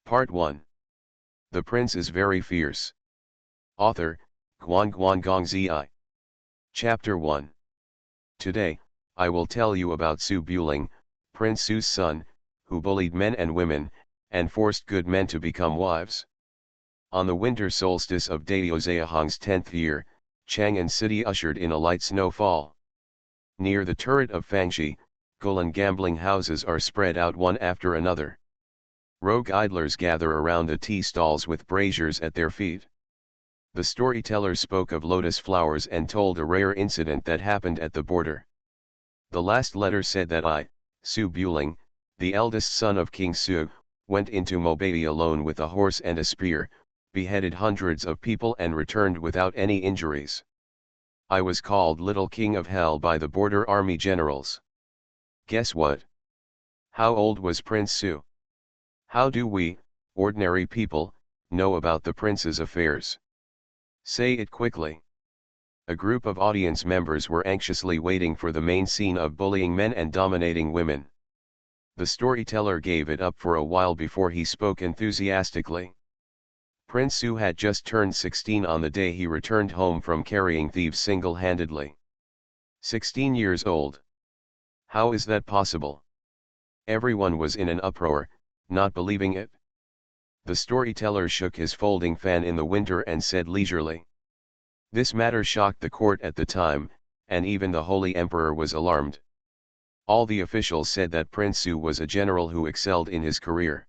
Part 1. The Prince is Very Fierce. Author, Guan Zi. Chapter 1. Today, I will tell you about Su Buling, Prince Su's son, who bullied men and women, and forced good men to become wives. On the winter solstice of Dao Zheahong's 10th year, Chang'an City ushered in a light snowfall. Near the turret of Fangxi, Gulan gambling houses are spread out one after another. Rogue idlers gather around the tea stalls with braziers at their feet. The storyteller spoke of lotus flowers and told a rare incident that happened at the border. The last letter said that I, Su Buling, the eldest son of King Su, went into Mobei alone with a horse and a spear, beheaded hundreds of people and returned without any injuries. I was called Little King of Hell by the border army generals. Guess what? How old was Prince Su? How do we, ordinary people, know about the prince's affairs? Say it quickly. A group of audience members were anxiously waiting for the main scene of bullying men and dominating women. The storyteller gave it up for a while before he spoke enthusiastically. Prince Su had just turned 16 on the day he returned home from carrying thieves single-handedly. 16 years old. How is that possible? Everyone was in an uproar, not believing it. The storyteller shook his folding fan in the winter and said leisurely. This matter shocked the court at the time, and even the Holy Emperor was alarmed. All the officials said that Prince Su was a general who excelled in his career.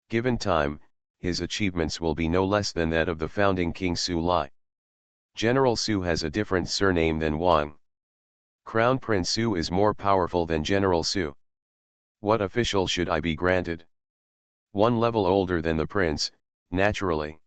Given time, his achievements will be no less than that of the founding King Su Lai. General Su has a different surname than Wang. Crown Prince Su is more powerful than General Su. What official should I be granted? One level older than the prince, naturally.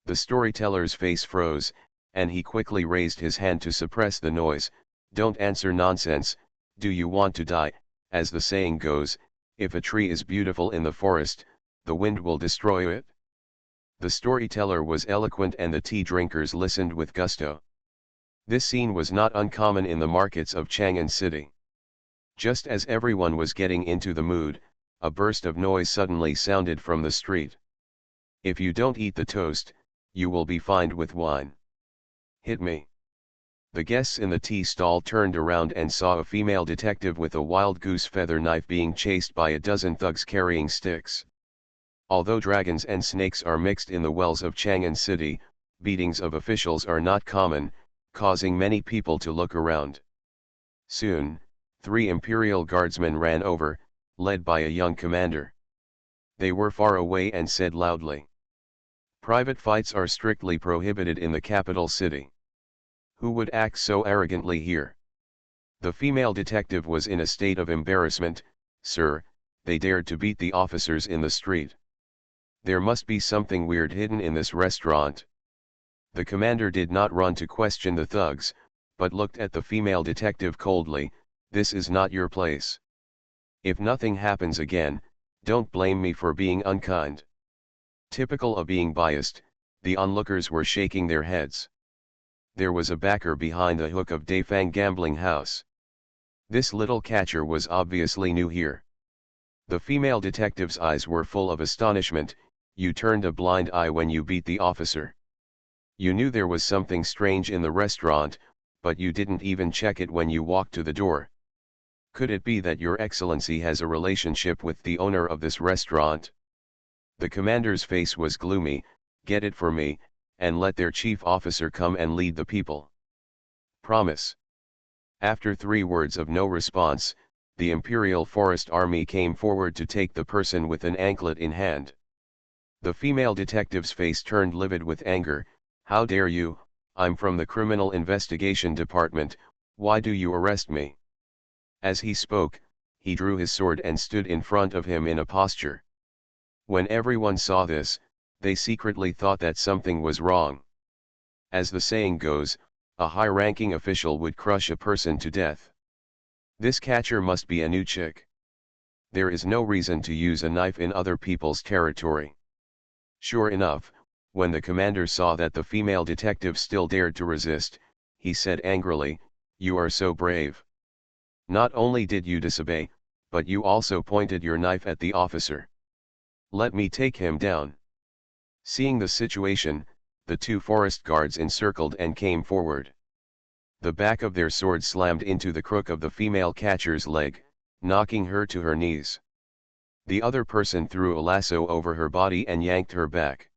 The storyteller's face froze, and he quickly raised his hand to suppress the noise. Don't answer nonsense. Do you want to die? As the saying goes, if a tree is beautiful in the forest, the wind will destroy it. The storyteller was eloquent and the tea drinkers listened with gusto. This scene was not uncommon in the markets of Chang'an City. Just as everyone was getting into the mood, a burst of noise suddenly sounded from the street. If you don't eat the toast, you will be fined with wine. Hit me. The guests in the tea stall turned around and saw a female detective with a wild goose feather knife being chased by a dozen thugs carrying sticks. Although dragons and snakes are mixed in the wells of Chang'an City, beatings of officials are not common, causing many people to look around. Soon, 3 imperial guardsmen ran over, led by a young commander. They were far away and said loudly, "Private fights are strictly prohibited in the capital city. Who would act so arrogantly here?" The female detective was in a state of embarrassment. "Sir, they dared to beat the officers in the street. There must be something weird hidden in this restaurant." The commander did not run to question the thugs, but looked at the female detective coldly. "This is not your place. If nothing happens again, don't blame me for being unkind." Typical of being biased, the onlookers were shaking their heads. There was a backer behind the hook of Dafang gambling house. This little catcher was obviously new here. The female detective's eyes were full of astonishment. "You turned a blind eye when you beat the officer. You knew there was something strange in the restaurant, but you didn't even check it when you walked to the door. Could it be that your excellency has a relationship with the owner of this restaurant?" The commander's face was gloomy. "Get it for me, and let their chief officer come and lead the people." "Promise." After 3 words of no response, the Imperial Forest Army came forward to take the person with an anklet in hand. The female detective's face turned livid with anger. "How dare you? I'm from the Criminal Investigation Department. Why do you arrest me?" As he spoke, he drew his sword and stood in front of him in a posture. When everyone saw this, they secretly thought that something was wrong. As the saying goes, a high-ranking official would crush a person to death. This catcher must be a new chick. There is no reason to use a knife in other people's territory. Sure enough, when the commander saw that the female detective still dared to resist, he said angrily, "You are so brave. Not only did you disobey, but you also pointed your knife at the officer. Let me take him down. Seeing the situation, the two forest guards encircled and came forward. The back of their swords slammed into the crook of the female catcher's leg, knocking her to her knees. The other person threw a lasso over her body and yanked her back.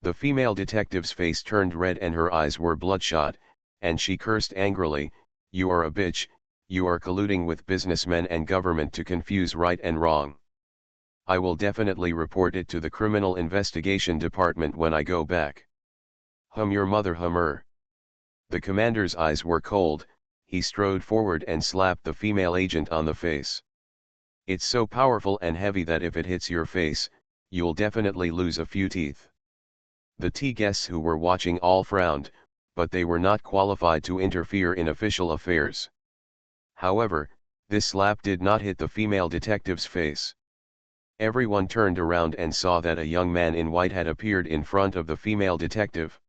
The female detective's face turned red and her eyes were bloodshot, and she cursed angrily, "You are a bitch, you are colluding with businessmen and government to confuse right and wrong. I will definitely report it to the Criminal Investigation Department when I go back." "Hum your mother hummer." The commander's eyes were cold, he strode forward and slapped the female agent on the face. "It's so powerful and heavy that if it hits your face, you'll definitely lose a few teeth." The tea guests who were watching all frowned, but they were not qualified to interfere in official affairs. However, this slap did not hit the female detective's face. Everyone turned around and saw that a young man in white had appeared in front of the female detective.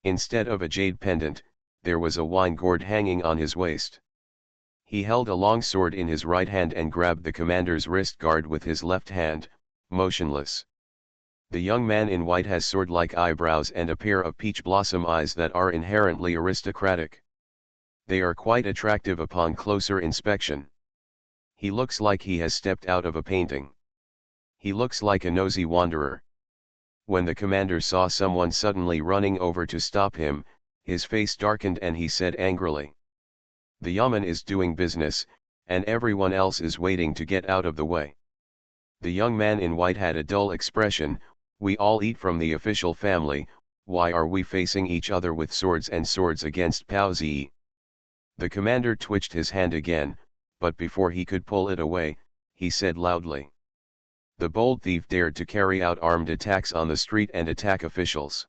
Instead of a jade pendant, there was a wine gourd hanging on his waist. He held a long sword in his right hand and grabbed the commander's wrist guard with his left hand, motionless. The young man in white has sword-like eyebrows and a pair of peach blossom eyes that are inherently aristocratic. They are quite attractive upon closer inspection. He looks like he has stepped out of a painting. He looks like a nosy wanderer. When the commander saw someone suddenly running over to stop him, his face darkened and he said angrily, "The yaman is doing business, and everyone else is waiting to get out of the way." The young man in white had a dull expression. "We all eat from the official family, why are we facing each other with swords and swords against Pao Zi?" The commander twitched his hand again, but before he could pull it away, he said loudly, "The bold thief dared to carry out armed attacks on the street and attack officials."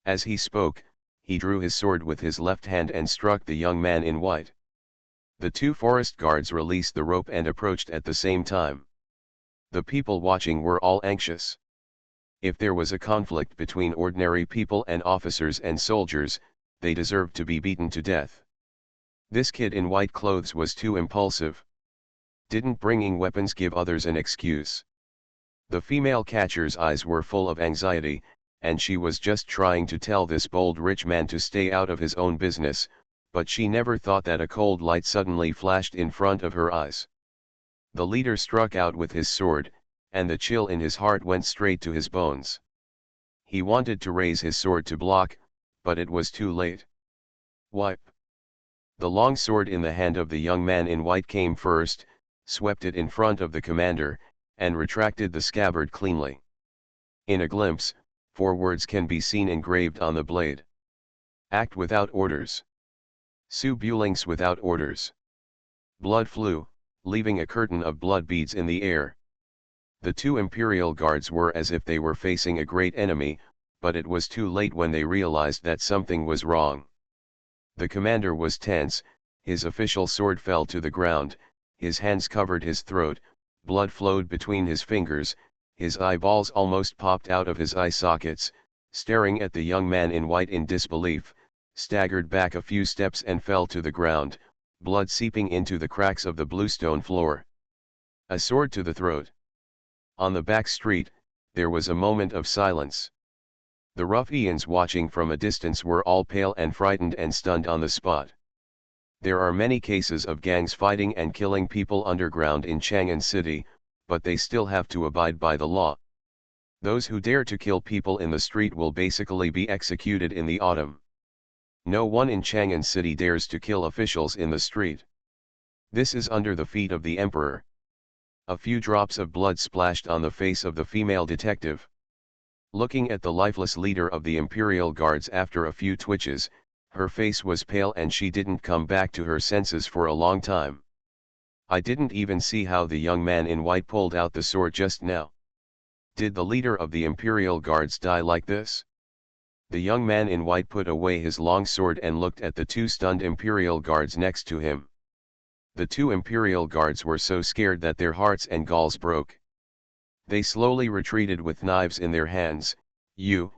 As he spoke, he drew his sword with his left hand and struck the young man in white. The two forest guards released the rope and approached at the same time. The people watching were all anxious. If there was a conflict between ordinary people and officers and soldiers, they deserved to be beaten to death. This kid in white clothes was too impulsive. Didn't bringing weapons give others an excuse? The female catcher's eyes were full of anxiety, and she was just trying to tell this bold rich man to stay out of his own business, but she never thought that a cold light suddenly flashed in front of her eyes. The leader struck out with his sword, and the chill in his heart went straight to his bones. He wanted to raise his sword to block, but it was too late. Wipe! The long sword in the hand of the young man in white came first, swept it in front of the commander, and retracted the scabbard cleanly. In a glimpse, 4 words can be seen engraved on the blade. Act without orders. Su Bulinks without orders. Blood flew, leaving a curtain of blood beads in the air. The two imperial guards were as if they were facing a great enemy, but it was too late when they realized that something was wrong. The commander was tense, his official sword fell to the ground, his hands covered his throat, blood flowed between his fingers, his eyeballs almost popped out of his eye sockets, staring at the young man in white in disbelief, staggered back a few steps and fell to the ground, blood seeping into the cracks of the bluestone floor. A sword to the throat. On the back street, there was a moment of silence. The ruffians watching from a distance were all pale and frightened and stunned on the spot. There are many cases of gangs fighting and killing people underground in Chang'an City, but they still have to abide by the law. Those who dare to kill people in the street will basically be executed in the autumn. No one in Chang'an City dares to kill officials in the street. This is under the feet of the emperor. A few drops of blood splashed on the face of the female detective. Looking at the lifeless leader of the Imperial Guards after a few twitches, her face was pale and she didn't come back to her senses for a long time. I didn't even see how the young man in white pulled out the sword just now. Did the leader of the Imperial Guards die like this? The young man in white put away his long sword and looked at the two stunned Imperial Guards next to him. The two Imperial Guards were so scared that their hearts and galls broke. They slowly retreated with knives in their hands. You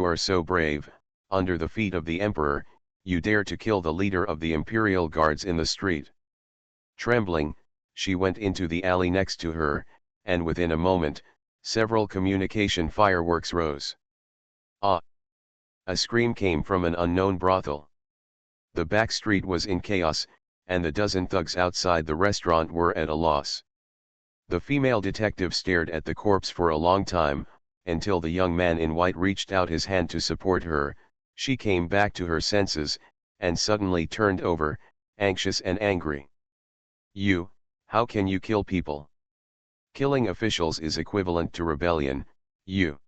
are so brave, under the feet of the Emperor, you dare to kill the leader of the Imperial Guards in the street. Trembling, she went into the alley next to her, and within a moment, Several communication fireworks rose. Ah! A scream came from an unknown brothel. The back street was in chaos, and the dozen thugs outside the restaurant were at a loss. The female detective stared at the corpse for a long time, until the young man in white reached out his hand to support her. She came back to her senses, and suddenly turned over, anxious and angry. "You, how can you kill people? Killing officials is equivalent to rebellion, you."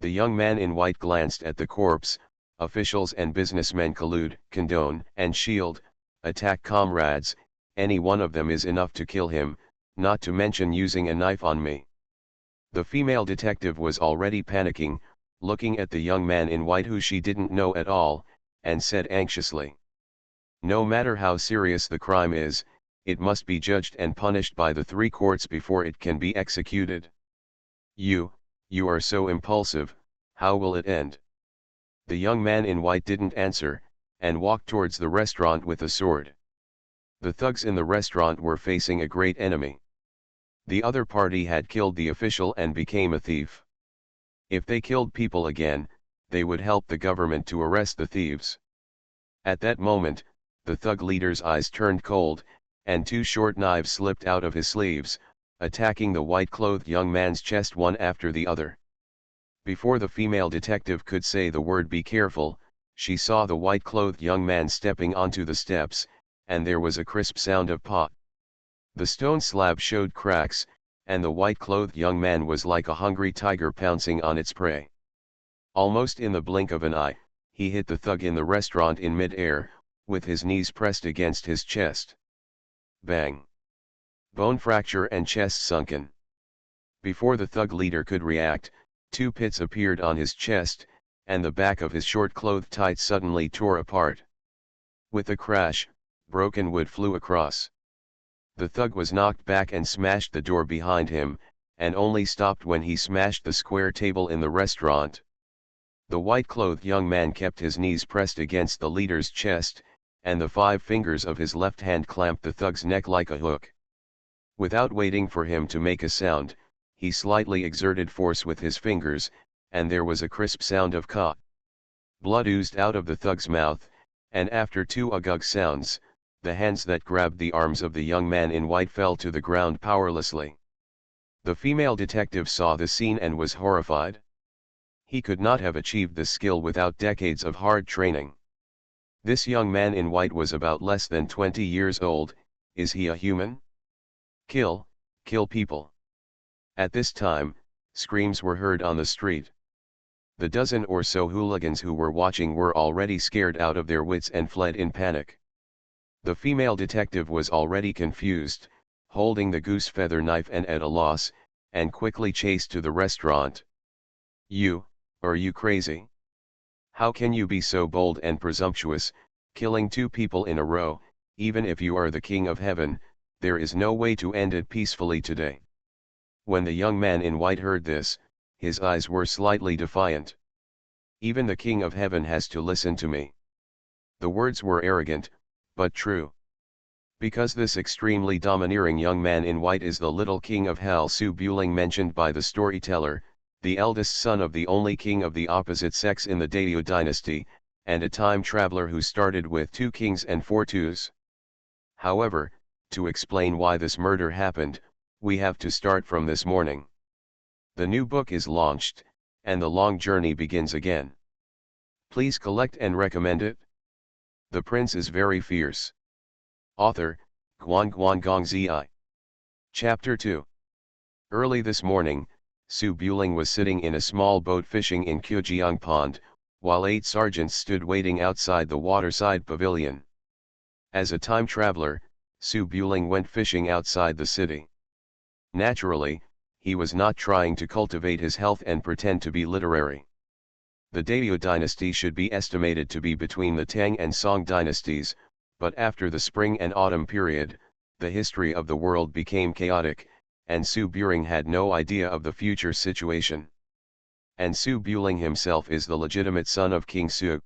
The young man in white glanced at the corpse. Officials and businessmen collude, condone, and shield, attack comrades. Any one of them is enough to kill him, not to mention using a knife on me. The female detective was already panicking, looking at the young man in white who she didn't know at all, and said anxiously, "No matter how serious the crime is, it must be judged and punished by the three courts before it can be executed. You are so impulsive, how will it end?" The young man in white didn't answer, and walked towards the restaurant with a sword. The thugs in the restaurant were facing a great enemy. The other party had killed the official and became a thief. If they killed people again, they would help the government to arrest the thieves. At that moment, the thug leader's eyes turned cold, and two short knives slipped out of his sleeves, attacking the white-clothed young man's chest one after the other. Before the female detective could say the word "be careful," she saw the white-clothed young man stepping onto the steps, and there was a crisp sound of pop. The stone slab showed cracks, and the white-clothed young man was like a hungry tiger pouncing on its prey. Almost in the blink of an eye, he hit the thug in the restaurant in mid-air, with his knees pressed against his chest. Bang! Bone fracture and chest sunken. Before the thug leader could react, two pits appeared on his chest, and the back of his short-clothed tights suddenly tore apart. With a crash, broken wood flew across. The thug was knocked back and smashed the door behind him, and only stopped when he smashed the square table in the restaurant. The white-clothed young man kept his knees pressed against the leader's chest, and the 5 fingers of his left hand clamped the thug's neck like a hook. Without waiting for him to make a sound, he slightly exerted force with his fingers, and there was a crisp sound of "ka." Blood oozed out of the thug's mouth, and after 2 agug sounds, the hands that grabbed the arms of the young man in white fell to the ground powerlessly. The female detective saw the scene and was horrified. He could not have achieved this skill without decades of hard training. This young man in white was about less than 20 years old. Is he a human? Kill people. At this time, screams were heard on the street. The dozen or so hooligans who were watching were already scared out of their wits and fled in panic. The female detective was already confused, holding the goose feather knife and at a loss, and quickly chased to the restaurant. Are you crazy? How can you be so bold and presumptuous, killing 2 people in a row? Even if you are the king of heaven, there is no way to end it peacefully today." When the young man in white heard this, his eyes were slightly defiant. "Even the king of heaven has to listen to me." The words were arrogant, but true. Because this extremely domineering young man in white is the little king of hell Su Buling mentioned by the storyteller, the eldest son of the only king of the opposite sex in the Daewoo dynasty, and a time traveler who started with 2 kings and 4 twos. However, to explain why this murder happened, we have to start from this morning. The new book is launched, and the long journey begins again. Please collect and recommend it. The Prince is Very Fierce. Author, Guan Guan Gong Zi. Chapter 2. Early this morning, Su Buling was sitting in a small boat fishing in Kujiang Pond, while 8 sergeants stood waiting outside the waterside pavilion. As a time traveler, Su Buling went fishing outside the city. Naturally, he was not trying to cultivate his health and pretend to be literary. The Daewoo dynasty should be estimated to be between the Tang and Song dynasties, but after the spring and autumn period, the history of the world became chaotic, and Su Buling had no idea of the future situation. And Su Buling himself is the legitimate son of King Su.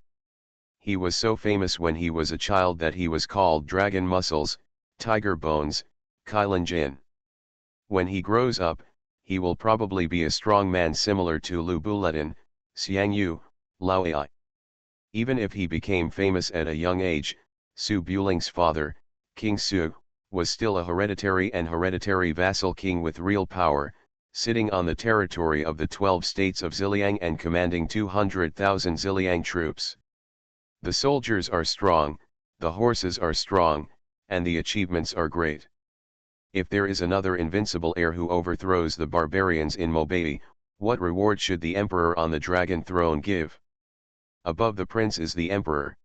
He was so famous when he was a child that he was called Dragon Muscles, Tiger Bones, Kailan Jin. When he grows up, he will probably be a strong man similar to Lu Buletin, Xiang Yu, Lao Ai. Even if he became famous at a young age, Su Buling's father, King Su, was still a hereditary vassal king with real power, sitting on the territory of the 12 states of Ziliang and commanding 200,000 Ziliang troops. The soldiers are strong, the horses are strong, and the achievements are great. If there is another invincible heir who overthrows the barbarians in Mobei, what reward should the emperor on the dragon throne give? Above the prince is the emperor.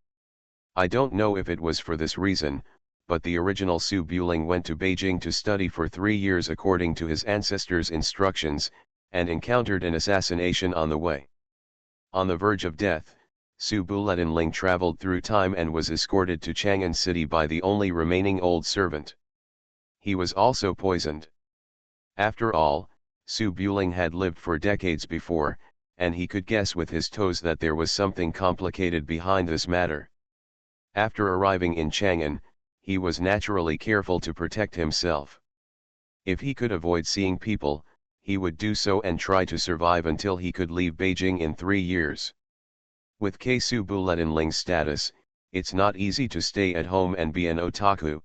I don't know if it was for this reason, but the original Su Buling went to Beijing to study for 3 years according to his ancestors' instructions, and encountered an assassination on the way. On the verge of death, Su Buletinling traveled through time and was escorted to Chang'an City by the only remaining old servant. He was also poisoned. After all, Su Buling had lived for decades before, and he could guess with his toes that there was something complicated behind this matter. After arriving in Chang'an, he was naturally careful to protect himself. If he could avoid seeing people, he would do so and try to survive until he could leave Beijing in 3 years. With Su Buletinling's status, it's not easy to stay at home and be an otaku.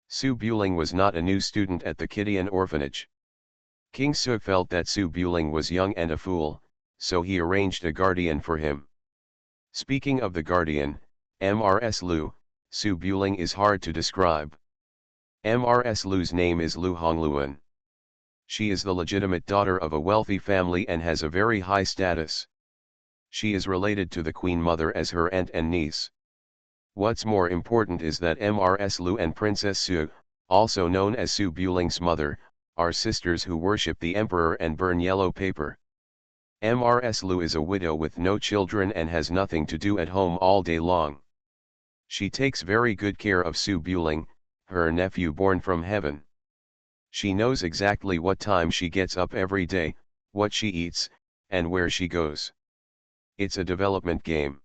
Su Buling was not a new student at the Kidian orphanage. King Su felt that Su Buling was young and a fool, so he arranged a guardian for him. Speaking of the guardian, Mrs. Lu, Su Buling is hard to describe. Mrs. Lu's name is Lu Hongluan. She is the legitimate daughter of a wealthy family and has a very high status. She is related to the Queen Mother as her aunt and niece. What's more important is that Mrs. Lu and Princess Su, also known as Su Buling's mother, are sisters who worship the emperor and burn yellow paper. Mrs. Lu is a widow with no children and has nothing to do at home all day long. She takes very good care of Su Buling, her nephew born from heaven. She knows exactly what time she gets up every day, what she eats, and where she goes. It's a development game.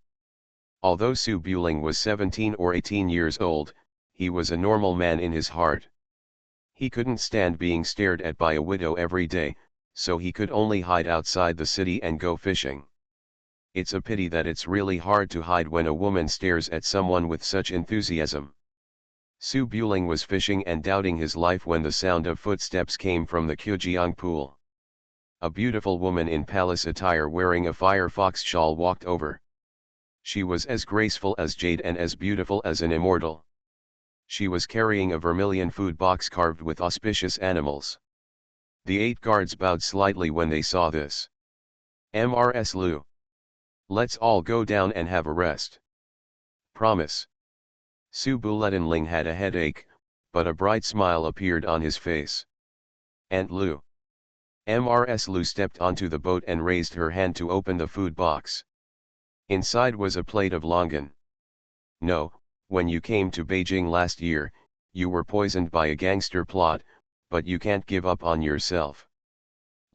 Although Su Buling was 17 or 18 years old, he was a normal man in his heart. He couldn't stand being stared at by a widow every day, so he could only hide outside the city and go fishing. It's a pity that it's really hard to hide when a woman stares at someone with such enthusiasm. Su Buling was fishing and doubting his life when the sound of footsteps came from the Kujiang pool. A beautiful woman in palace attire wearing a firefox shawl walked over. She was as graceful as jade and as beautiful as an immortal. She was carrying a vermilion food box carved with auspicious animals. The 8 guards bowed slightly when they saw this. Mrs. Lu. Let's all go down and have a rest. Promise. Su Buletinling had a headache, but a bright smile appeared on his face. Aunt Lu. Mrs. Lu stepped onto the boat and raised her hand to open the food box. Inside was a plate of longan. No, when you came to Beijing last year, you were poisoned by a gangster plot, but you can't give up on yourself.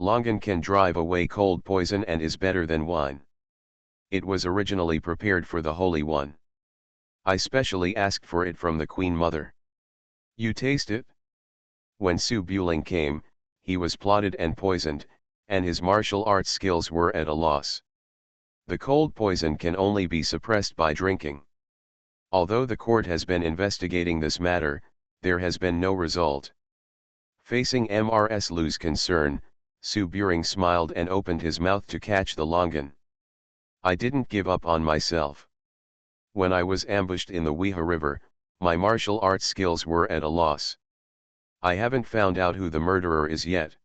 Longan can drive away cold poison and is better than wine. It was originally prepared for the Holy One. I specially asked for it from the Queen Mother. You taste it? When Su Buling came, he was plotted and poisoned, and his martial arts skills were at a loss. The cold poison can only be suppressed by drinking. Although the court has been investigating this matter, there has been no result. Facing Mrs. Lu's concern, Su Buling smiled and opened his mouth to catch the longan. I didn't give up on myself. When I was ambushed in the Weha River, my martial arts skills were at a loss. I haven't found out who the murderer is yet.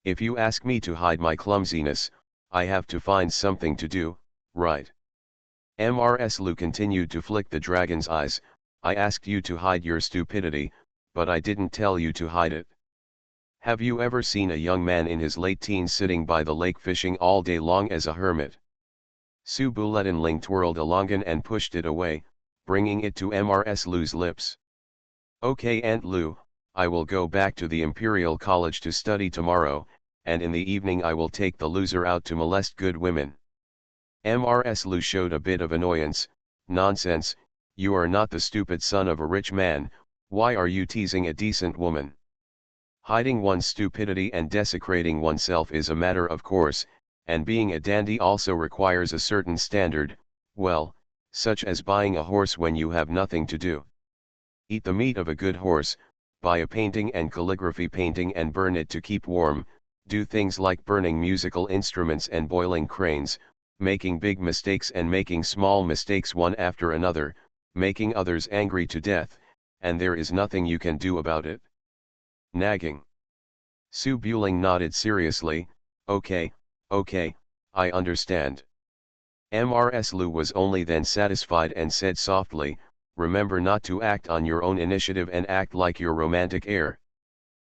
If you ask me to hide my clumsiness, I have to find something to do, right? Mrs. Lu continued to flick the dragon's eyes. I asked you to hide your stupidity, but I didn't tell you to hide it. Have you ever seen a young man in his late teens sitting by the lake fishing all day long as a hermit? Su Buletinling twirled a longan and pushed it away, bringing it to Mrs. Lu's lips. Okay, Aunt Lu, I will go back to the Imperial College to study tomorrow, and in the evening I will take the loser out to molest good women. Mrs. Lu showed a bit of annoyance. Nonsense, you are not the stupid son of a rich man, why are you teasing a decent woman? Hiding one's stupidity and desecrating oneself is a matter of course, and being a dandy also requires a certain standard, well, such as buying a horse when you have nothing to do. Eat the meat of a good horse, buy a painting and calligraphy painting and burn it to keep warm, do things like burning musical instruments and boiling cranes, making big mistakes and making small mistakes one after another, making others angry to death, and there is nothing you can do about it. Nagging. Su Buling nodded seriously, okay, I understand. Mrs. Lu was only then satisfied and said softly, remember not to act on your own initiative and act like your romantic heir.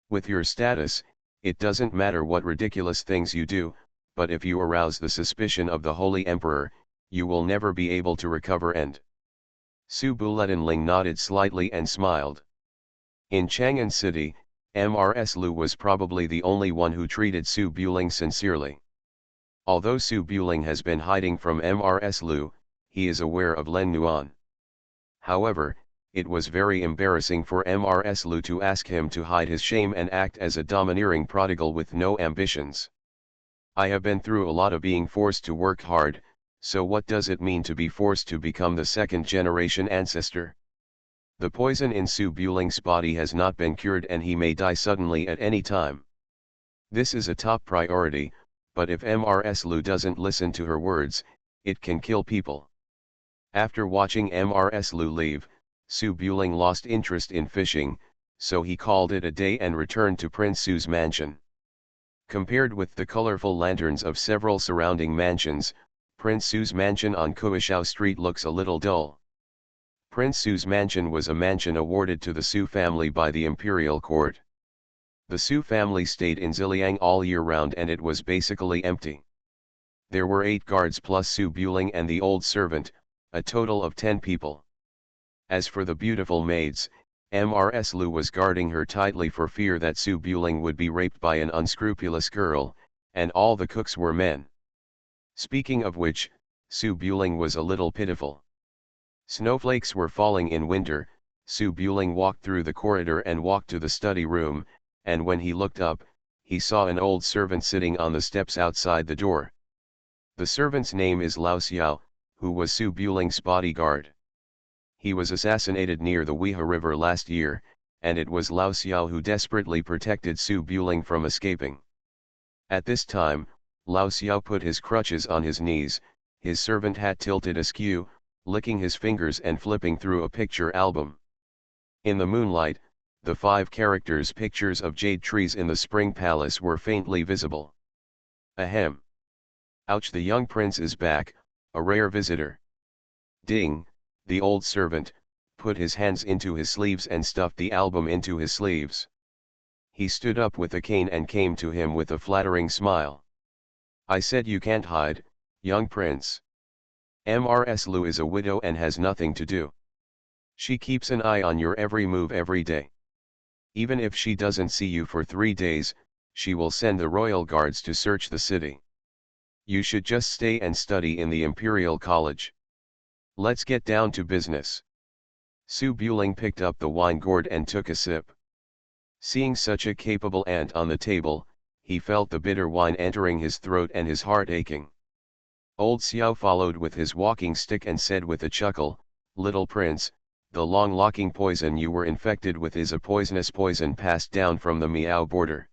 With your status, it doesn't matter what ridiculous things you do, but if you arouse the suspicion of the Holy Emperor, you will never be able to recover and. Su Buletinling nodded slightly and smiled. In Chang'an City, Mrs. Lu was probably the only one who treated Su Buling sincerely. Although Su Buling has been hiding from Mrs. Lu, he is aware of Len Nuan. However, it was very embarrassing for Mrs. Lu to ask him to hide his shame and act as a domineering prodigal with no ambitions. I have been through a lot of being forced to work hard, so what does it mean to be forced to become the second-generation ancestor? The poison in Su Buling's body has not been cured and he may die suddenly at any time. This is a top priority, but if Mrs. Lu doesn't listen to her words, it can kill people. After watching Mrs. Lu leave, Su Buling lost interest in fishing, so he called it a day and returned to Prince Su's mansion. Compared with the colorful lanterns of several surrounding mansions, Prince Su's mansion on Kuishao Street looks a little dull. Prince Su's mansion was a mansion awarded to the Su family by the imperial court. The Su family stayed in Ziliang all year round and it was basically empty. There were 8 guards plus Su Buling and the old servant, a total of 10 people. As for the beautiful maids, Mrs. Lu was guarding her tightly for fear that Su Buling would be raped by an unscrupulous girl, and all the cooks were men. Speaking of which, Su Buling was a little pitiful. Snowflakes were falling in winter. Su Buling walked through the corridor and walked to the study room, and when he looked up, he saw an old servant sitting on the steps outside the door. The servant's name is Lao Xiao, who was Su Buling's bodyguard. He was assassinated near the Weha River last year, and it was Lao Xiao who desperately protected Su Buling from escaping. At this time, Lao Xiao put his crutches on his knees, his servant hat tilted askew, licking his fingers and flipping through a picture album. In the moonlight, the 5 characters' pictures of jade trees in the spring palace were faintly visible. Ahem. Ouch, the young prince is back, a rare visitor. Ding, the old servant, put his hands into his sleeves and stuffed the album into his sleeves. He stood up with a cane and came to him with a flattering smile. I said you can't hide, young prince. Mrs. Lu is a widow and has nothing to do. She keeps an eye on your every move every day. Even if she doesn't see you for 3 days, she will send the royal guards to search the city. You should just stay and study in the Imperial College. Let's get down to business. Su Buling picked up the wine gourd and took a sip. Seeing such a capable ant on the table, he felt the bitter wine entering his throat and his heart aching. Old Xiao followed with his walking stick and said with a chuckle, "Little prince, the long-locking poison you were infected with is a poisonous poison passed down from the Miao border.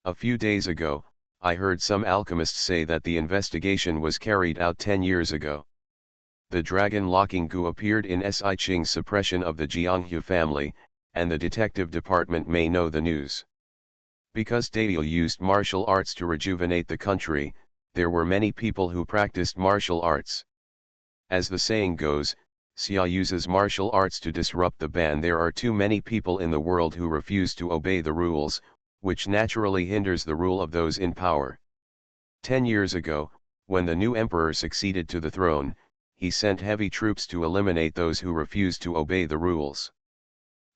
A few days ago, I heard some alchemists say that the investigation was carried out 10 years ago. The dragon-locking goo appeared in Sci-Ching's suppression of the Jianghu family, and the detective department may know the news. Because Daiyu used martial arts to rejuvenate the country, there were many people who practiced martial arts. As the saying goes, Xia uses martial arts to disrupt the ban. There are too many people in the world who refuse to obey the rules, which naturally hinders the rule of those in power. 10 years ago, when the new emperor succeeded to the throne, he sent heavy troops to eliminate those who refused to obey the rules.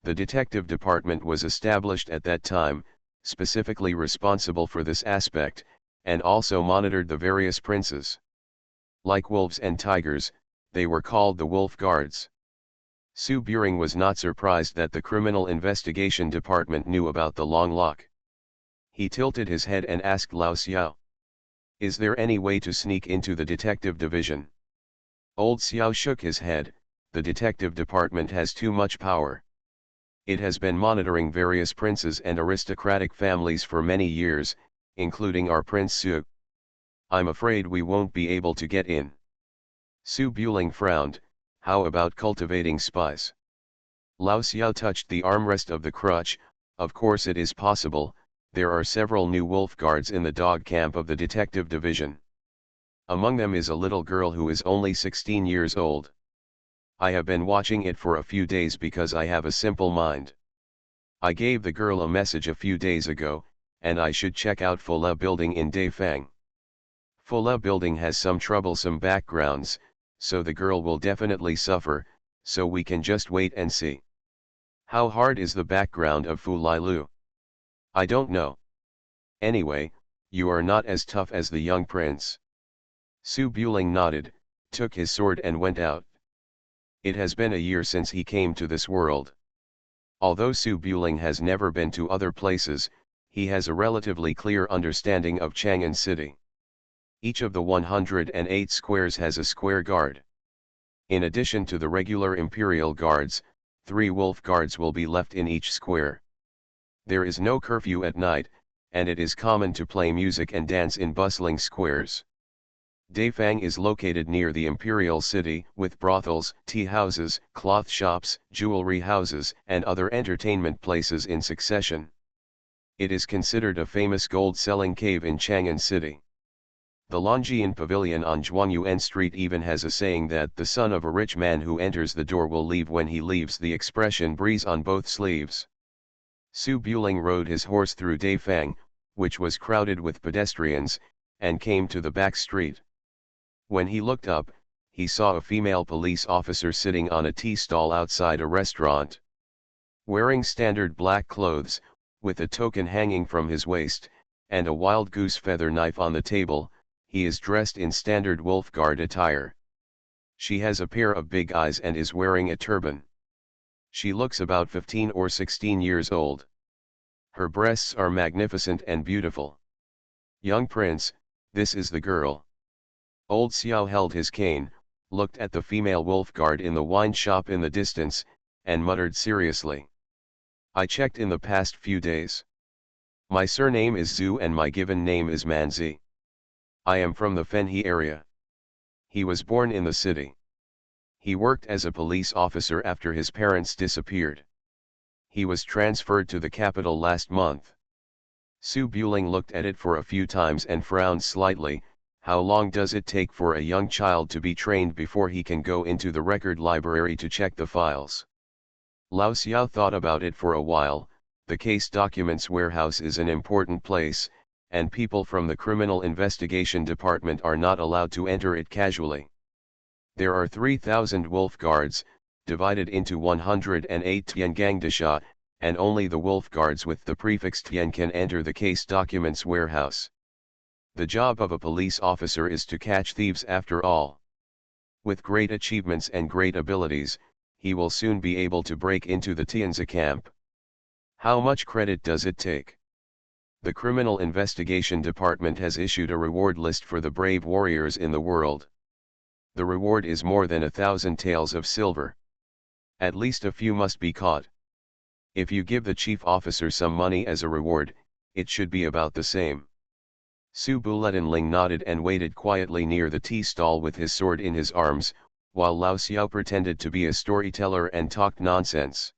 The detective department was established at that time, specifically responsible for this aspect, and also monitored the various princes. Like wolves and tigers, they were called the Wolf Guards. Su Buring was not surprised that the Criminal Investigation Department knew about the long lock. He tilted his head and asked Lao Xiao. Is there any way to sneak into the detective division? Old Xiao shook his head. The detective department has too much power. It has been monitoring various princes and aristocratic families for many years, including our Prince Su. I'm afraid we won't be able to get in. Su Buling frowned. How about cultivating spies? Lao Xiao touched the armrest of the crutch. Of course it is possible. There are several new wolf guards in the dog camp of the detective division. Among them is a little girl who is only 16 years old. I have been watching it for a few days because I have a simple mind. I gave the girl a message a few days ago, and I should check out Fola building in Dafang. Fola building has some troublesome backgrounds, so the girl will definitely suffer, so we can just wait and see. How hard is the background of Fu Lilu? I don't know. Anyway, you are not as tough as the young prince. Su Buling nodded, took his sword and went out. It has been a year since he came to this world. Although Su Buling has never been to other places, he has a relatively clear understanding of Chang'an City. Each of the 108 squares has a square guard. In addition to the regular imperial guards, 3 wolf guards will be left in each square. There is no curfew at night, and it is common to play music and dance in bustling squares. Dafang is located near the imperial city, with brothels, tea houses, cloth shops, jewelry houses, and other entertainment places in succession. It is considered a famous gold-selling cave in Chang'an City. The Longjian Pavilion on Zhuangyuan Street even has a saying that the son of a rich man who enters the door will leave when he leaves, the expression breeze on both sleeves. Su Buling rode his horse through Dafang, which was crowded with pedestrians, and came to the back street. When he looked up, he saw a female police officer sitting on a tea stall outside a restaurant. Wearing standard black clothes, with a token hanging from his waist, and a wild goose feather knife on the table, he is dressed in standard wolf guard attire. She has a pair of big eyes and is wearing a turban. She looks about 15 or 16 years old. Her breasts are magnificent and beautiful. Young prince, this is the girl. Old Xiao held his cane, looked at the female wolf guard in the wine shop in the distance, and muttered seriously. I checked in the past few days. My surname is Zhu and my given name is Manzi. I am from the Fenhe area. He was born in the city. He worked as a police officer after his parents disappeared. He was transferred to the capital last month. Su Buling looked at it for a few times and frowned slightly. How long does it take for a young child to be trained before he can go into the record library to check the files? Lao Xiao thought about it for a while. The case documents warehouse is an important place, and people from the Criminal Investigation Department are not allowed to enter it casually. There are 3,000 wolf guards, divided into 108 Tiangangdasha, and only the wolf guards with the prefix Tian can enter the case documents warehouse. The job of a police officer is to catch thieves after all. With great achievements and great abilities, he will soon be able to break into the Tianzi camp. How much credit does it take? The Criminal Investigation Department has issued a reward list for the brave warriors in the world. The reward is more than 1,000 taels of silver. At least a few must be caught. If you give the chief officer some money as a reward, it should be about the same. Su Buletinling nodded and waited quietly near the tea stall with his sword in his arms, while Lao Xiao pretended to be a storyteller and talked nonsense.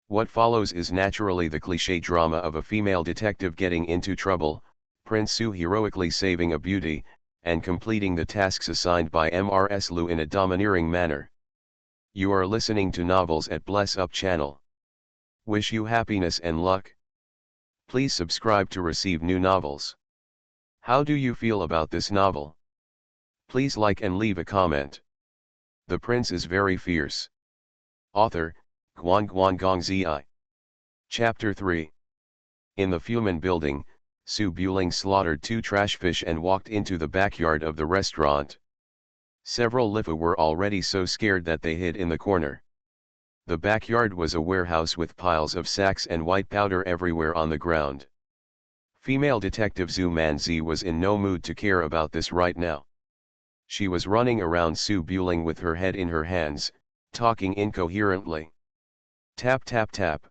What follows is naturally the cliché drama of a female detective getting into trouble, Prince Su heroically saving a beauty, and completing the tasks assigned by Mrs. Lu in a domineering manner. You are listening to Novels at Bless Up channel. Wish you happiness and luck. Please subscribe to receive new novels. How do you feel about this novel? Please like and leave a comment. The prince is very fierce. Author, Guan Guan Gong Zi. Chapter 3. In the Fuman building, Su Buling slaughtered 2 trash fish and walked into the backyard of the restaurant. Several Lifu were already so scared that they hid in the corner. The backyard was a warehouse with piles of sacks and white powder everywhere on the ground. Female detective Zhu Manzi was in no mood to care about this right now. She was running around Su Buling with her head in her hands, talking incoherently. Tap tap tap.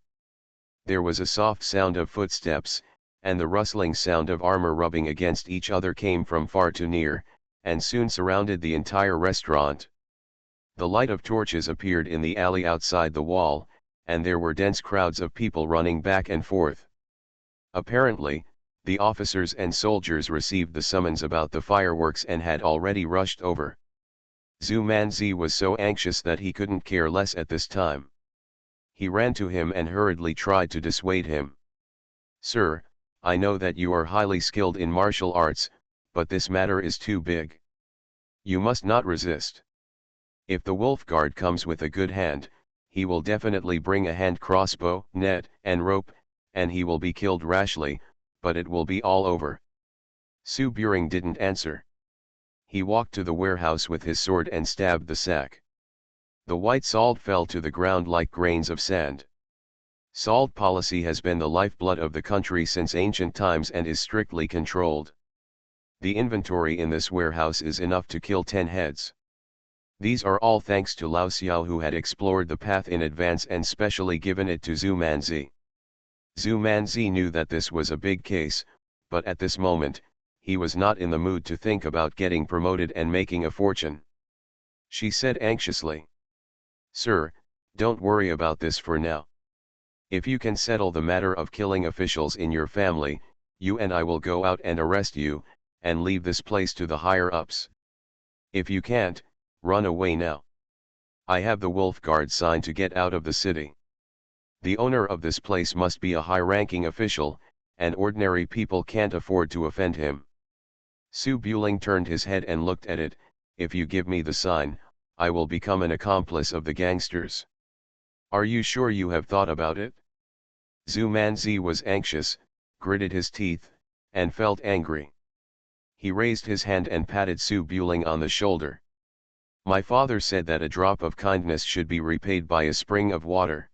There was a soft sound of footsteps, and the rustling sound of armor rubbing against each other came from far to near, and soon surrounded the entire restaurant. The light of torches appeared in the alley outside the wall, and there were dense crowds of people running back and forth. Apparently, the officers and soldiers received the summons about the fireworks and had already rushed over. Zhu Manzi was so anxious that he couldn't care less at this time. He ran to him and hurriedly tried to dissuade him. "Sir, I know that you are highly skilled in martial arts, but this matter is too big. You must not resist. If the wolf guard comes with a good hand, he will definitely bring a hand crossbow, net, and rope, and he will be killed rashly, but it will be all over." Su Buring didn't answer. He walked to the warehouse with his sword and stabbed the sack. The white salt fell to the ground like grains of sand. Salt policy has been the lifeblood of the country since ancient times and is strictly controlled. The inventory in this warehouse is enough to kill 10 heads. These are all thanks to Lao Xiao, who had explored the path in advance and specially given it to Zhu Manzi. Zhu Manzi knew that this was a big case, but at this moment, he was not in the mood to think about getting promoted and making a fortune. She said anxiously, "Sir, don't worry about this for now. If you can settle the matter of killing officials in your family, you and I will go out and arrest you, and leave this place to the higher-ups. If you can't, run away now. I have the wolf guard sign to get out of the city. The owner of this place must be a high-ranking official, and ordinary people can't afford to offend him." Su Buling turned his head and looked at it. "If you give me the sign, I will become an accomplice of the gangsters. Are you sure you have thought about it?" Zhu Manzi was anxious, gritted his teeth, and felt angry. He raised his hand and patted Su Buling on the shoulder. "My father said that a drop of kindness should be repaid by a spring of water.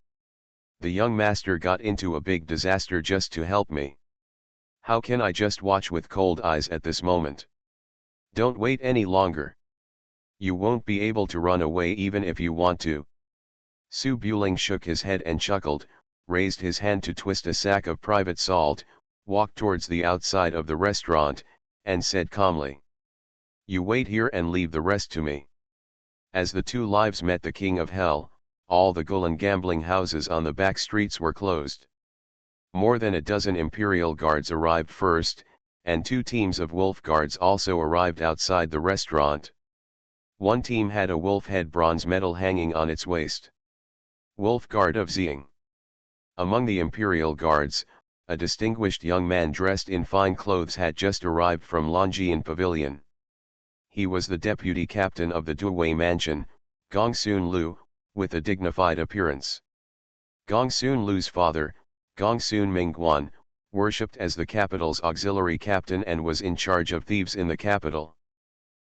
The young master got into a big disaster just to help me. How can I just watch with cold eyes at this moment? Don't wait any longer. You won't be able to run away even if you want to." Su Buling shook his head and chuckled, raised his hand to twist a sack of private salt, walked towards the outside of the restaurant, and said calmly, "You wait here and leave the rest to me." As the two lives met the king of hell, all the Gulan gambling houses on the back streets were closed. More than a dozen imperial guards arrived first, and 2 teams of wolf guards also arrived outside the restaurant. One team had a wolf head bronze medal hanging on its waist. Wolf Guard of Ziying. Among the imperial guards, a distinguished young man dressed in fine clothes had just arrived from Longjian Pavilion. He was the deputy captain of the Duwei Mansion, Gongsun Lu, with a dignified appearance. Gongsun Lu's father, Gongsun Mingguan, worshipped as the capital's auxiliary captain and was in charge of thieves in the capital.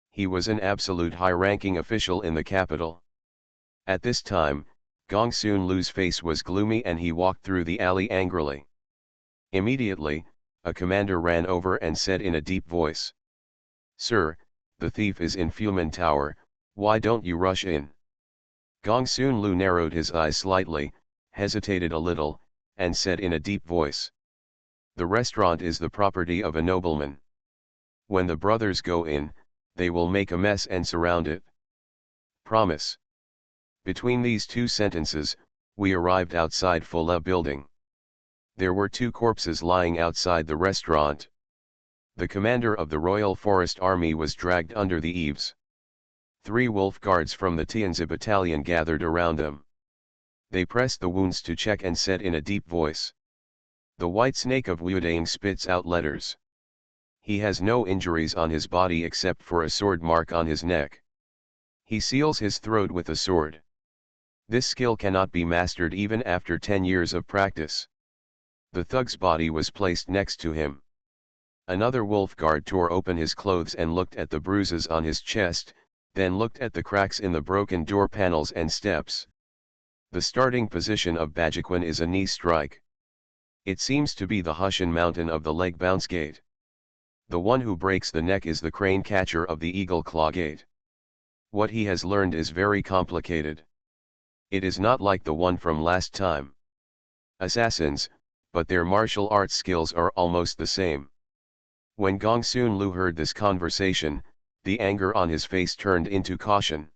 He was an absolute high-ranking official in the capital. At this time, Gongsun Lu's face was gloomy and he walked through the alley angrily. Immediately, a commander ran over and said in a deep voice, "Sir, the thief is in Fuman Tower, why don't you rush in?" Gongsun Lu narrowed his eyes slightly, hesitated a little, and said in a deep voice, "The restaurant is the property of a nobleman. When the brothers go in, they will make a mess and surround it. Promise." Between these 2 sentences, we arrived outside Fola building. There were 2 corpses lying outside the restaurant. The commander of the Royal Forest Army was dragged under the eaves. 3 wolf guards from the Tianzi battalion gathered around them. They pressed the wounds to check and said in a deep voice, "The white snake of Wudaing spits out letters. He has no injuries on his body except for a sword mark on his neck. He seals his throat with a sword. This skill cannot be mastered even after 10 years of practice." The thug's body was placed next to him. Another wolf guard tore open his clothes and looked at the bruises on his chest, then looked at the cracks in the broken door panels and steps. The starting position of Bajiquan is a knee strike. It seems to be the Hushan mountain of the leg bounce gate. The one who breaks the neck is the crane catcher of the eagle claw gate. What he has learned is very complicated. It is not like the one from last time. Assassins, but their martial arts skills are almost the same. When Gongsun Lu heard this conversation, the anger on his face turned into caution.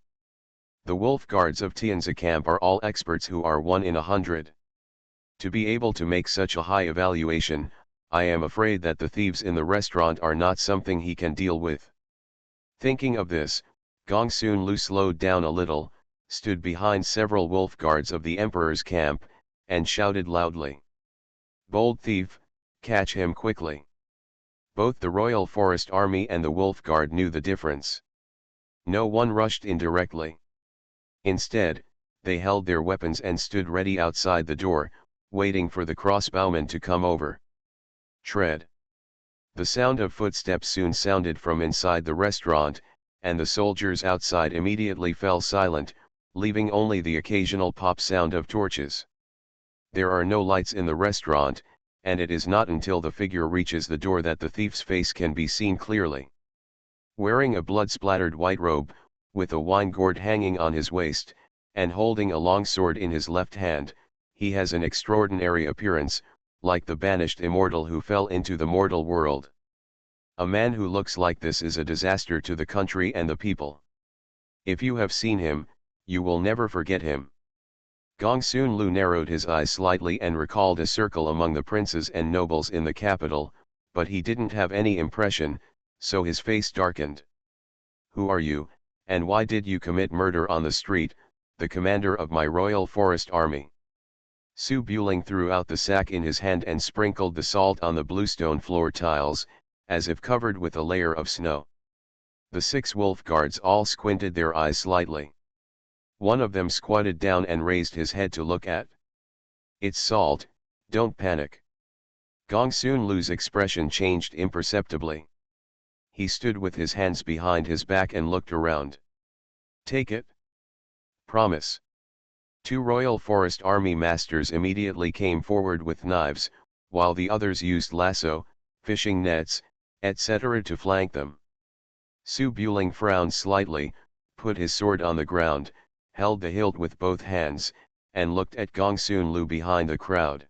The wolf guards of Tianzi camp are all experts who are 1 in 100. To be able to make such a high evaluation, I am afraid that the thieves in the restaurant are not something he can deal with. Thinking of this, Gongsun Lu slowed down a little, stood behind several wolf guards of the emperor's camp, and shouted loudly. "Bold thief, catch him quickly." Both the Royal Forest Army and the Wolf Guard knew the difference. No one rushed in directly. Instead, they held their weapons and stood ready outside the door, waiting for the crossbowman to come over. Tread. The sound of footsteps soon sounded from inside the restaurant, and the soldiers outside immediately fell silent, leaving only the occasional pop sound of torches. There are no lights in the restaurant, and it is not until the figure reaches the door that the thief's face can be seen clearly. Wearing a blood-splattered white robe, with a wine gourd hanging on his waist, and holding a long sword in his left hand, he has an extraordinary appearance, like the banished immortal who fell into the mortal world. A man who looks like this is a disaster to the country and the people. If you have seen him, you will never forget him. Gongsun Lu narrowed his eyes slightly and recalled a circle among the princes and nobles in the capital, but he didn't have any impression, so his face darkened. "Who are you, and why did you commit murder on the street, the commander of my Royal Forest Army?" Su Buling threw out the sack in his hand and sprinkled the salt on the bluestone floor tiles, as if covered with a layer of snow. The 6 wolf guards all squinted their eyes slightly. One of them squatted down and raised his head to look at. "It's salt, don't panic." Gongsun Lu's expression changed imperceptibly. He stood with his hands behind his back and looked around. "Take it." "Promise." 2 Royal Forest Army masters immediately came forward with knives, while the others used lasso, fishing nets, etc. to flank them. Su Buling frowned slightly, put his sword on the ground, held the hilt with both hands, and looked at Gongsun Lu behind the crowd.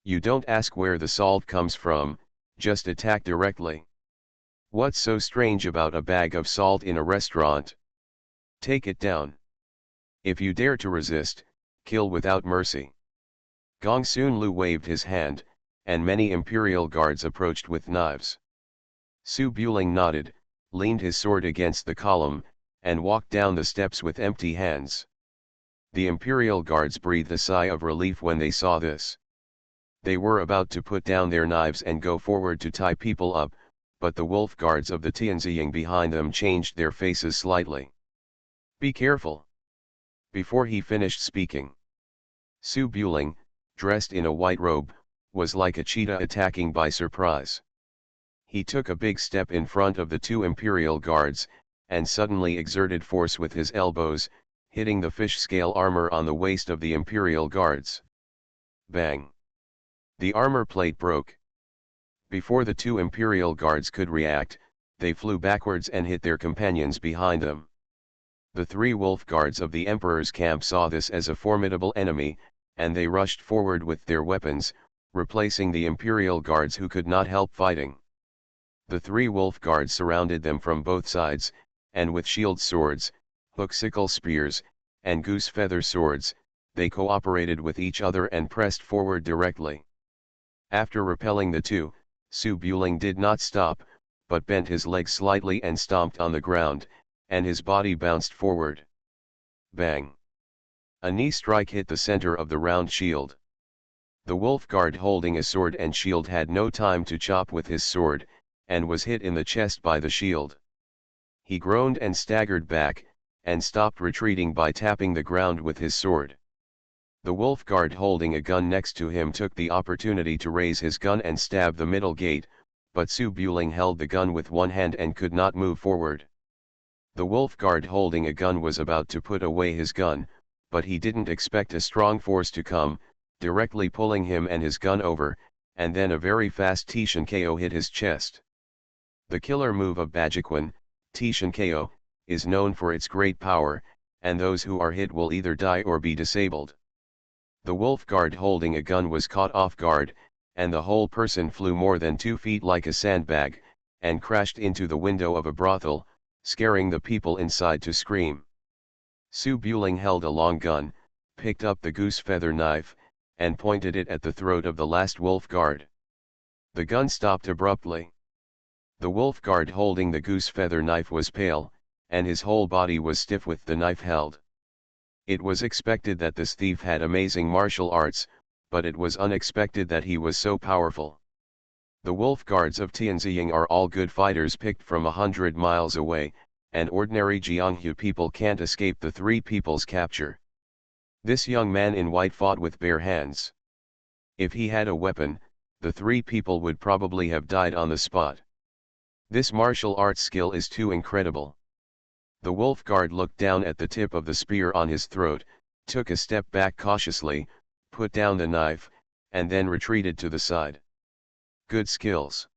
"You don't ask where the salt comes from, just attack directly. What's so strange about a bag of salt in a restaurant? Take it down. If you dare to resist, kill without mercy." Gongsun Lu waved his hand, and many imperial guards approached with knives. Su Buling nodded, leaned his sword against the column, and walked down the steps with empty hands. The imperial guards breathed a sigh of relief when they saw this. They were about to put down their knives and go forward to tie people up, but the wolf guards of the Tianziying behind them changed their faces slightly. "Be careful." Before he finished speaking, Su Buling, dressed in a white robe, was like a cheetah attacking by surprise. He took a big step in front of the 2 imperial guards, and suddenly exerted force with his elbows, hitting the fish scale armor on the waist of the imperial guards. Bang! The armor plate broke. Before the 2 imperial guards could react, they flew backwards and hit their companions behind them. The 3 wolf guards of the emperor's camp saw this as a formidable enemy, and they rushed forward with their weapons, replacing the imperial guards who could not help fighting. The 3 wolf guards surrounded them from both sides, and with shield swords, hook-sickle spears, and goose feather swords, they cooperated with each other and pressed forward directly. After repelling the 2, Su Buling did not stop, but bent his legs slightly and stomped on the ground, and his body bounced forward. Bang! A knee strike hit the center of the round shield. The wolf guard holding a sword and shield had no time to chop with his sword, and was hit in the chest by the shield. He groaned and staggered back, and stopped retreating by tapping the ground with his sword. The wolf guard holding a gun next to him took the opportunity to raise his gun and stab the middle gate, but Su Buling held the gun with one hand and could not move forward. The wolf guard holding a gun was about to put away his gun, but he didn't expect a strong force to come, directly pulling him and his gun over, and then a very fast Tishan KO hit his chest. The killer move of Bajiquan, Tishan KO, is known for its great power, and those who are hit will either die or be disabled. The wolf guard holding a gun was caught off guard, and the whole person flew more than 2 feet like a sandbag, and crashed into the window of a brothel, scaring the people inside to scream. Su Buling held a long gun, picked up the goose feather knife, and pointed it at the throat of the last wolf guard. The gun stopped abruptly. The wolf guard holding the goose feather knife was pale, and his whole body was stiff with the knife held. It was expected that this thief had amazing martial arts, but it was unexpected that he was so powerful. The wolf guards of Tianziying are all good fighters picked from 100 miles away, and ordinary Jianghu people can't escape the 3 people's capture. This young man in white fought with bare hands. If he had a weapon, the 3 people would probably have died on the spot. This martial arts skill is too incredible. The wolf guard looked down at the tip of the spear on his throat, took a step back cautiously, put down the knife, and then retreated to the side. Good skills.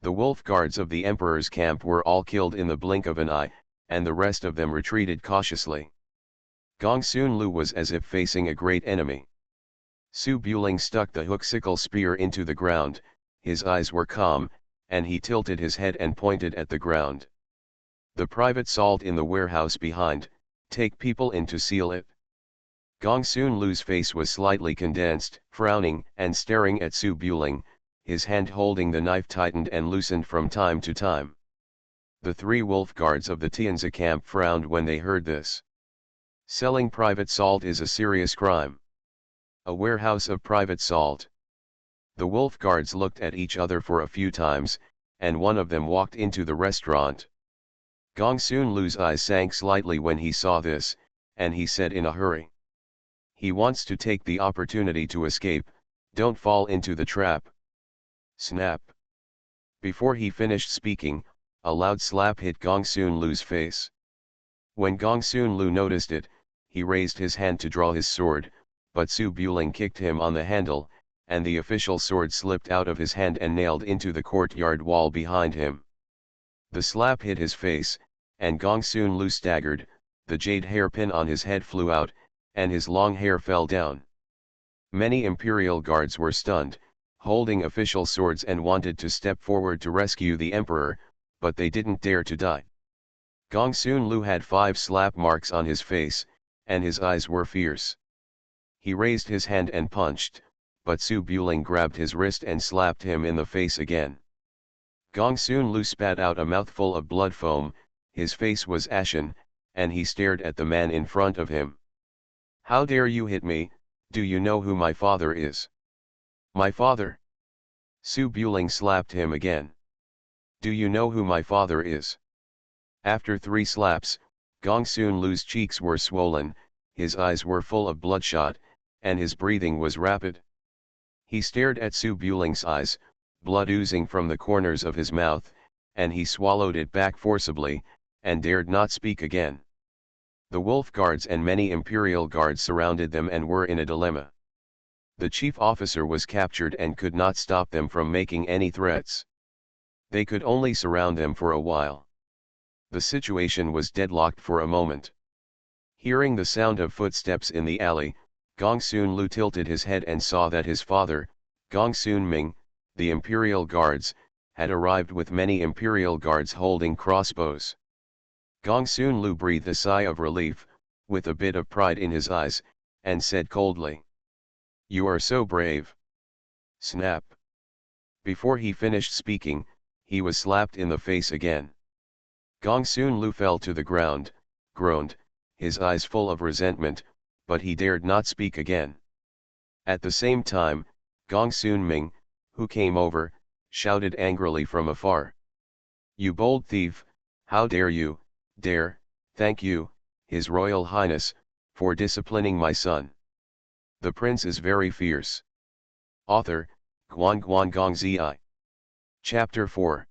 The wolf guards of the emperor's camp were all killed in the blink of an eye, and the rest of them retreated cautiously. Gongsun Lu was as if facing a great enemy. Su Buling stuck the hook-sickle spear into the ground, his eyes were calm, and he tilted his head and pointed at the ground. The private salt in the warehouse behind, take people in to seal it. Gongsun Lu's face was slightly condensed, frowning and staring at Su Buling, his hand holding the knife tightened and loosened from time to time. The 3 wolf guards of the Tianzi camp frowned when they heard this. Selling private salt is a serious crime. A warehouse of private salt. The wolf guards looked at each other for a few times, and one of them walked into the restaurant. Gongsun Lu's eyes sank slightly when he saw this, and he said in a hurry. He wants to take the opportunity to escape, don't fall into the trap. Snap. Before he finished speaking, a loud slap hit Gongsun Lu's face. When Gongsun Lu noticed it, he raised his hand to draw his sword, but Su Buling kicked him on the handle, and the official sword slipped out of his hand and nailed into the courtyard wall behind him. The slap hit his face, and Gongsun Lu staggered, the jade hairpin on his head flew out, and his long hair fell down. Many imperial guards were stunned, holding official swords and wanted to step forward to rescue the emperor, but they didn't dare to die. Gongsun Lu had 5 slap marks on his face, and his eyes were fierce. He raised his hand and punched, but Su Buling grabbed his wrist and slapped him in the face again. Gongsun Lu spat out a mouthful of blood foam, his face was ashen, and he stared at the man in front of him. How dare you hit me, do you know who my father is? My father? Su Buling slapped him again. Do you know who my father is? After 3 slaps, Gongsun Lu's cheeks were swollen, his eyes were full of bloodshot, and his breathing was rapid. He stared at Su Buling's eyes, blood oozing from the corners of his mouth, and he swallowed it back forcibly, and dared not speak again. The wolf guards and many imperial guards surrounded them and were in a dilemma. The chief officer was captured and could not stop them from making any threats. They could only surround them for a while. The situation was deadlocked for a moment. Hearing the sound of footsteps in the alley, Gongsun Lu tilted his head and saw that his father, Gongsun Ming, the imperial guards, had arrived with many imperial guards holding crossbows. Gongsun Lu breathed a sigh of relief, with a bit of pride in his eyes, and said coldly, "You are so brave." Snap. Before he finished speaking, he was slapped in the face again. Gongsun Lu fell to the ground, groaned, his eyes full of resentment, but he dared not speak again. At the same time, Gongsun Ming, who came over, shouted angrily from afar. "You bold thief, how dare you, thank you, His Royal Highness, for disciplining my son. The prince is very fierce." Author, Guan Gongzi. Chapter 4.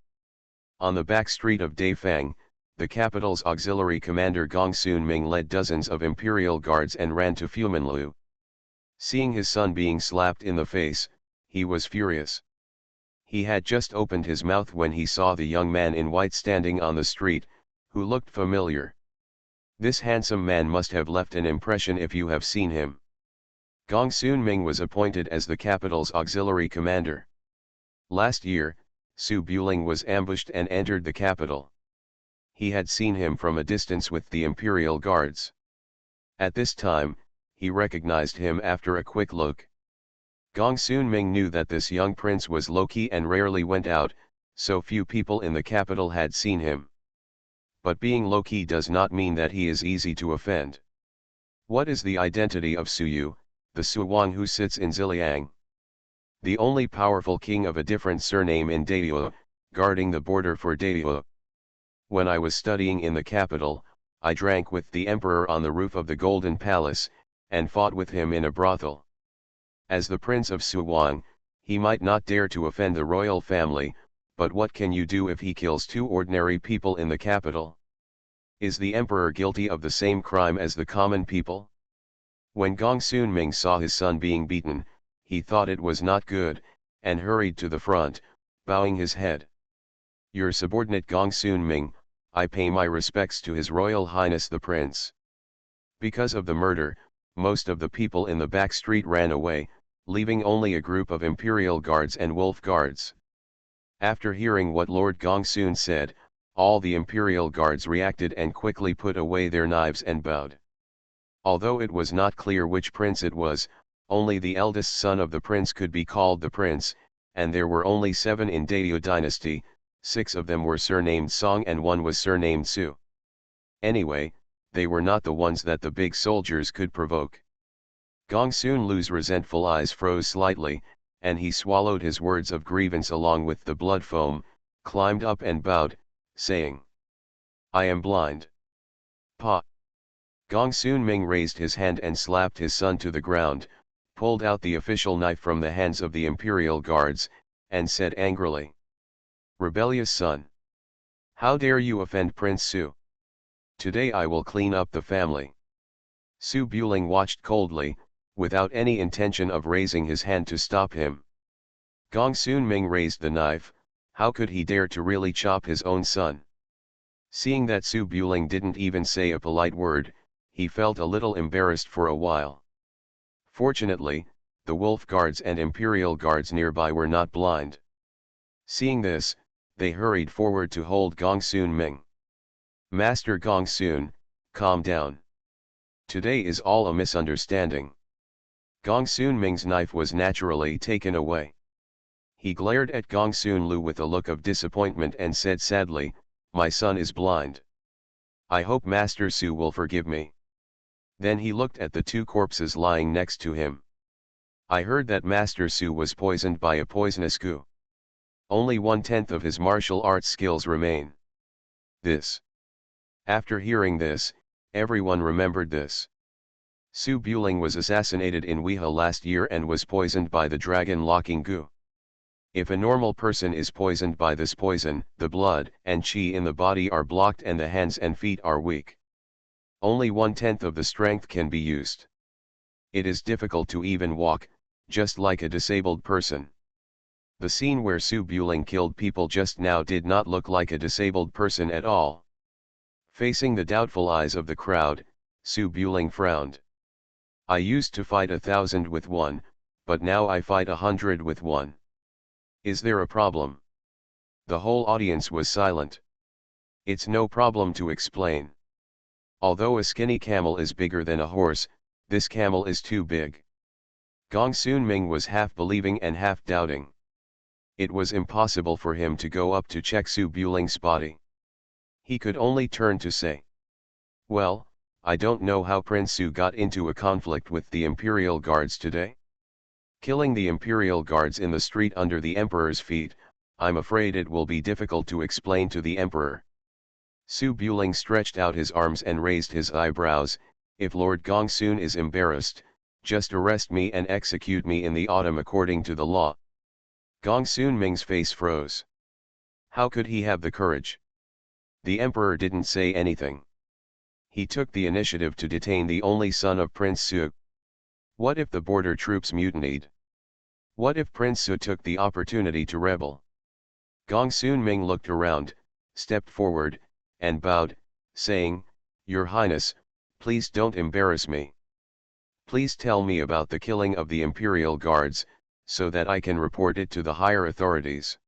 On the back street of Daifang, The capital's auxiliary commander Gong Soon-ming led dozens of imperial guards and ran to Fumanlu. Seeing his son being slapped in the face, he was furious. He had just opened his mouth when he saw the young man in white standing on the street, who looked familiar. This handsome man must have left an impression if you have seen him. Gong Soon-ming was appointed as the capital's auxiliary commander. Last year, Su Buling was ambushed and entered the capital. He had seen him from a distance with the imperial guards. At this time, he recognized him after a quick look. Gong Soon-ming knew that this young prince was low-key and rarely went out, so few people in the capital had seen him. But being low-key does not mean that he is easy to offend. What is the identity of Su Yu, the Suwang who sits in Ziliang? The only powerful king of a different surname in Daewoo, guarding the border for Daewoo. When I was studying in the capital, I drank with the emperor on the roof of the Golden Palace, and fought with him in a brothel. As the prince of Suwang, he might not dare to offend the royal family, but what can you do if he kills two ordinary people in the capital? Is the emperor guilty of the same crime as the common people? When Gong Soon-ming saw his son being beaten, he thought it was not good, and hurried to the front, bowing his head. Your subordinate Gong Soon-ming, I pay my respects to His Royal Highness the Prince. Because of the murder, most of the people in the back street ran away, leaving only a group of imperial guards and wolf guards. After hearing what Lord Gong Soon said, all the imperial guards reacted and quickly put away their knives and bowed. Although it was not clear which prince it was, only the eldest son of the prince could be called the prince, and there were only 7 in Daewoo dynasty, 6 of them were surnamed Song and 1 was surnamed Su. Anyway, they were not the ones that the big soldiers could provoke. Gong Soon-lu's resentful eyes froze slightly, and he swallowed his words of grievance along with the blood foam, climbed up and bowed, saying, I am blind. Pa. Gong Soon-ming raised his hand and slapped his son to the ground, pulled out the official knife from the hands of the imperial guards, and said angrily, Rebellious son! How dare you offend Prince Su? Today I will clean up the family. Su Buling watched coldly, without any intention of raising his hand to stop him. Gong Soon-ming raised the knife. How could he dare to really chop his own son? Seeing that Su Buling didn't even say a polite word, he felt a little embarrassed for a while. Fortunately, the wolf guards and imperial guards nearby were not blind. Seeing this, they hurried forward to hold Gong Soon-ming. Master Gong Soon, calm down. Today is all a misunderstanding. Gong Soon-ming's knife was naturally taken away. He glared at Gong Soon-lu with a look of disappointment and said sadly, My son is blind. I hope Master Su will forgive me. Then he looked at the 2 corpses lying next to him. I heard that Master Su was poisoned by a poisonous goo. Only 1/10 of his martial arts skills remain. After hearing this, everyone remembered this. Su Buling was assassinated in Weha last year and was poisoned by the dragon-locking goo. If a normal person is poisoned by this poison, the blood and qi in the body are blocked and the hands and feet are weak. Only 1/10 of the strength can be used. It is difficult to even walk, just like a disabled person. The scene where Su Buling killed people just now did not look like a disabled person at all. Facing the doubtful eyes of the crowd, Su Buling frowned. I used to fight 1,000 with 1, but now I fight 100 with 1. Is there a problem? The whole audience was silent. It's no problem to explain. Although a skinny camel is bigger than a horse, this camel is too big. Gong Soon-ming was half believing and half doubting. It was impossible for him to go up to check Su Buling's body. He could only turn to say, Well, I don't know how Prince Su got into a conflict with the Imperial Guards today. Killing the Imperial Guards in the street under the Emperor's feet, I'm afraid it will be difficult to explain to the Emperor. Su Buling stretched out his arms and raised his eyebrows. If Lord Gong Soon is embarrassed, just arrest me and execute me in the autumn according to the law. Gong Soon-ming's face froze. How could he have the courage? The emperor didn't say anything. He took the initiative to detain the only son of Prince Su. What if the border troops mutinied? What if Prince Su took the opportunity to rebel? Gong Sun Ming looked around, stepped forward, and bowed, saying, "Your Highness, please don't embarrass me. Please tell me about the killing of the imperial guards, so that I can report it to the higher authorities."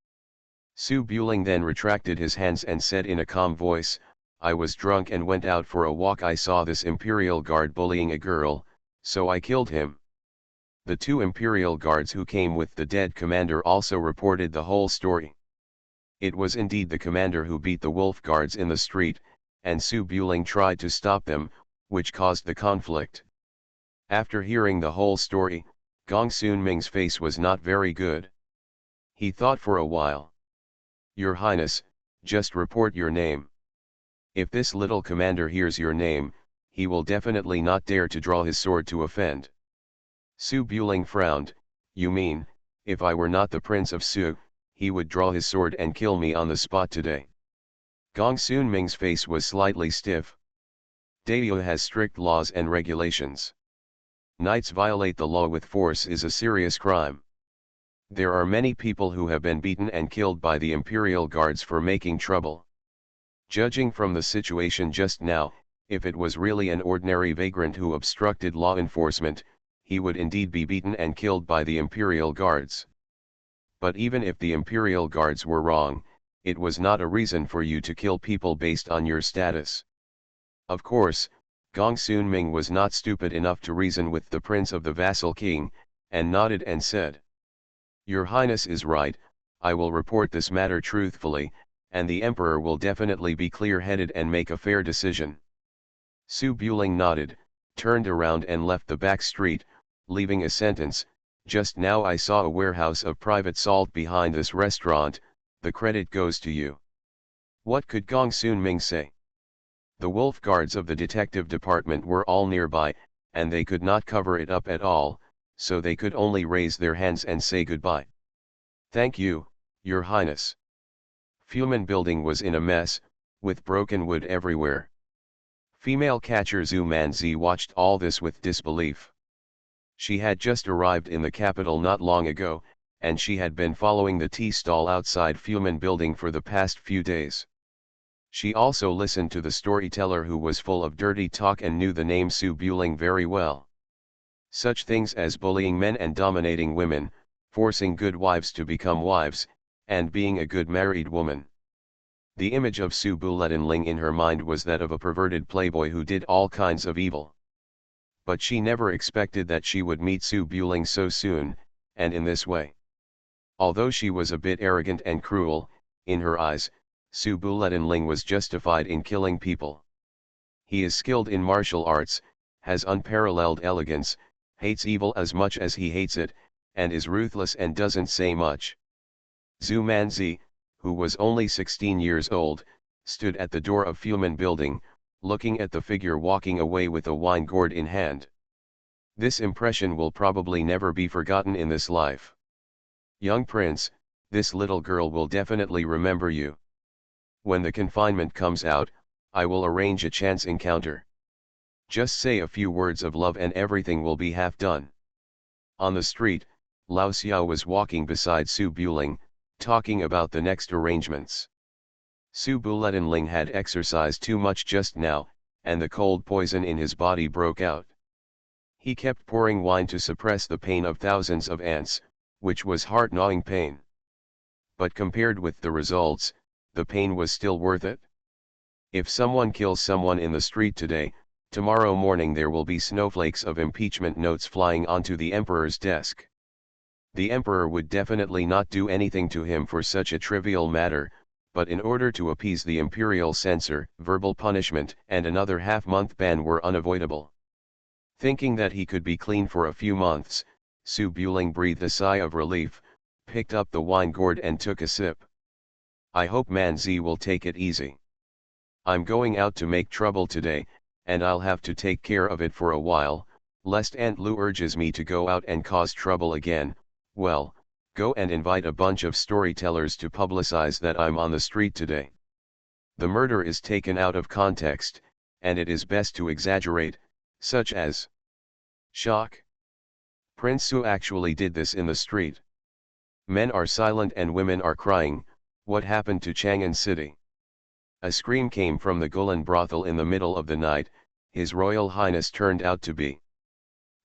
Su Buling then retracted his hands and said in a calm voice, "I was drunk and went out for a walk. I saw this imperial guard bullying a girl, so I killed him." The two imperial guards who came with the dead commander also reported the whole story. It was indeed the commander who beat the wolf guards in the street, and Su Buling tried to stop them, which caused the conflict. After hearing the whole story, Gong Sun Ming's face was not very good. He thought for a while. "Your Highness, just report your name. If this little commander hears your name, he will definitely not dare to draw his sword to offend." Su Buling frowned. "You mean, if I were not the Prince of Su, he would draw his sword and kill me on the spot today?" Gong Sun Ming's face was slightly stiff. Dayu has strict laws and regulations. Knights violate the law with force is a serious crime. There are many people who have been beaten and killed by the imperial guards for making trouble. Judging from the situation just now, if it was really an ordinary vagrant who obstructed law enforcement, he would indeed be beaten and killed by the imperial guards. But even if the imperial guards were wrong, it was not a reason for you to kill people based on your status. Of course, Gong Sun Ming was not stupid enough to reason with the prince of the vassal king, and nodded and said, "Your Highness is right, I will report this matter truthfully, and the emperor will definitely be clear-headed and make a fair decision." Su Buling nodded, turned around and left the back street, leaving a sentence, "Just now I saw a warehouse of private salt behind this restaurant, the credit goes to you." What could Gong Sun Ming say? The wolf guards of the detective department were all nearby, and they could not cover it up at all, so they could only raise their hands and say goodbye. "Thank you, Your Highness." Fuman Building was in a mess, with broken wood everywhere. Female catcher Zhu Manzi watched all this with disbelief. She had just arrived in the capital not long ago, and she had been following the tea stall outside Fuman Building for the past few days. She also listened to the storyteller who was full of dirty talk and knew the name Su Buling very well. Such things as bullying men and dominating women, forcing good wives to become wives, and being a good married woman. The image of Su Buletinling in her mind was that of a perverted playboy who did all kinds of evil. But she never expected that she would meet Su Buling so soon, and in this way. Although she was a bit arrogant and cruel, in her eyes, Su Buletinling was justified in killing people. He is skilled in martial arts, has unparalleled elegance, hates evil as much as he hates it, and is ruthless and doesn't say much. Zhu Manzi, who was only 16 years old, stood at the door of Fuman Building, looking at the figure walking away with a wine gourd in hand. This impression will probably never be forgotten in this life. "Young prince, this little girl will definitely remember you. When the confinement comes out, I will arrange a chance encounter. Just say a few words of love and everything will be half done." On the street, Lao Xiao was walking beside Su Buling, talking about the next arrangements. Su Buletinling had exercised too much just now, and the cold poison in his body broke out. He kept pouring wine to suppress the pain of thousands of ants, which was heart-gnawing pain. But compared with the results, the pain was still worth it. If someone kills someone in the street today, tomorrow morning there will be snowflakes of impeachment notes flying onto the emperor's desk. The emperor would definitely not do anything to him for such a trivial matter, but in order to appease the imperial censor, verbal punishment and another half-month ban were unavoidable. Thinking that he could be clean for a few months, Su Buling breathed a sigh of relief, picked up the wine gourd and took a sip. "I hope Manzi will take it easy. I'm going out to make trouble today, and I'll have to take care of it for a while, lest Aunt Lu urges me to go out and cause trouble again. Well, go and invite a bunch of storytellers to publicize that I'm on the street today." The murder is taken out of context, and it is best to exaggerate, such as shock. Prince Su actually did this in the street. Men are silent and women are crying. What happened to Chang'an City? A scream came from the Gulen brothel in the middle of the night. His Royal Highness turned out to be.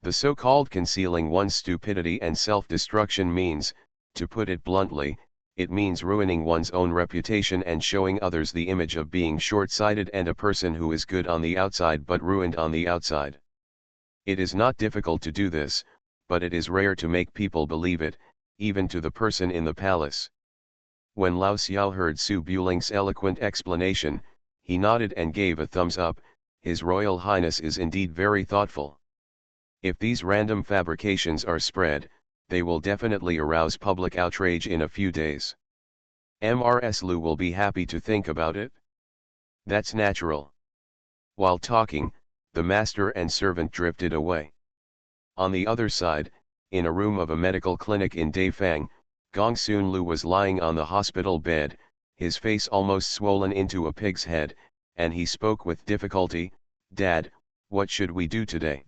The so-called concealing one's stupidity and self-destruction means, to put it bluntly, it means ruining one's own reputation and showing others the image of being short-sighted and a person who is good on the outside but ruined on the outside. It is not difficult to do this, but it is rare to make people believe it, even to the person in the palace. When Lao Xiao heard Su Buling's eloquent explanation, he nodded and gave a thumbs up. His Royal Highness is indeed very thoughtful. If these random fabrications are spread, they will definitely arouse public outrage in a few days. Mrs. Lu will be happy to think about it. That's natural. While talking, the master and servant drifted away. On the other side, in a room of a medical clinic in Daifang, Gongsun Lu was lying on the hospital bed, his face almost swollen into a pig's head, and he spoke with difficulty, "Dad, what should we do today?"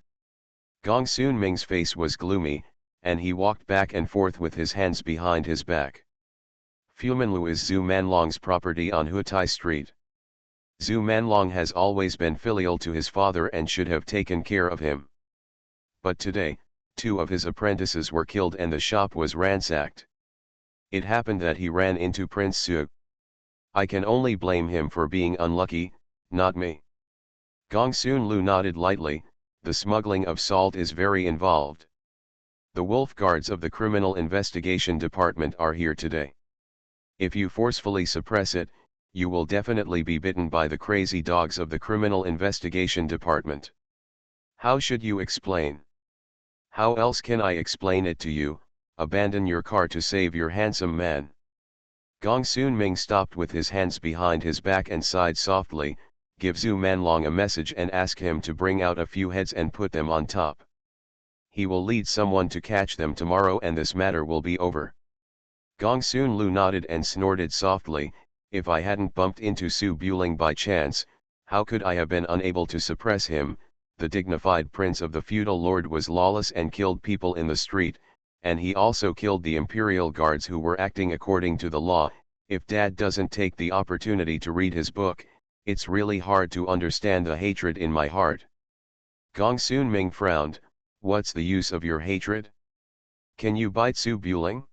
Gongsun Ming's face was gloomy, and he walked back and forth with his hands behind his back. Fumanlu is Zhu Manlong's property on Hutai Street. Zhu Manlong has always been filial to his father and should have taken care of him. But today, 2 of his apprentices were killed and the shop was ransacked. It happened that he ran into Prince Su. I can only blame him for being unlucky, not me. Gongsun Lu nodded lightly. The smuggling of salt is very involved. The wolf guards of the Criminal Investigation Department are here today. If you forcefully suppress it, you will definitely be bitten by the crazy dogs of the Criminal Investigation Department. How should you explain? How else can I explain it to you? Abandon your car to save your handsome man. Gongsun Ming stopped with his hands behind his back and sighed softly. Give Zhu Manlong a message and ask him to bring out a few heads and put them on top. He will lead someone to catch them tomorrow and this matter will be over. Gongsun Lu nodded and snorted softly. If I hadn't bumped into Su Buling by chance, how could I have been unable to suppress him? The dignified prince of the feudal lord was lawless and killed people in the street, and he also killed the imperial guards who were acting according to the law. If Dad doesn't take the opportunity to read his book, it's really hard to understand the hatred in my heart. Gongsun Ming frowned. What's the use of your hatred? Can you bite Su Buling?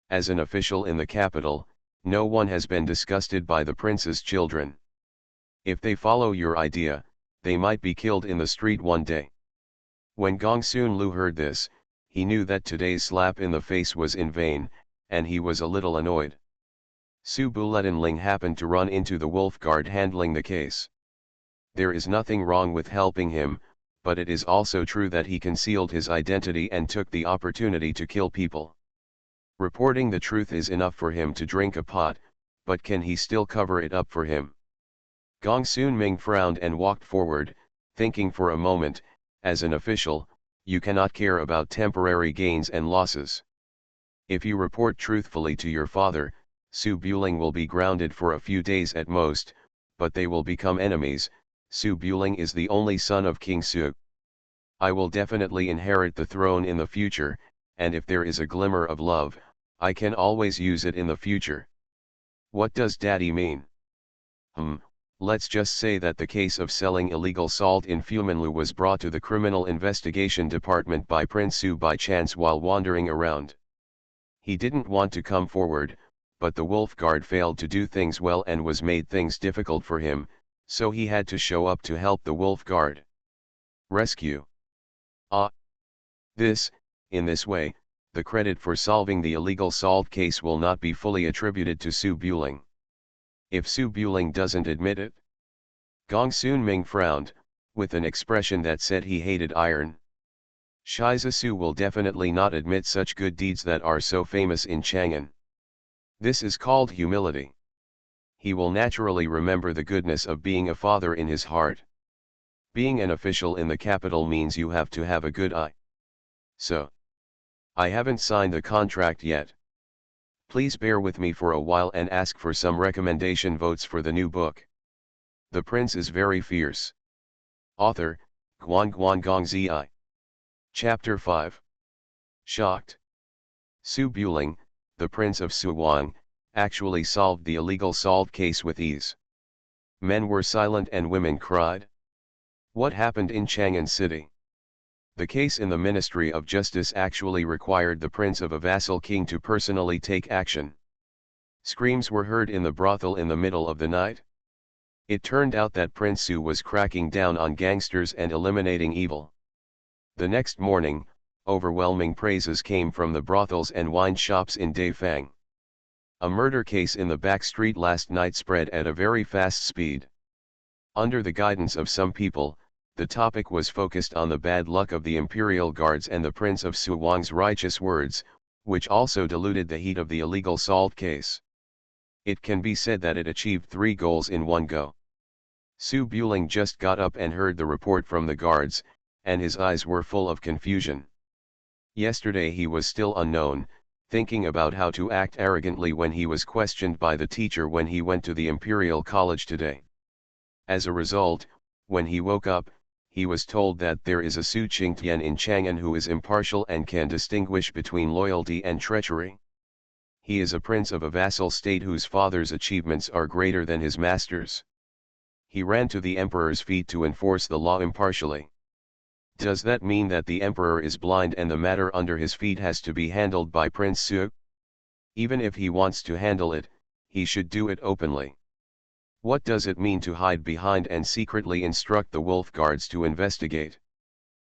As an official in the capital, no one has been disgusted by the prince's children. If they follow your idea, they might be killed in the street one day. When Gongsun Lu heard this, he knew that today's slap in the face was in vain, and he was a little annoyed. Su Buletinling happened to run into the wolf guard handling the case. There is nothing wrong with helping him, but it is also true that he concealed his identity and took the opportunity to kill people. Reporting the truth is enough for him to drink a pot, but can he still cover it up for him? Gongsun Ming frowned and walked forward, thinking for a moment. As an official, you cannot care about temporary gains and losses. If you report truthfully to your father, Su Buling will be grounded for a few days at most, but they will become enemies. Su Buling is the only son of King Su. I will definitely inherit the throne in the future, and if there is a glimmer of love, I can always use it in the future. What does Daddy mean? Let's just say that the case of selling illegal salt in Fumanlu was brought to the Criminal Investigation Department by Prince Su by chance while wandering around. He didn't want to come forward, but the wolf guard failed to do things well and was made things difficult for him, so he had to show up to help the wolf guard. Rescue. In this way, the credit for solving the illegal salt case will not be fully attributed to Su Buling. If Su Buling doesn't admit it? Gongsun Ming frowned, with an expression that said he hated iron. Shiza Su will definitely not admit such good deeds that are so famous in Chang'an. This is called humility. He will naturally remember the goodness of being a father in his heart. Being an official in the capital means you have to have a good eye. So. I haven't signed the contract yet. Please bear with me for a while and ask for some recommendation votes for the new book. The Prince is Very Fierce. Author, Guan Zi. Chapter 5. Shocked. Su Buling, the Prince of Suwang, actually solved the illegal salt case with ease. Men were silent and women cried. What happened in Chang'an City? The case in the Ministry of Justice actually required the prince of a vassal king to personally take action. Screams were heard in the brothel in the middle of the night. It turned out that Prince Su was cracking down on gangsters and eliminating evil. The next morning, overwhelming praises came from the brothels and wine shops in Daifang. A murder case in the back street last night spread at a very fast speed. Under the guidance of some people, the topic was focused on the bad luck of the imperial guards and the Prince of Suwang's righteous words, which also diluted the heat of the illegal salt case. It can be said that it achieved 3 goals in one go. Su Buling just got up and heard the report from the guards, and his eyes were full of confusion. Yesterday he was still unknown, thinking about how to act arrogantly when he was questioned by the teacher when he went to the Imperial College today. As a result, when he woke up, he was told that there is a Su Qingtian in Chang'an who is impartial and can distinguish between loyalty and treachery. He is a prince of a vassal state whose father's achievements are greater than his master's. He ran to the emperor's feet to enforce the law impartially. Does that mean that the emperor is blind and the matter under his feet has to be handled by Prince Su? Even if he wants to handle it, he should do it openly. What does it mean to hide behind and secretly instruct the wolf guards to investigate?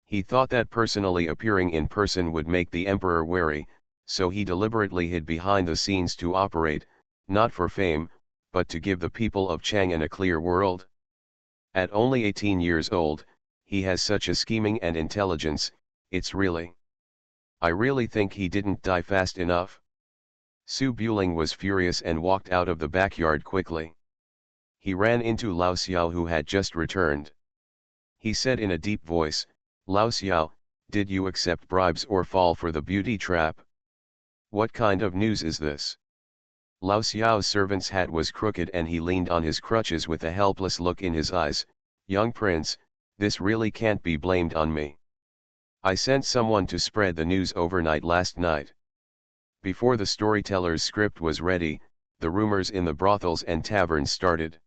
He thought that personally appearing in person would make the emperor wary, so he deliberately hid behind the scenes to operate, not for fame, but to give the people of Chang'an a clear world. At only 18 years old, he has such a scheming and intelligence, I really think he didn't die fast enough. Su Buling was furious and walked out of the backyard quickly. He ran into Lao Xiao who had just returned. He said in a deep voice, "Lao Xiao, did you accept bribes or fall for the beauty trap? What kind of news is this?" Lao Xiao's servant's hat was crooked and he leaned on his crutches with a helpless look in his eyes. "Young prince, this really can't be blamed on me. I sent someone to spread the news overnight last night. Before the storyteller's script was ready, the rumors in the brothels and taverns started.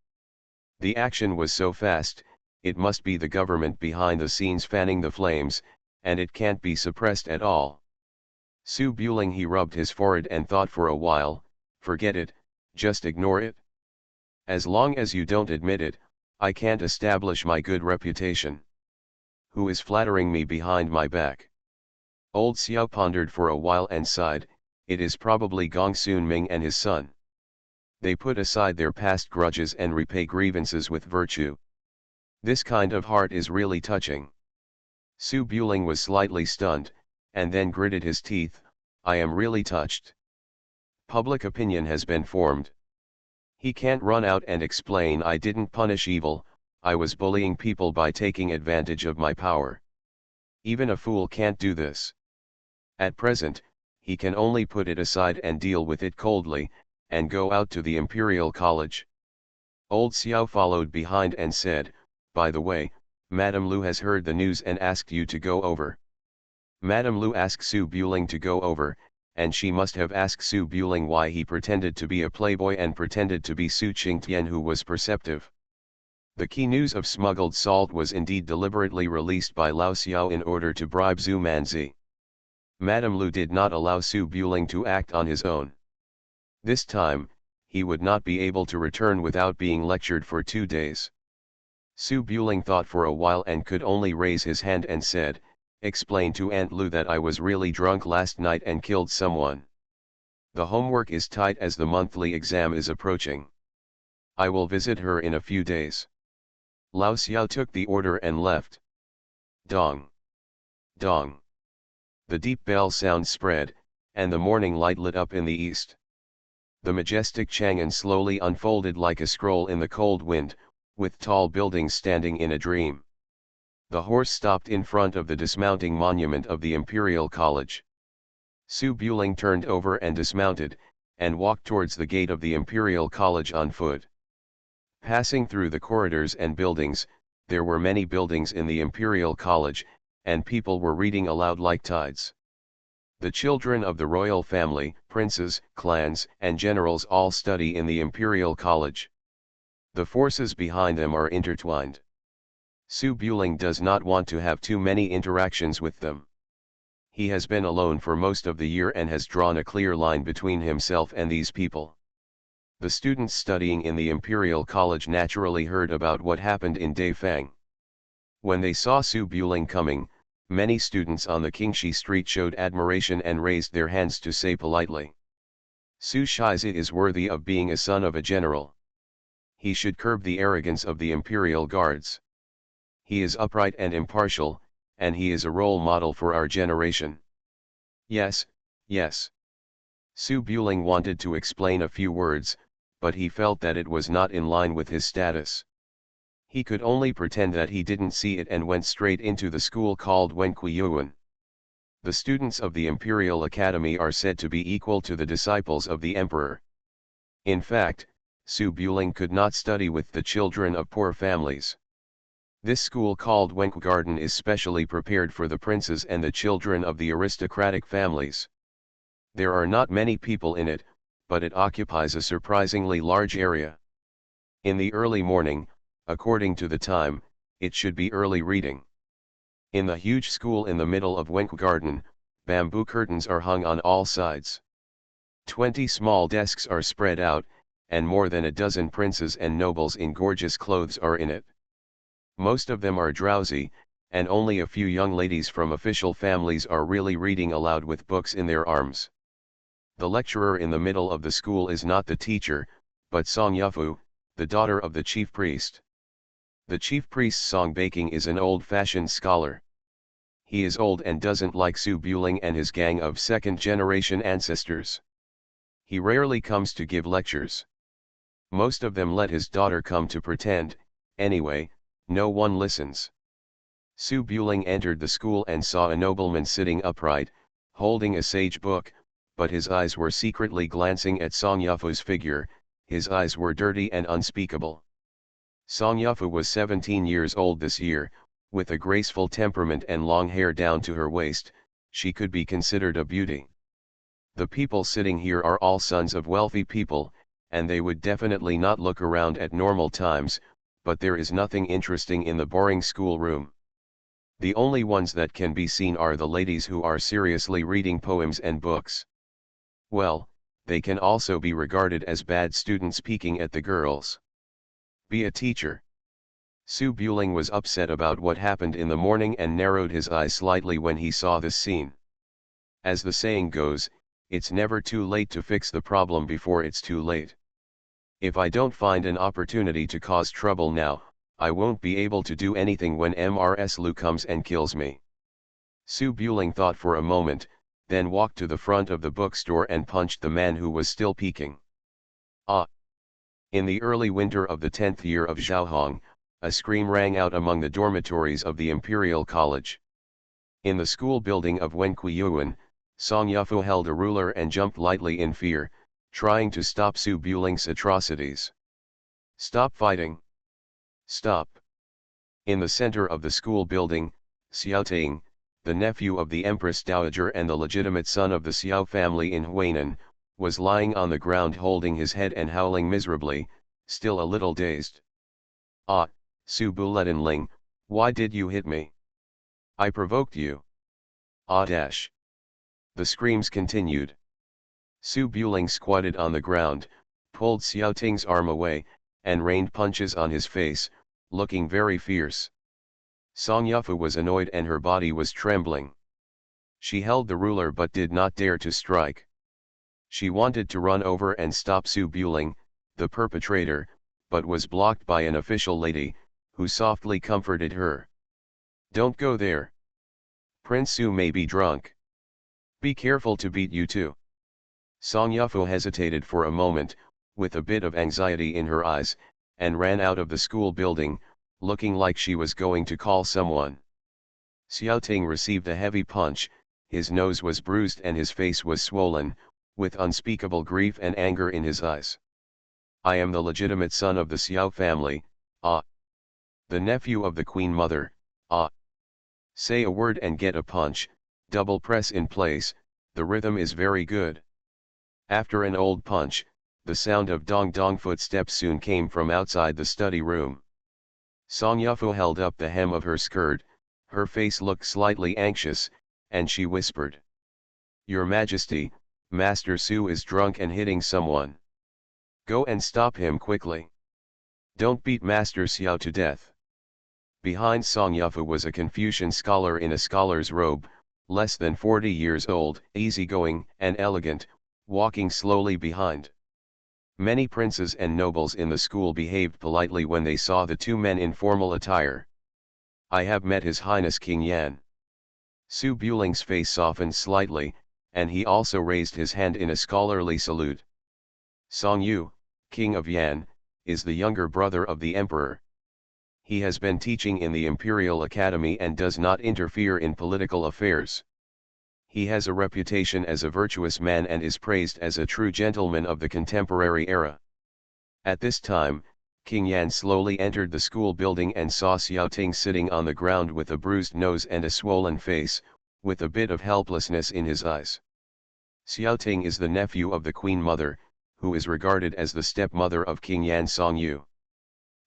The action was so fast, it must be the government behind the scenes fanning the flames, and it can't be suppressed at all." Su Buling he rubbed his forehead and thought for a while, "Forget it, just ignore it. As long as you don't admit it, I can't establish my good reputation. Who is flattering me behind my back?" Old Xiao pondered for a while and sighed, "It is probably Gong Sun Ming and his son. They put aside their past grudges and repay grievances with virtue. This kind of heart is really touching." Su Buling was slightly stunned, and then gritted his teeth, "I am really touched. Public opinion has been formed. He can't run out and explain, 'I didn't punish evil, I was bullying people by taking advantage of my power.' Even a fool can't do this. At present, he can only put it aside and deal with it coldly, and go out to the Imperial College." Old Xiao followed behind and said, "By the way, Madame Lu has heard the news and asked you to go over." Madame Lu asked Su Buling to go over, and she must have asked Su Buling why he pretended to be a playboy and pretended to be Su Qingtian who was perceptive. The key news of smuggled salt was indeed deliberately released by Lao Xiao in order to bribe Zhu Manzi. Madame Lu did not allow Su Buling to act on his own. This time, he would not be able to return without being lectured for 2 days. Su Buling thought for a while and could only raise his hand and said, "Explain to Aunt Lu that I was really drunk last night and killed someone. The homework is tight as the monthly exam is approaching. I will visit her in a few days." Lao Xiao took the order and left. Dong! Dong! The deep bell sound spread, and the morning light lit up in the east. The majestic Chang'an slowly unfolded like a scroll in the cold wind, with tall buildings standing in a dream. The horse stopped in front of the dismounting monument of the Imperial College. Su Buling turned over and dismounted, and walked towards the gate of the Imperial College on foot. Passing through the corridors and buildings, there were many buildings in the Imperial College, and people were reading aloud like tides. The children of the royal family, princes, clans, and generals all study in the Imperial College. The forces behind them are intertwined. Su Buling does not want to have too many interactions with them. He has been alone for most of the year and has drawn a clear line between himself and these people. The students studying in the Imperial College naturally heard about what happened in Daifang. When they saw Su Buling coming, many students on the Qingxi street showed admiration and raised their hands to say politely, "Su Shizi is worthy of being a son of a general. He should curb the arrogance of the Imperial Guards. He is upright and impartial, and he is a role model for our generation." Yes, yes. Su Buling wanted to explain a few words, but he felt that it was not in line with his status. He could only pretend that he didn't see it and went straight into the school called Wenqiyuan. The students of the Imperial Academy are said to be equal to the disciples of the emperor. In fact, Su Buling could not study with the children of poor families. This school called Wenq Garden is specially prepared for the princes and the children of the aristocratic families. There are not many people in it, but it occupies a surprisingly large area. In the early morning, according to the time, it should be early reading. In the huge school in the middle of Wenq Garden, bamboo curtains are hung on all sides. 20 small desks are spread out, and more than a dozen princes and nobles in gorgeous clothes are in it. Most of them are drowsy, and only a few young ladies from official families are really reading aloud with books in their arms. The lecturer in the middle of the school is not the teacher, but Song Yufu, the daughter of the chief priest. The chief priest Song Baking is an old-fashioned scholar. He is old and doesn't like Su Buling and his gang of second-generation ancestors. He rarely comes to give lectures. Most of them let his daughter come to pretend, anyway, no one listens. Su Buling entered the school and saw a nobleman sitting upright, holding a sage book, but his eyes were secretly glancing at Song Yufu's figure. His eyes were dirty and unspeakable. Song Yufu was 17 years old this year, with a graceful temperament and long hair down to her waist. She could be considered a beauty. The people sitting here are all sons of wealthy people, and they would definitely not look around at normal times, but there is nothing interesting in the boring school room. The only ones that can be seen are the ladies who are seriously reading poems and books. Well, they can also be regarded as bad students peeking at the girls. Be a teacher. Su Buling was upset about what happened in the morning and narrowed his eyes slightly when he saw this scene. As the saying goes, it's never too late to fix the problem before it's too late. If I don't find an opportunity to cause trouble now, I won't be able to do anything when Mrs. Lu comes and kills me. Su Buling thought for a moment, then walked to the front of the bookstore and punched the man who was still peeking. Ah! In the early winter of the 10th year of Zhaohong, a scream rang out among the dormitories of the Imperial College. In the school building of Wenqiyuan, Song Yufu held a ruler and jumped lightly in fear, trying to stop Su Buling's atrocities. "Stop fighting! Stop!" In the center of the school building, Xiao Ting, the nephew of the Empress Dowager and the legitimate son of the Xiao family in Huainan, was lying on the ground holding his head and howling miserably, still a little dazed. "Ah, Su Buletin, why did you hit me? I provoked you." Ah dash. The screams continued. Su Buling squatted on the ground, pulled Xiao Ting's arm away, and rained punches on his face, looking very fierce. Song Yufu was annoyed and her body was trembling. She held the ruler but did not dare to strike. She wanted to run over and stop Su Buling, the perpetrator, but was blocked by an official lady, who softly comforted her. "Don't go there. Prince Su may be drunk. Be careful to beat you too." Song Yufu hesitated for a moment, with a bit of anxiety in her eyes, and ran out of the school building, looking like she was going to call someone. Xiao Ting received a heavy punch, his nose was bruised and his face was swollen, with unspeakable grief and anger in his eyes. I am the legitimate son of the Xiao family, ah. The nephew of the Queen Mother, ah. Say a word and get a punch, double press in place, the rhythm is very good. After an old punch, the sound of dong-dong footsteps soon came from outside the study room. Song Yufo held up the hem of her skirt, her face looked slightly anxious, and she whispered. Your Majesty, Master Su is drunk and hitting someone. Go and stop him quickly. Don't beat Master Xiao to death. Behind Song Yufo was a Confucian scholar in a scholar's robe, less than 40 years old, easygoing and elegant, walking slowly behind. Many princes and nobles in the school behaved politely when they saw the two men in formal attire. I have met His Highness King Yan. Su Buling's face softened slightly, and he also raised his hand in a scholarly salute. Song Yu, King of Yan, is the younger brother of the emperor. He has been teaching in the Imperial Academy and does not interfere in political affairs. He has a reputation as a virtuous man and is praised as a true gentleman of the contemporary era. At this time, King Yan slowly entered the school building and saw Xiao Ting sitting on the ground with a bruised nose and a swollen face, with a bit of helplessness in his eyes. Xiao Ting is the nephew of the Queen Mother, who is regarded as the stepmother of King Yan Song Yu.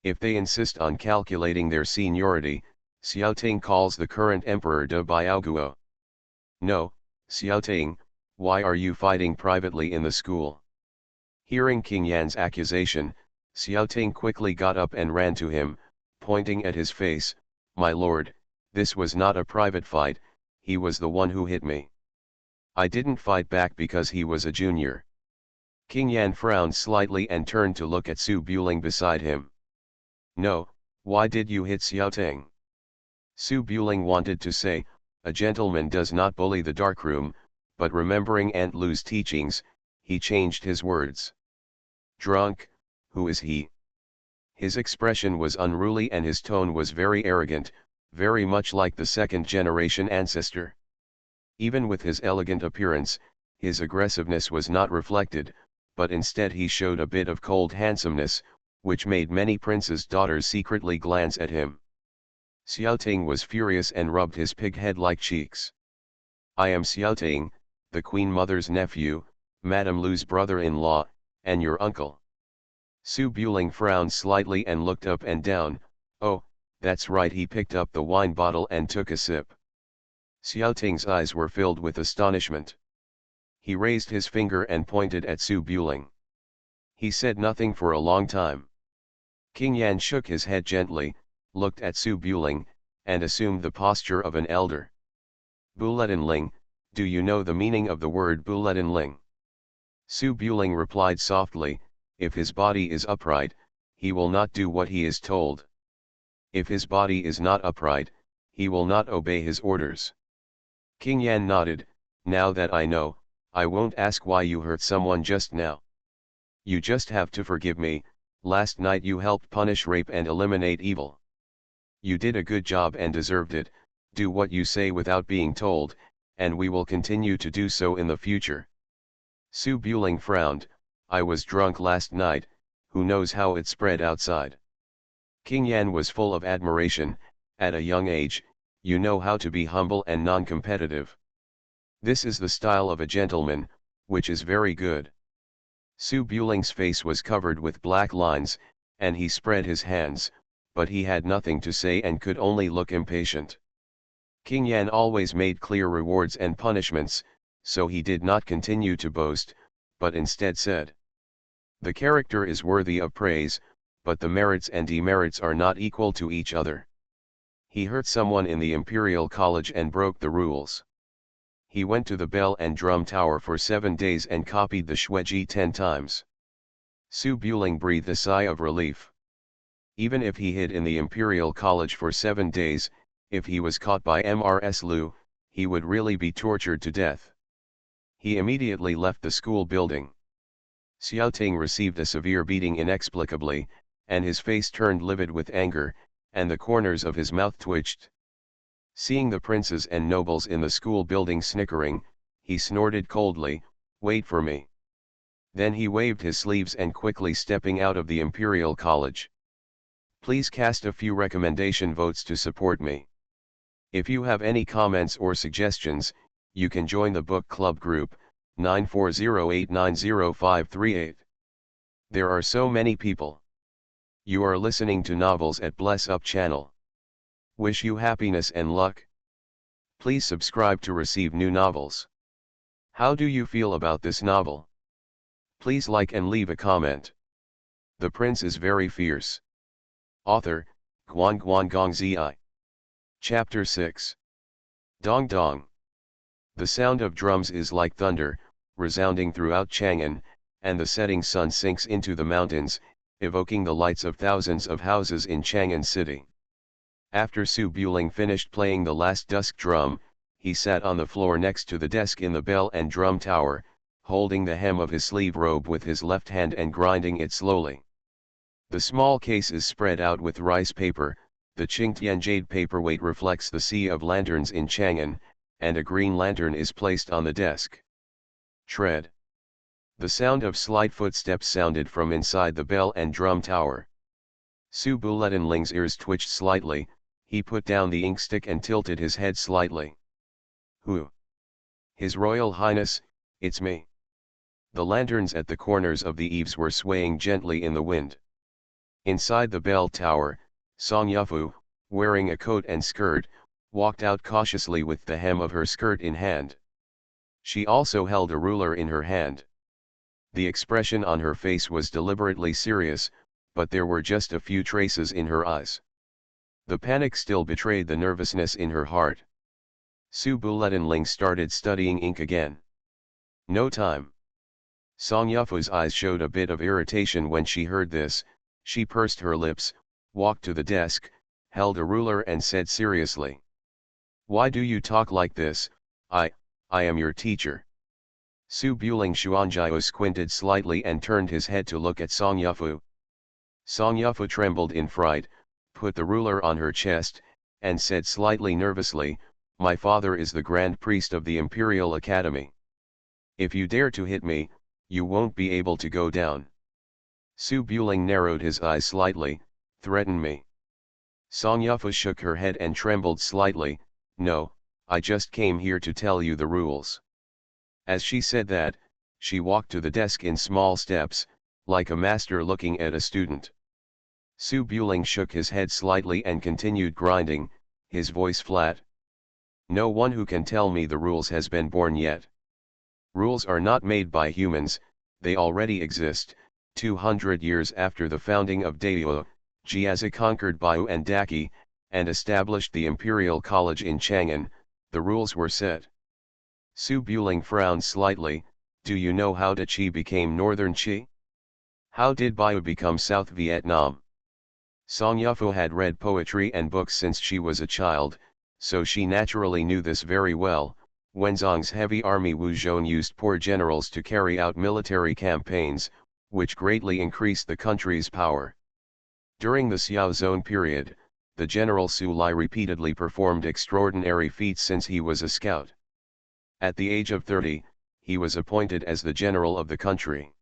If they insist on calculating their seniority, Xiao Ting calls the current emperor De Biaoguo. No, Xiao Ting, why are you fighting privately in the school? Hearing King Yan's accusation, Xiao Ting quickly got up and ran to him, pointing at his face. My lord, this was not a private fight, he was the one who hit me. I didn't fight back because he was a junior. King Yan frowned slightly and turned to look at Su Buling beside him. No, why did you hit Xiao Ting? Su Buling wanted to say, a gentleman does not bully the darkroom, but remembering Aunt Lu's teachings, he changed his words. Drunk, who is he? His expression was unruly and his tone was very arrogant, very much like the second-generation ancestor. Even with his elegant appearance, his aggressiveness was not reflected, but instead he showed a bit of cold handsomeness, which made many princes' daughters secretly glance at him. Xiao Ting was furious and rubbed his pig-head-like cheeks. I am Xiao Ting, the Queen Mother's nephew, Madame Lu's brother-in-law, and your uncle. Su Buling frowned slightly and looked up and down. Oh, that's right. He picked up the wine bottle and took a sip. Xiao Ting's eyes were filled with astonishment. He raised his finger and pointed at Su Buling. He said nothing for a long time. King Yan shook his head gently, looked at Su Buling, and assumed the posture of an elder. Buletin Ling, do you know the meaning of the word Buletin Ling? Su Buling replied softly, if his body is upright, he will not do what he is told. If his body is not upright, he will not obey his orders. King Yan nodded, now that I know, I won't ask why you hurt someone just now. You just have to forgive me, last night you helped punish rape and eliminate evil. You did a good job and deserved it, do what you say without being told, and we will continue to do so in the future. Su Buling frowned, I was drunk last night, who knows how it spread outside. King Yan was full of admiration, at a young age, you know how to be humble and non-competitive. This is the style of a gentleman, which is very good. Su Buling's face was covered with black lines, and he spread his hands, but he had nothing to say and could only look impatient. King Yan always made clear rewards and punishments, so he did not continue to boast, but instead said, the character is worthy of praise, but the merits and demerits are not equal to each other. He hurt someone in the Imperial College and broke the rules. He went to the bell and drum tower for 7 days and copied the Shueji 10 times. Su Buling breathed a sigh of relief. Even if he hid in the Imperial College for 7 days, if he was caught by Mrs. Lu, he would really be tortured to death. He immediately left the school building. Xiao Ting received a severe beating inexplicably, and his face turned livid with anger, and the corners of his mouth twitched. Seeing the princes and nobles in the school building snickering, he snorted coldly, Wait for me. Then he waved his sleeves and quickly stepping out of the Imperial College. Please cast a few recommendation votes to support me. If you have any comments or suggestions, you can join the book club group, 940890538. There are so many people. You are listening to novels at Bless Up channel. Wish you happiness and luck. Please subscribe to receive new novels. How do you feel about this novel? Please like and leave a comment. The Prince is very fierce. Author, Guan Zi. Chapter 6. Dong Dong. The sound of drums is like thunder, resounding throughout Chang'an, and the setting sun sinks into the mountains, evoking the lights of thousands of houses in Chang'an city. After Su Buling finished playing the last dusk drum, he sat on the floor next to the desk in the bell and drum tower, holding the hem of his sleeve robe with his left hand and grinding it slowly. The small case is spread out with rice paper, the Qingtian jade paperweight reflects the sea of lanterns in Chang'an, and a green lantern is placed on the desk. Tread. The sound of slight footsteps sounded from inside the bell and drum tower. Su Buletinling's ears twitched slightly, he put down the inkstick and tilted his head slightly. Who? His Royal Highness, it's me. The lanterns at the corners of the eaves were swaying gently in the wind. Inside the bell tower, Song Yufu, wearing a coat and skirt, walked out cautiously with the hem of her skirt in hand. She also held a ruler in her hand. The expression on her face was deliberately serious, but there were just a few traces in her eyes. The panic still betrayed the nervousness in her heart. Su Buletinling started studying ink again. No time. Song Yufu's eyes showed a bit of irritation when she heard this. She pursed her lips, walked to the desk, held a ruler and said seriously. Why do you talk like this? I am your teacher. Su Buling Xuanjiao squinted slightly and turned his head to look at Song Yufu. Song Yufu trembled in fright, put the ruler on her chest, and said slightly nervously, my father is the Grand Priest of the Imperial Academy. If you dare to hit me, you won't be able to go down. Su Buling narrowed his eyes slightly, threaten me. Song Yufu shook her head and trembled slightly, no, I just came here to tell you the rules. As she said that, she walked to the desk in small steps, like a master looking at a student. Su Buling shook his head slightly and continued grinding, his voice flat. No one who can tell me the rules has been born yet. Rules are not made by humans, they already exist. 200 years after the founding of Daewoo, Jiazi conquered Baiyu and Daqi, and established the Imperial College in Chang'an, the rules were set. Su Buling frowned slightly, do you know how Dachi became Northern Qi? How did Baiyu become South Vietnam? Song Yufu had read poetry and books since she was a child, so she naturally knew this very well. Wenzong's heavy army Wu Zhong used poor generals to carry out military campaigns, which greatly increased the country's power. During the Xiao Zone period, the general Su Lai repeatedly performed extraordinary feats since he was a scout. At the age of 30, he was appointed as the general of the country.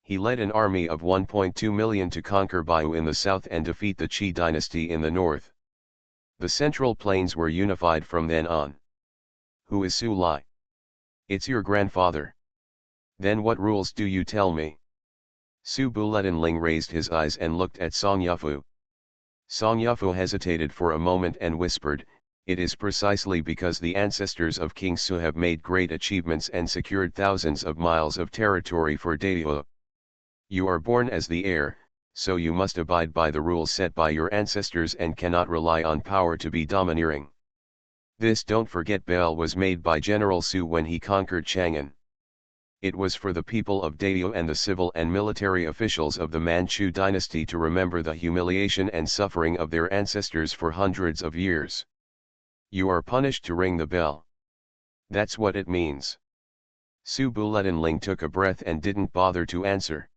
He led an army of 1.2 million to conquer Baiyu in the south and defeat the Qi dynasty in the north. The Central Plains were unified from then on. Who is Su Lai? It's your grandfather. Then what rules do you tell me? Su Buletinling raised his eyes and looked at Song Yufu. Song Yufu hesitated for a moment and whispered, it is precisely because the ancestors of King Su have made great achievements and secured thousands of miles of territory for Daewoo. You are born as the heir, so you must abide by the rules set by your ancestors and cannot rely on power to be domineering. This don't forget bell was made by General Su when he conquered Chang'an. It was for the people of Daewoo and the civil and military officials of the Manchu dynasty to remember the humiliation and suffering of their ancestors for hundreds of years. You are punished to ring the bell. That's what it means. Su Buletinling took a breath and didn't bother to answer.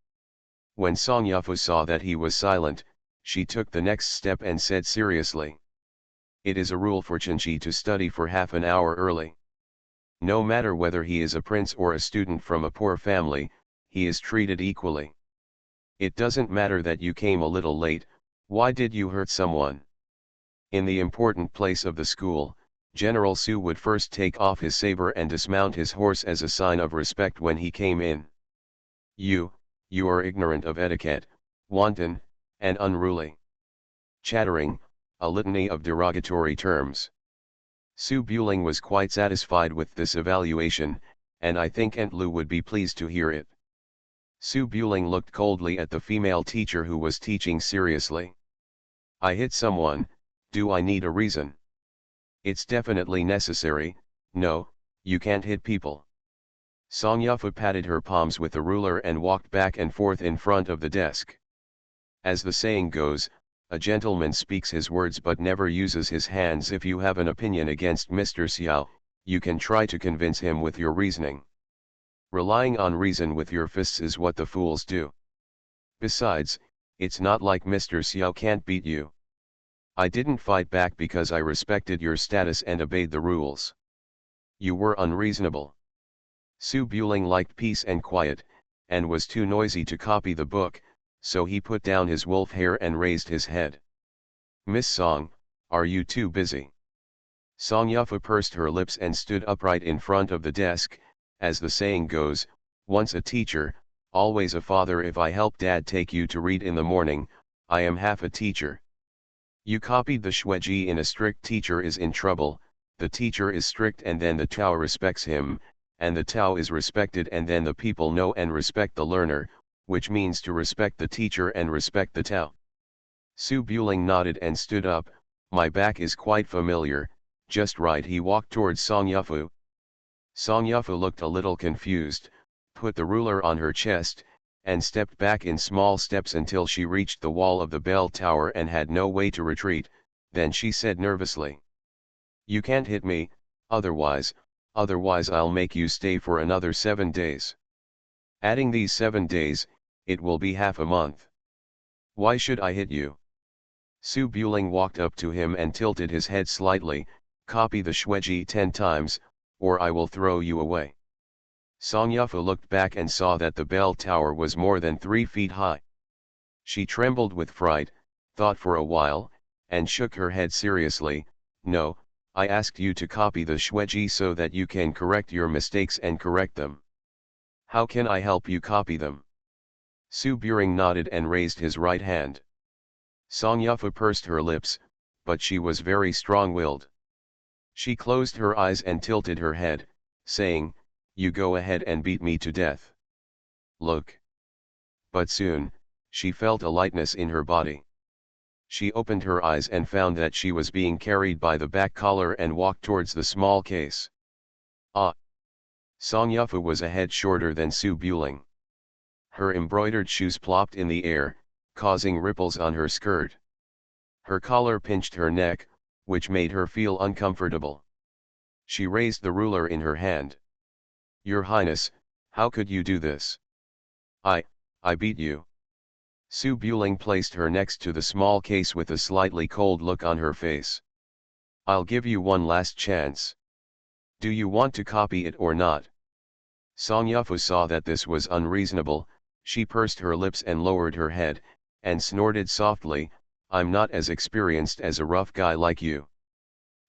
When Song Yufu saw that he was silent, she took the next step and said seriously. It is a rule for Chenchi to study for half an hour early. No matter whether he is a prince or a student from a poor family, he is treated equally. It doesn't matter that you came a little late, why did you hurt someone? In the important place of the school, General Su would first take off his saber and dismount his horse as a sign of respect when he came in. You are ignorant of etiquette, wanton, and unruly. Chattering, a litany of derogatory terms. Su Buling was quite satisfied with this evaluation, and I think Aunt Lu would be pleased to hear it. Su Buling looked coldly at the female teacher who was teaching seriously. I hit someone, do I need a reason? It's definitely necessary. No, you can't hit people. Song Yufu patted her palms with a ruler and walked back and forth in front of the desk. As the saying goes, a gentleman speaks his words but never uses his hands. If you have an opinion against Mr. Xiao, you can try to convince him with your reasoning. Relying on reason with your fists is what the fools do. Besides, it's not like Mr. Xiao can't beat you. I didn't fight back because I respected your status and obeyed the rules. You were unreasonable. Su Buling liked peace and quiet, and was too noisy to copy the book, so he put down his wolf hair and raised his head. Miss Song, are you too busy? Song Yufu pursed her lips and stood upright in front of the desk. As the saying goes, once a teacher, always a father. If I help Dad take you to read in the morning, I am half a teacher. You copied the Shuiji in a strict teacher is in trouble. The teacher is strict and then the Tao respects him, and the Tao is respected and then the people know and respect the learner, which means to respect the teacher and respect the Tao. Su Buling nodded and stood up. My back is quite familiar, just right. He walked towards Song Yufu. Song Yufu looked a little confused, put the ruler on her chest, and stepped back in small steps until she reached the wall of the bell tower and had no way to retreat. Then she said nervously, you can't hit me, otherwise I'll make you stay for another 7 days. Adding these 7 days, it will be half a month. Why should I hit you? Su Buling walked up to him and tilted his head slightly. Copy the Shuiji 10 times, or I will throw you away. Song Yufu looked back and saw that the bell tower was more than 3 feet high. She trembled with fright, thought for a while, and shook her head seriously. No, I asked you to copy the Shuiji so that you can correct your mistakes and correct them. How can I help you copy them? Su Buling nodded and raised his right hand. Song Yufu pursed her lips, but she was very strong-willed. She closed her eyes and tilted her head, saying, you go ahead and beat me to death. Look. But soon, she felt a lightness in her body. She opened her eyes and found that she was being carried by the back collar and walked towards the small case. Ah! Song Yufu was a head shorter than Su Buling. Her embroidered shoes plopped in the air, causing ripples on her skirt. Her collar pinched her neck, which made her feel uncomfortable. She raised the ruler in her hand. Your Highness, how could you do this? I beat you. Su Buling placed her next to the small case with a slightly cold look on her face. I'll give you one last chance. Do you want to copy it or not? Song Yufu saw that this was unreasonable. She pursed her lips and lowered her head, and snorted softly, I'm not as experienced as a rough guy like you.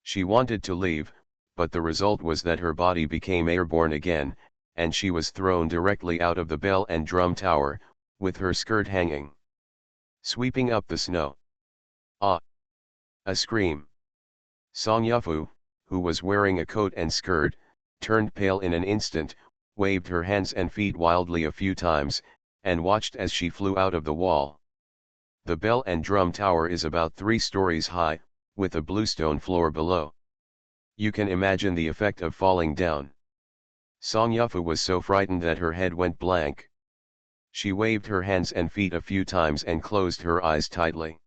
She wanted to leave, but the result was that her body became airborne again, and she was thrown directly out of the bell and drum tower, with her skirt hanging, sweeping up the snow. Ah! A scream. Song Yufu, who was wearing a coat and skirt, turned pale in an instant, waved her hands and feet wildly a few times, and watched as she flew out of the wall. The bell and drum tower is about 3 stories high, with a bluestone floor below. You can imagine the effect of falling down. Song Yufu was so frightened that her head went blank. She waved her hands and feet a few times and closed her eyes tightly.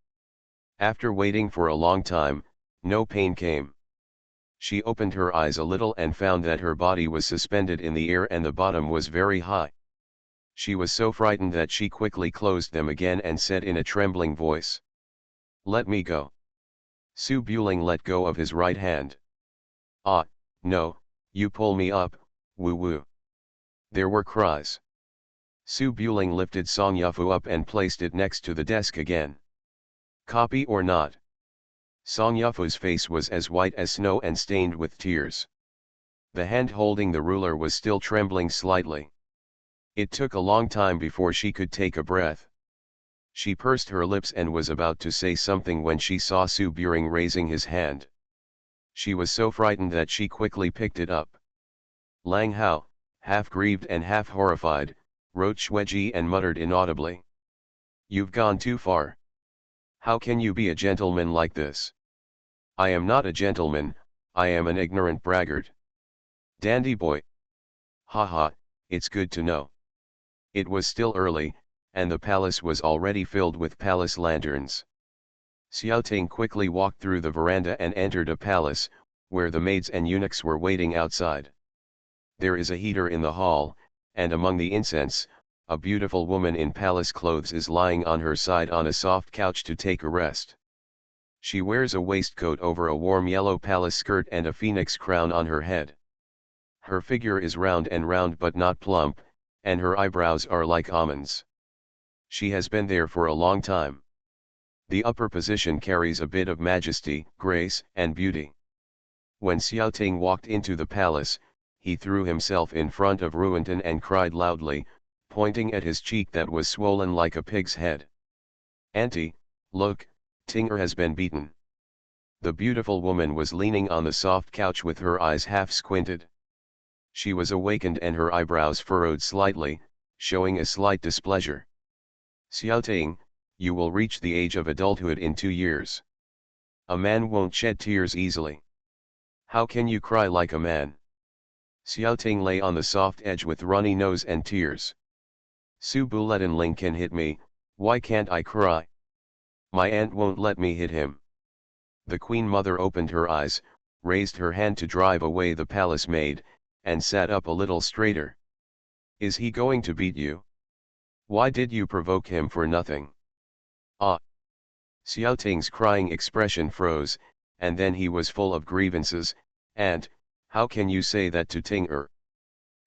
After waiting for a long time, no pain came. She opened her eyes a little and found that her body was suspended in the air and the bottom was very high. She was so frightened that she quickly closed them again and said in a trembling voice, let me go. Su Buling let go of his right hand. Ah, no, You pull me up, woo woo. There were cries. Su Buling lifted Song Yufu up and placed it next to the desk again. Copy or not? Song Yufu's face was as white as snow and stained with tears. The hand holding the ruler was still trembling slightly. It took a long time before she could take a breath. She pursed her lips and was about to say something when she saw Su Buling raising his hand. She was so frightened that she quickly picked it up. Lang Hao, half grieved and half horrified, wrote Shueji and muttered inaudibly. You've gone too far. How can you be a gentleman like this? I am not a gentleman, I am an ignorant braggart. Dandy boy. Ha ha, it's good to know. It was still early, and the palace was already filled with palace lanterns. Xiaoting quickly walked through the veranda and entered a palace, where the maids and eunuchs were waiting outside. There is a heater in the hall, and among the incense, a beautiful woman in palace clothes is lying on her side on a soft couch to take a rest. She wears a waistcoat over a warm yellow palace skirt and a phoenix crown on her head. Her figure is round but not plump, and her eyebrows are like almonds. She has been there for a long time. The upper position carries a bit of majesty, grace, and beauty. When Xiaoting walked into the palace, he threw himself in front of Ruinton and cried loudly, pointing at his cheek that was swollen like a pig's head. Auntie, look, Tinger has been beaten. The beautiful woman was leaning on the soft couch with her eyes half squinted. She was awakened and her eyebrows furrowed slightly, showing a slight displeasure. Xiaoting, you will reach the age of adulthood in 2 years. A man won't shed tears easily. How can you cry like a man? Xiaoting lay on the soft edge with runny nose and tears. Su Buletin can hit me, why can't I cry? My aunt won't let me hit him. The Queen Mother opened her eyes, raised her hand to drive away the palace maid, and sat up a little straighter. Is he going to beat you? Why did you provoke him for nothing? Ah! Xiaoting's crying expression froze, and then he was full of grievances. Aunt, how can you say that to Ting-er?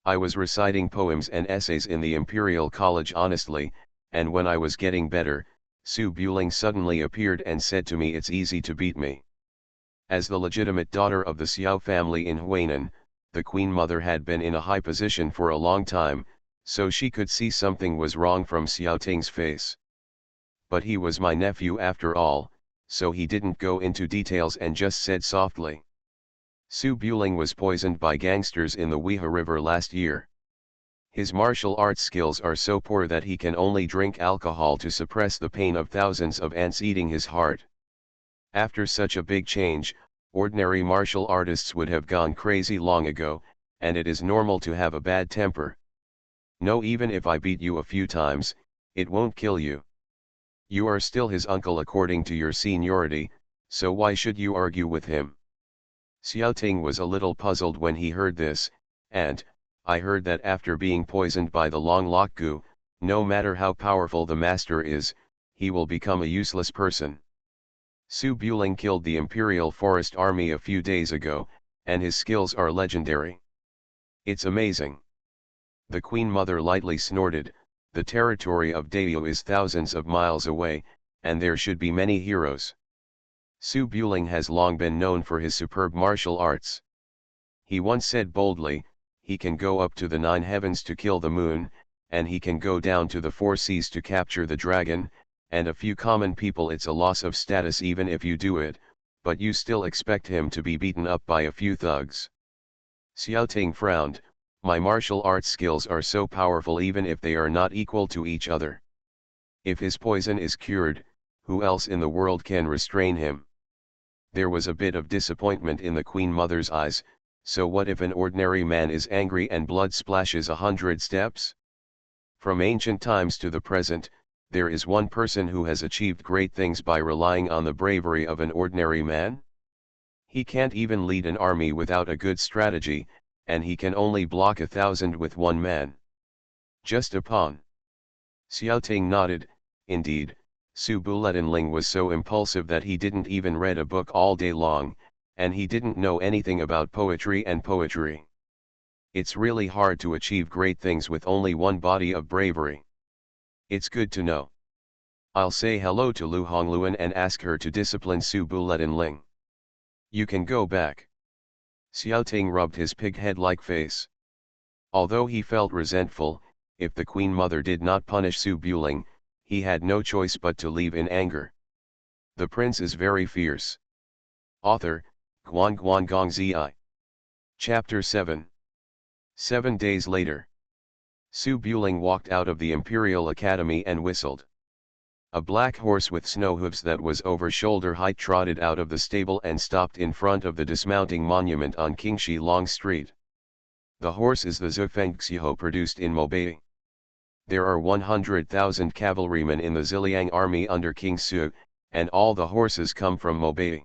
I was reciting poems and essays in the Imperial College honestly, and when I was getting better, Su Buling suddenly appeared and said to me it's easy to beat me. As the legitimate daughter of the Xiao family in Huainan, the Queen Mother had been in a high position for a long time, so she could see something was wrong from Xiaoting's face. But he was my nephew after all, so he didn't go into details and just said softly. Su Buling was poisoned by gangsters in the Weha River last year. His martial arts skills are so poor that he can only drink alcohol to suppress the pain of thousands of ants eating his heart. After such a big change, ordinary martial artists would have gone crazy long ago, and it is normal to have a bad temper. No, even if I beat you a few times, it won't kill you. You are still his uncle according to your seniority, so why should you argue with him? Xiaoting was a little puzzled when he heard this, and, I heard that after being poisoned by the Long Lock Gu, no matter how powerful the master is, he will become a useless person. Su Buling killed the Imperial Forest Army a few days ago, and his skills are legendary. It's amazing. The Queen Mother lightly snorted. The territory of Dayu is thousands of miles away, and there should be many heroes. Su Buling has long been known for his superb martial arts. He once said boldly, he can go up to the 9 heavens to kill the moon, and he can go down to the 4 seas to capture the dragon, and a few common people it's a loss of status even if you do it, but you still expect him to be beaten up by a few thugs. Xiaoting frowned. My martial arts skills are so powerful even if they are not equal to each other. If his poison is cured, who else in the world can restrain him? There was a bit of disappointment in the Queen Mother's eyes. So what if an ordinary man is angry and blood splashes 100 steps? From ancient times to the present, there is one person who has achieved great things by relying on the bravery of an ordinary man. He can't even lead an army without a good strategy, and he can only block 1,000 with one man. Just a pawn. Xiaoting nodded. Indeed, Su Buletin was so impulsive that he didn't even read a book all day long, and he didn't know anything about poetry and poetry. It's really hard to achieve great things with only one body of bravery. It's good to know. I'll say hello to Lu Hongluan and ask her to discipline Su Buletinling. You can go back. Xiao Ting rubbed his pig-head-like face. Although he felt resentful, if the Queen Mother did not punish Su Buling, he had no choice but to leave in anger. The prince is very fierce. Author, Guan Guan Gong Zi. Chapter 7. 7 days later. Su Buling walked out of the Imperial Academy and whistled. A black horse with snow hooves that was over shoulder height trotted out of the stable and stopped in front of the dismounting monument on Qingxi Long Street. The horse is the Zhufeng Xiho produced in Mobei. There are 100,000 cavalrymen in the Ziliang army under King Su, and all the horses come from Mobei.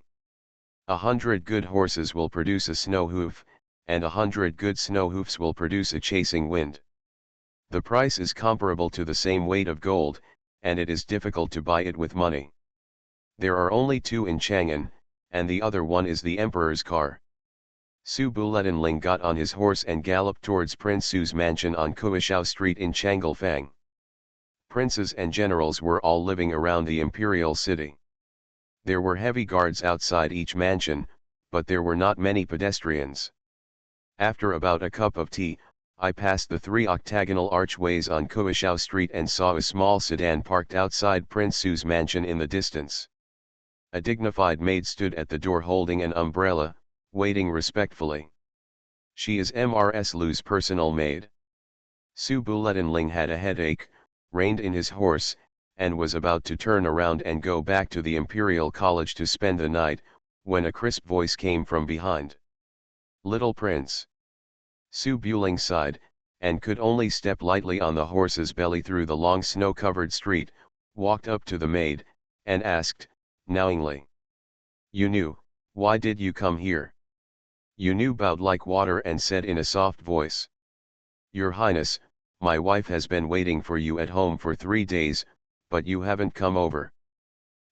100 good horses will produce a snow hoof, and 100 good snow hoofs will produce a chasing wind. The price is comparable to the same weight of gold, and it is difficult to buy it with money. There are only 2 in Chang'an, and the other one is the emperor's car. Su Buletinling got on his horse and galloped towards Prince Su's mansion on Kuishao Street in Changelfang. Princes and generals were all living around the imperial city. There were heavy guards outside each mansion, but there were not many pedestrians. After about a cup of tea, I passed the 3 octagonal archways on Kuishao Street and saw a small sedan parked outside Prince Su's mansion in the distance. A dignified maid stood at the door holding an umbrella, waiting respectfully. She is Mrs. Lu's personal maid. Su Buletinling had a headache, reined in his horse, and was about to turn around and go back to the Imperial College to spend the night, when a crisp voice came from behind. Little Prince. Su Buling sighed, and could only step lightly on the horse's belly through the long snow-covered street, walked up to the maid, and asked, knowingly. You knew, why did you come here? You knew bowed like water and said in a soft voice. Your Highness, my wife has been waiting for you at home for 3 days, but you haven't come over.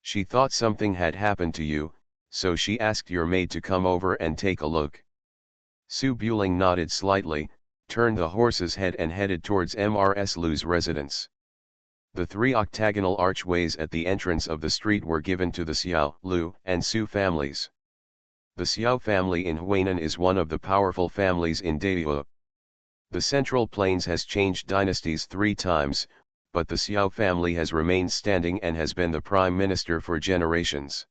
She thought something had happened to you, so she asked your maid to come over and take a look. Su Buling nodded slightly, turned the horse's head and headed towards Mrs. Lu's residence. The 3 octagonal archways at the entrance of the street were given to the Xiao, Lu, and Su families. The Xiao family in Huainan is one of the powerful families in Dayu. The Central Plains has changed dynasties 3 times, but the Xiao family has remained standing and has been the prime minister for generations.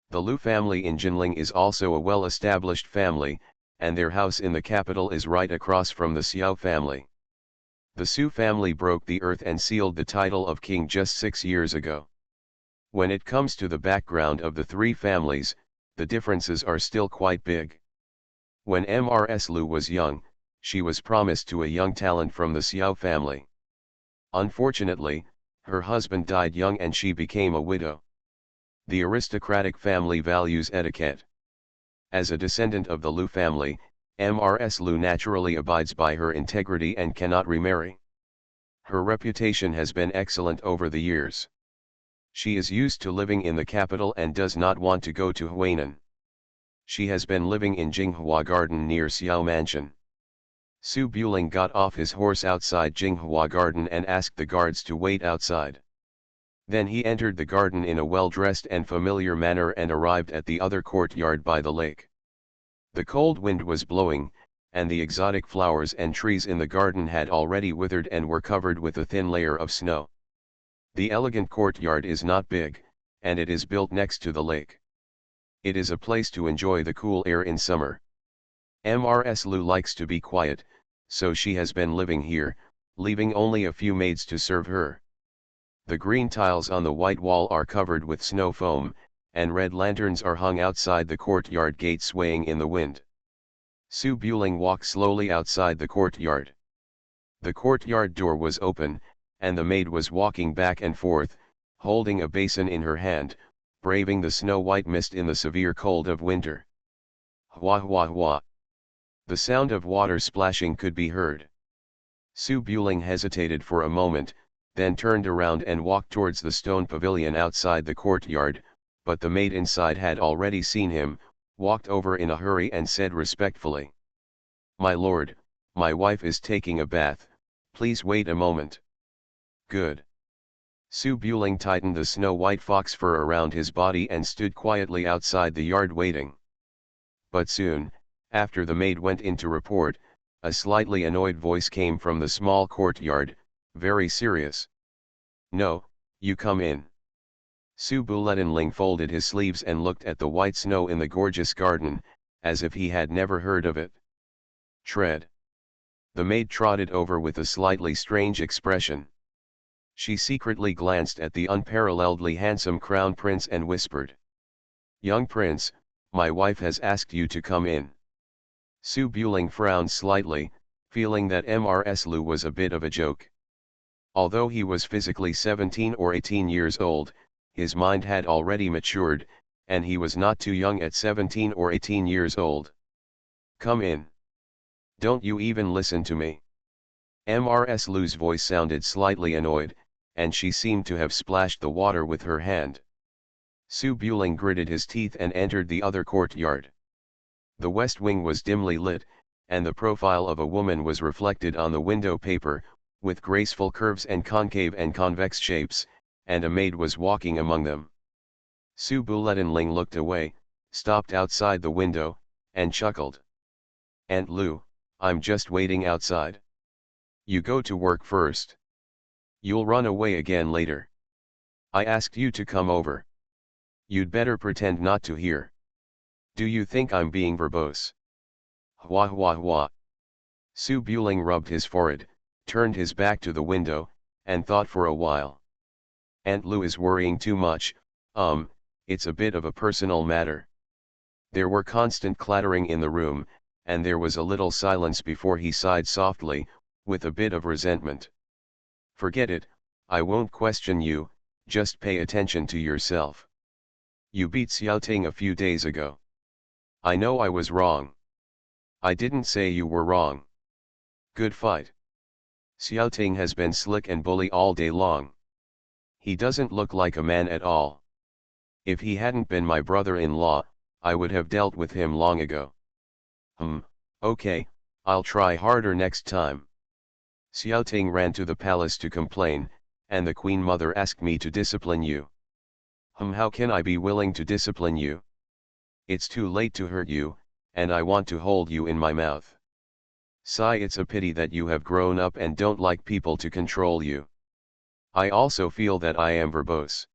The Lu family in Jinling is also a well-established family, and their house in the capital is right across from the Xiao family. The Su family broke the earth and sealed the title of king just 6 years ago. When it comes to the background of the 3 families, the differences are still quite big. When Mrs. Lu was young, she was promised to a young talent from the Xiao family. Unfortunately, her husband died young and she became a widow. The aristocratic family values etiquette. As a descendant of the Lu family, Mrs. Lu naturally abides by her integrity and cannot remarry. Her reputation has been excellent over the years. She is used to living in the capital and does not want to go to Huainan. She has been living in Jinghua Garden near Xiao Mansion. Su Buling got off his horse outside Jinghua Garden and asked the guards to wait outside. Then he entered the garden in a well-dressed and familiar manner and arrived at the other courtyard by the lake. The cold wind was blowing, and the exotic flowers and trees in the garden had already withered and were covered with a thin layer of snow. The elegant courtyard is not big, and it is built next to the lake. It is a place to enjoy the cool air in summer. Mrs. Lu likes to be quiet, so she has been living here, leaving only a few maids to serve her. The green tiles on the white wall are covered with snow foam, and red lanterns are hung outside the courtyard gate swaying in the wind. Su Buling walked slowly outside the courtyard. The courtyard door was open, and the maid was walking back and forth, holding a basin in her hand, braving the snow-white mist in the severe cold of winter. Hua hua hua. The sound of water splashing could be heard. Su Buling hesitated for a moment, then turned around and walked towards the stone pavilion outside the courtyard, but the maid inside had already seen him, walked over in a hurry and said respectfully, "My lord, my wife is taking a bath, please wait a moment. Good. Su Buling tightened the snow-white fox fur around his body and stood quietly outside the yard waiting. But soon, after the maid went in to report, a slightly annoyed voice came from the small courtyard, very serious. No, you come in. Su Buletinling folded his sleeves and looked at the white snow in the gorgeous garden, as if he had never heard of it. Tread. The maid trotted over with a slightly strange expression. She secretly glanced at the unparalleledly handsome crown prince and whispered. Young prince, my wife has asked you to come in. Su Buling frowned slightly, feeling that Mrs. Lu was a bit of a joke. Although he was physically 17 or 18 years old, his mind had already matured, and he was not too young at 17 or 18 years old. Come in. Don't you even listen to me. Mrs. Lu's voice sounded slightly annoyed, and she seemed to have splashed the water with her hand. Su Buling gritted his teeth and entered the other courtyard. The west wing was dimly lit, and the profile of a woman was reflected on the window paper, with graceful curves and concave and convex shapes, and a maid was walking among them. Su Buletinling looked away, stopped outside the window, and chuckled. Aunt Lu, I'm just waiting outside. You go to work first. You'll run away again later. I asked you to come over. You'd better pretend not to hear. Do you think I'm being verbose? Hua hua hua. Su Buling rubbed his forehead, turned his back to the window, and thought for a while. Aunt Lu is worrying too much, it's a bit of a personal matter. There were constant clattering in the room, and there was a little silence before he sighed softly, with a bit of resentment. Forget it, I won't question you, just pay attention to yourself. You beat Xiaoting a few days ago. I know I was wrong. I didn't say you were wrong. Good fight. Xiaoting has been slick and bully all day long. He doesn't look like a man at all. If he hadn't been my brother-in-law, I would have dealt with him long ago. Okay, I'll try harder next time. Xiaoting ran to the palace to complain, and the Queen Mother asked me to discipline you. How can I be willing to discipline you? It's too late to hurt you, and I want to hold you in my mouth. Sigh, it's a pity that you have grown up and don't like people to control you. I also feel that I am verbose.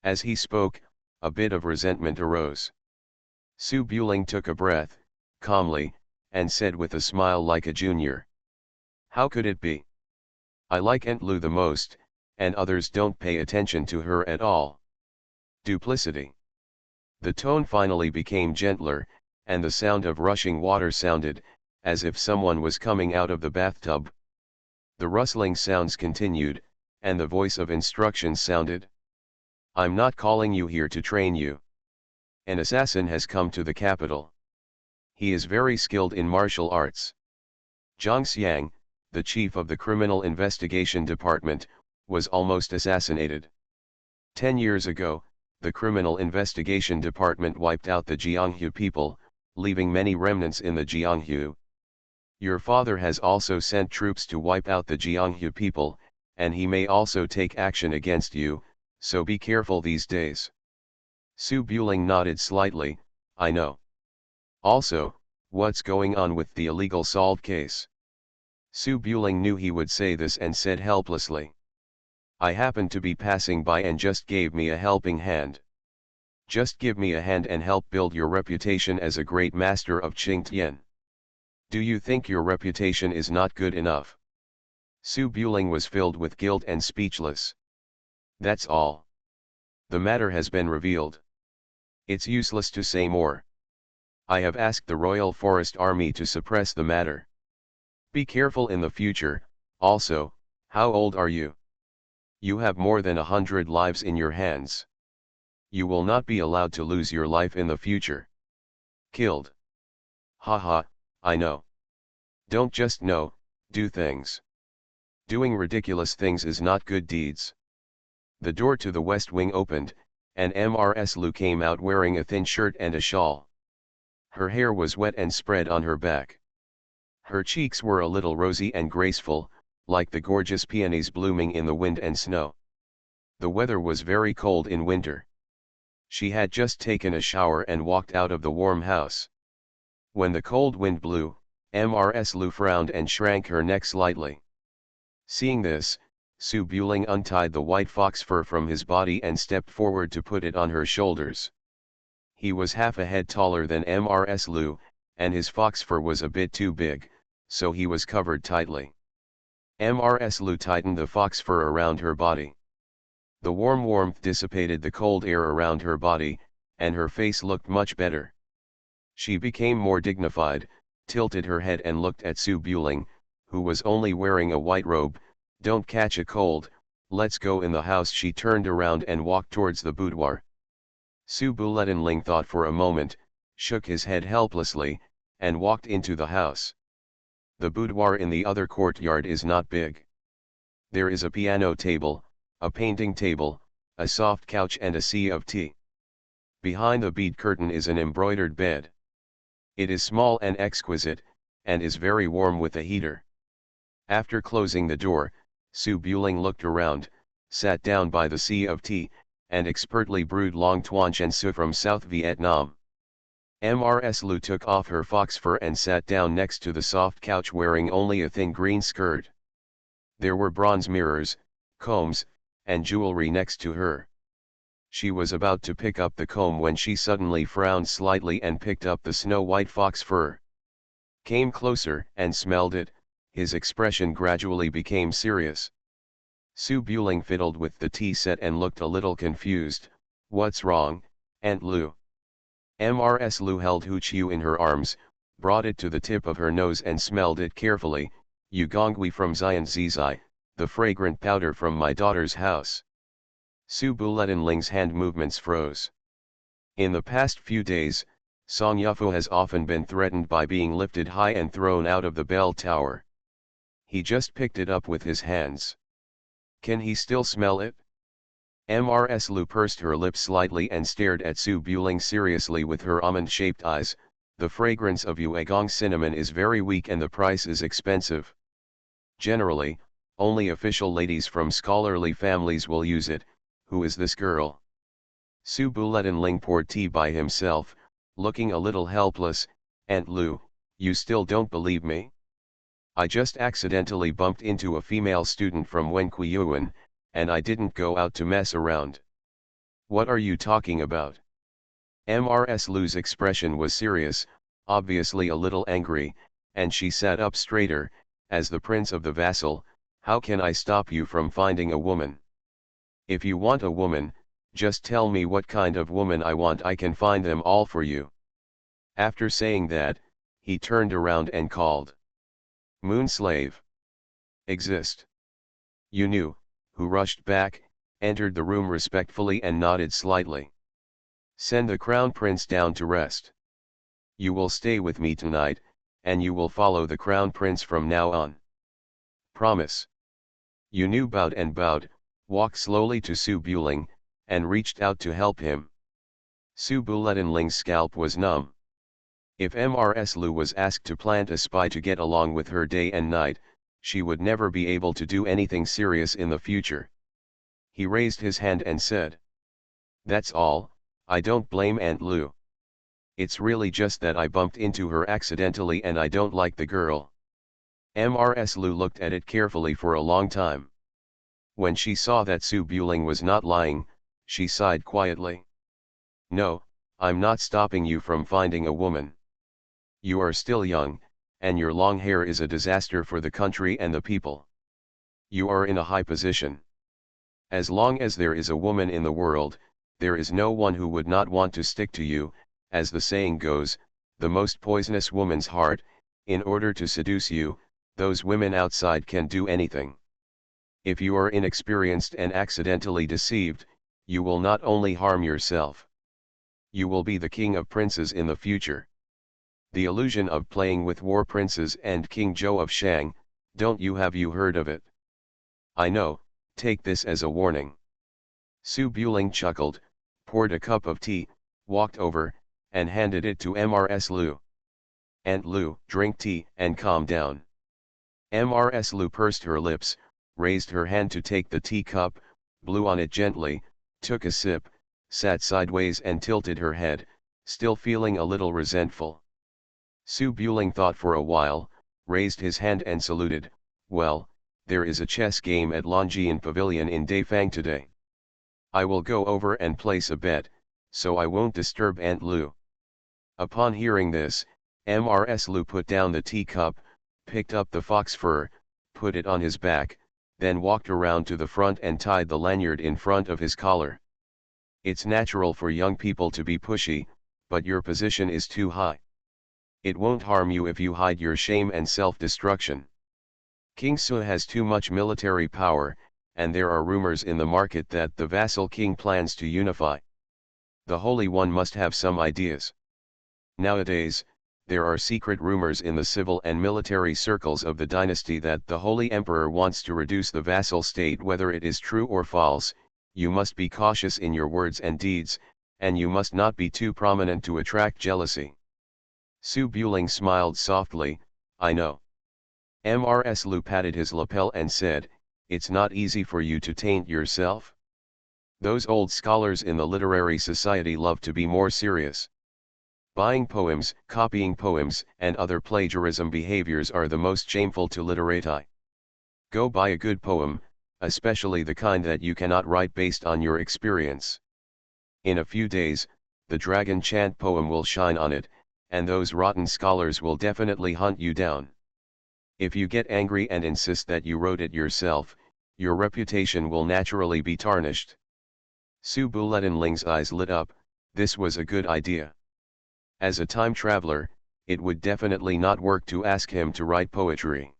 As he spoke, a bit of resentment arose. Su Buling took a breath, calmly, and said with a smile like a junior. How could it be? I like Aunt Lu the most, and others don't pay attention to her at all. Duplicity. The tone finally became gentler, and the sound of rushing water sounded, as if someone was coming out of the bathtub. The rustling sounds continued, and the voice of instructions sounded. I'm not calling you here to train you. An assassin has come to the capital. He is very skilled in martial arts. Zhang Xiang, the chief of the Criminal Investigation Department, was almost assassinated. 10 years ago, the Criminal Investigation Department wiped out the Jianghu people, leaving many remnants in the Jianghu. Your father has also sent troops to wipe out the Jianghu people, and he may also take action against you, so be careful these days. Su Buling nodded slightly, I know. Also, what's going on with the illegal salt case? Su Buling knew he would say this and said helplessly. I happened to be passing by and just gave me a helping hand. Just give me a hand and help build your reputation as a great master of Qingtian. Do you think your reputation is not good enough? Su Buling was filled with guilt and speechless. That's all. The matter has been revealed. It's useless to say more. I have asked the Royal Forest Army to suppress the matter. Be careful in the future. Also, how old are you? You have more than 100 lives in your hands. You will not be allowed to lose your life in the future. Killed. Haha, I know. Don't just know, do things. Doing ridiculous things is not good deeds. The door to the west wing opened, and Mrs. Lu came out wearing a thin shirt and a shawl. Her hair was wet and spread on her back. Her cheeks were a little rosy and graceful, like the gorgeous peonies blooming in the wind and snow. The weather was very cold in winter. She had just taken a shower and walked out of the warm house. When the cold wind blew, Mrs. Lu frowned and shrank her neck slightly. Seeing this, Su Buling untied the white fox fur from his body and stepped forward to put it on her shoulders. He was half a head taller than Mrs. Lu, and his fox fur was a bit too big, so he was covered tightly. Mrs. Lu tightened the fox fur around her body. The warm warmth dissipated the cold air around her body, and her face looked much better. She became more dignified, tilted her head and looked at Su Buling, who was only wearing a white robe. "Don't catch a cold, let's go in the house." She turned around and walked towards the boudoir. Su Buletinling thought for a moment, shook his head helplessly, and walked into the house. The boudoir in the other courtyard is not big. There is a piano table, a painting table, a soft couch and a sea of tea. Behind the bead curtain is an embroidered bed. It is small and exquisite, and is very warm with a heater. After closing the door, Su Buling looked around, sat down by the sea of tea, and expertly brewed Long Tuan Chen Su from South Vietnam. Mrs. Lu took off her fox fur and sat down next to the soft couch wearing only a thin green skirt. There were bronze mirrors, combs, and jewelry next to her. She was about to pick up the comb when she suddenly frowned slightly and picked up the snow-white fox fur. Came closer and smelled it. His expression gradually became serious. Su Buling fiddled with the tea set and looked a little confused. "What's wrong, Aunt Lu?" Mrs. Lu held Hu Chiu in her arms, brought it to the tip of her nose and smelled it carefully. "You gongui from Xian Zizai, the fragrant powder from my daughter's house." Su Buletinling's hand movements froze. In the past few days, Song Yufo has often been threatened by being lifted high and thrown out of the bell tower. He just picked it up with his hands. Can he still smell it? Mrs. Lu pursed her lips slightly and stared at Su Buling seriously with her almond-shaped eyes. "The fragrance of Yuegong cinnamon is very weak and the price is expensive. Generally, only official ladies from scholarly families will use it. Who is this girl?" Su Buletinling poured tea by himself, looking a little helpless. "Aunt Lu, you still don't believe me? I just accidentally bumped into a female student from Wenquiyuan, and I didn't go out to mess around." "What are you talking about?" Mrs. Lu's expression was serious, obviously a little angry, and she sat up straighter. "As the prince of the vassal, how can I stop you from finding a woman? If you want a woman, just tell me what kind of woman I want. I can find them all for you." After saying that, he turned around and called, "Moon slave! Exist!" Yu Nu, who rushed back, entered the room respectfully and nodded slightly. "Send the crown prince down to rest. You will stay with me tonight, and you will follow the crown prince from now on. Promise." Yu Nu bowed, walked slowly to Su Buling, and reached out to help him. Su Buletinling's scalp was numb. If Mrs. Lu was asked to plant a spy to get along with her day and night, she would never be able to do anything serious in the future. He raised his hand and said, "That's all, I don't blame Aunt Lu. It's really just that I bumped into her accidentally and I don't like the girl." Mrs. Lu looked at it carefully for a long time. When she saw that Su Buling was not lying, she sighed quietly. "No, I'm not stopping you from finding a woman. You are still young, and your long hair is a disaster for the country and the people. You are in a high position. As long as there is a woman in the world, there is no one who would not want to stick to you. As the saying goes, the most poisonous woman's heart. In order to seduce you, those women outside can do anything. If you are inexperienced and accidentally deceived, you will not only harm yourself. You will be the king of princes in the future. The illusion of playing with war princes and King Zhou of Shang, have you heard of it? I know, take this as a warning." Su Buling chuckled, poured a cup of tea, walked over, and handed it to Mrs. Lu. Aunt Lu, drink tea, and calm down. Mrs. Lu pursed her lips, raised her hand to take the teacup, blew on it gently, took a sip, sat sideways and tilted her head, still feeling a little resentful. Su Buling thought for a while, raised his hand and saluted. Well, there is a chess game at Longjian Pavilion in Daifang today. I will go over and place a bet, so I won't disturb Aunt Lu. Upon hearing this, Mrs. Lu put down the teacup, picked up the fox fur, put it on his back, then walked around to the front and tied the lanyard in front of his collar. It's natural for young people to be pushy, but your position is too high. It won't harm you if you hide your shame and self-destruction. King Su has too much military power, and there are rumors in the market that the vassal king plans to unify. The Holy One must have some ideas. Nowadays, there are secret rumors in the civil and military circles of the dynasty that the Holy Emperor wants to reduce the vassal state. Whether it is true or false, you must be cautious in your words and deeds, and you must not be too prominent to attract jealousy. Su Buling smiled softly. I know. Mrs. Lu patted his lapel and said, it's not easy for you to taint yourself. Those old scholars in the literary society love to be more serious. Buying poems, copying poems, and other plagiarism behaviors are the most shameful to literati. Go buy a good poem, especially the kind that you cannot write based on your experience. In a few days, the dragon chant poem will shine on it, and those rotten scholars will definitely hunt you down. If you get angry and insist that you wrote it yourself, your reputation will naturally be tarnished. Su Buletinling's eyes lit up. This was a good idea. As a time traveler, it would definitely not work to ask him to write poetry.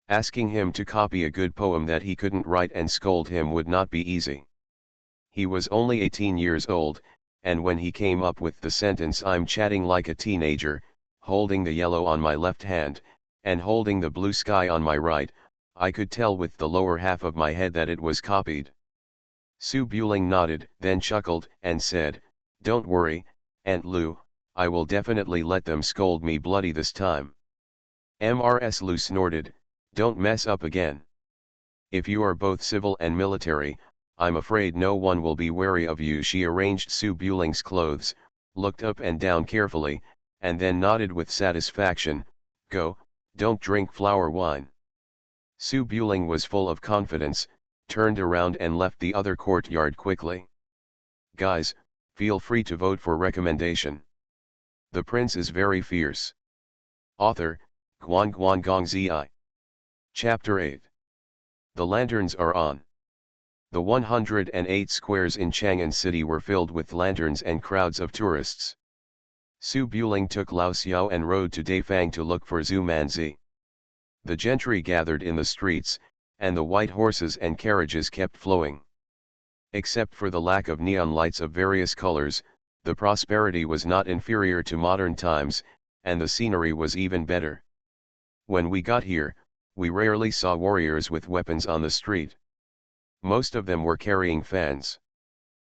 Asking him to copy a good poem that he couldn't write and scold him would not be easy. He was only 18 years old, and when he came up with the sentence I'm chatting like a teenager, holding the yellow on my left hand, and holding the blue sky on my right, I could tell with the lower half of my head that it was copied. Su Buling nodded, then chuckled, and said, don't worry, Aunt Lu, I will definitely let them scold me bloody this time. Mrs. Lu snorted, don't mess up again. If you are both civil and military, I'm afraid no one will be wary of you. She arranged Su Buling's clothes, looked up and down carefully, and then nodded with satisfaction. Go, don't drink flower wine. Su Buling was full of confidence, turned around and left the other courtyard quickly. Guys, feel free to vote for recommendation. The prince is very fierce. Author, Guan Guan Gong Zi. Chapter 8. The lanterns are on. The 108 squares in Chang'an City were filled with lanterns and crowds of tourists. Su Buling took Lao Xiao and rode to Daifang to look for Zhu Manzi. The gentry gathered in the streets, and the white horses and carriages kept flowing. Except for the lack of neon lights of various colors, the prosperity was not inferior to modern times, and the scenery was even better. When we got here, we rarely saw warriors with weapons on the street. Most of them were carrying fans.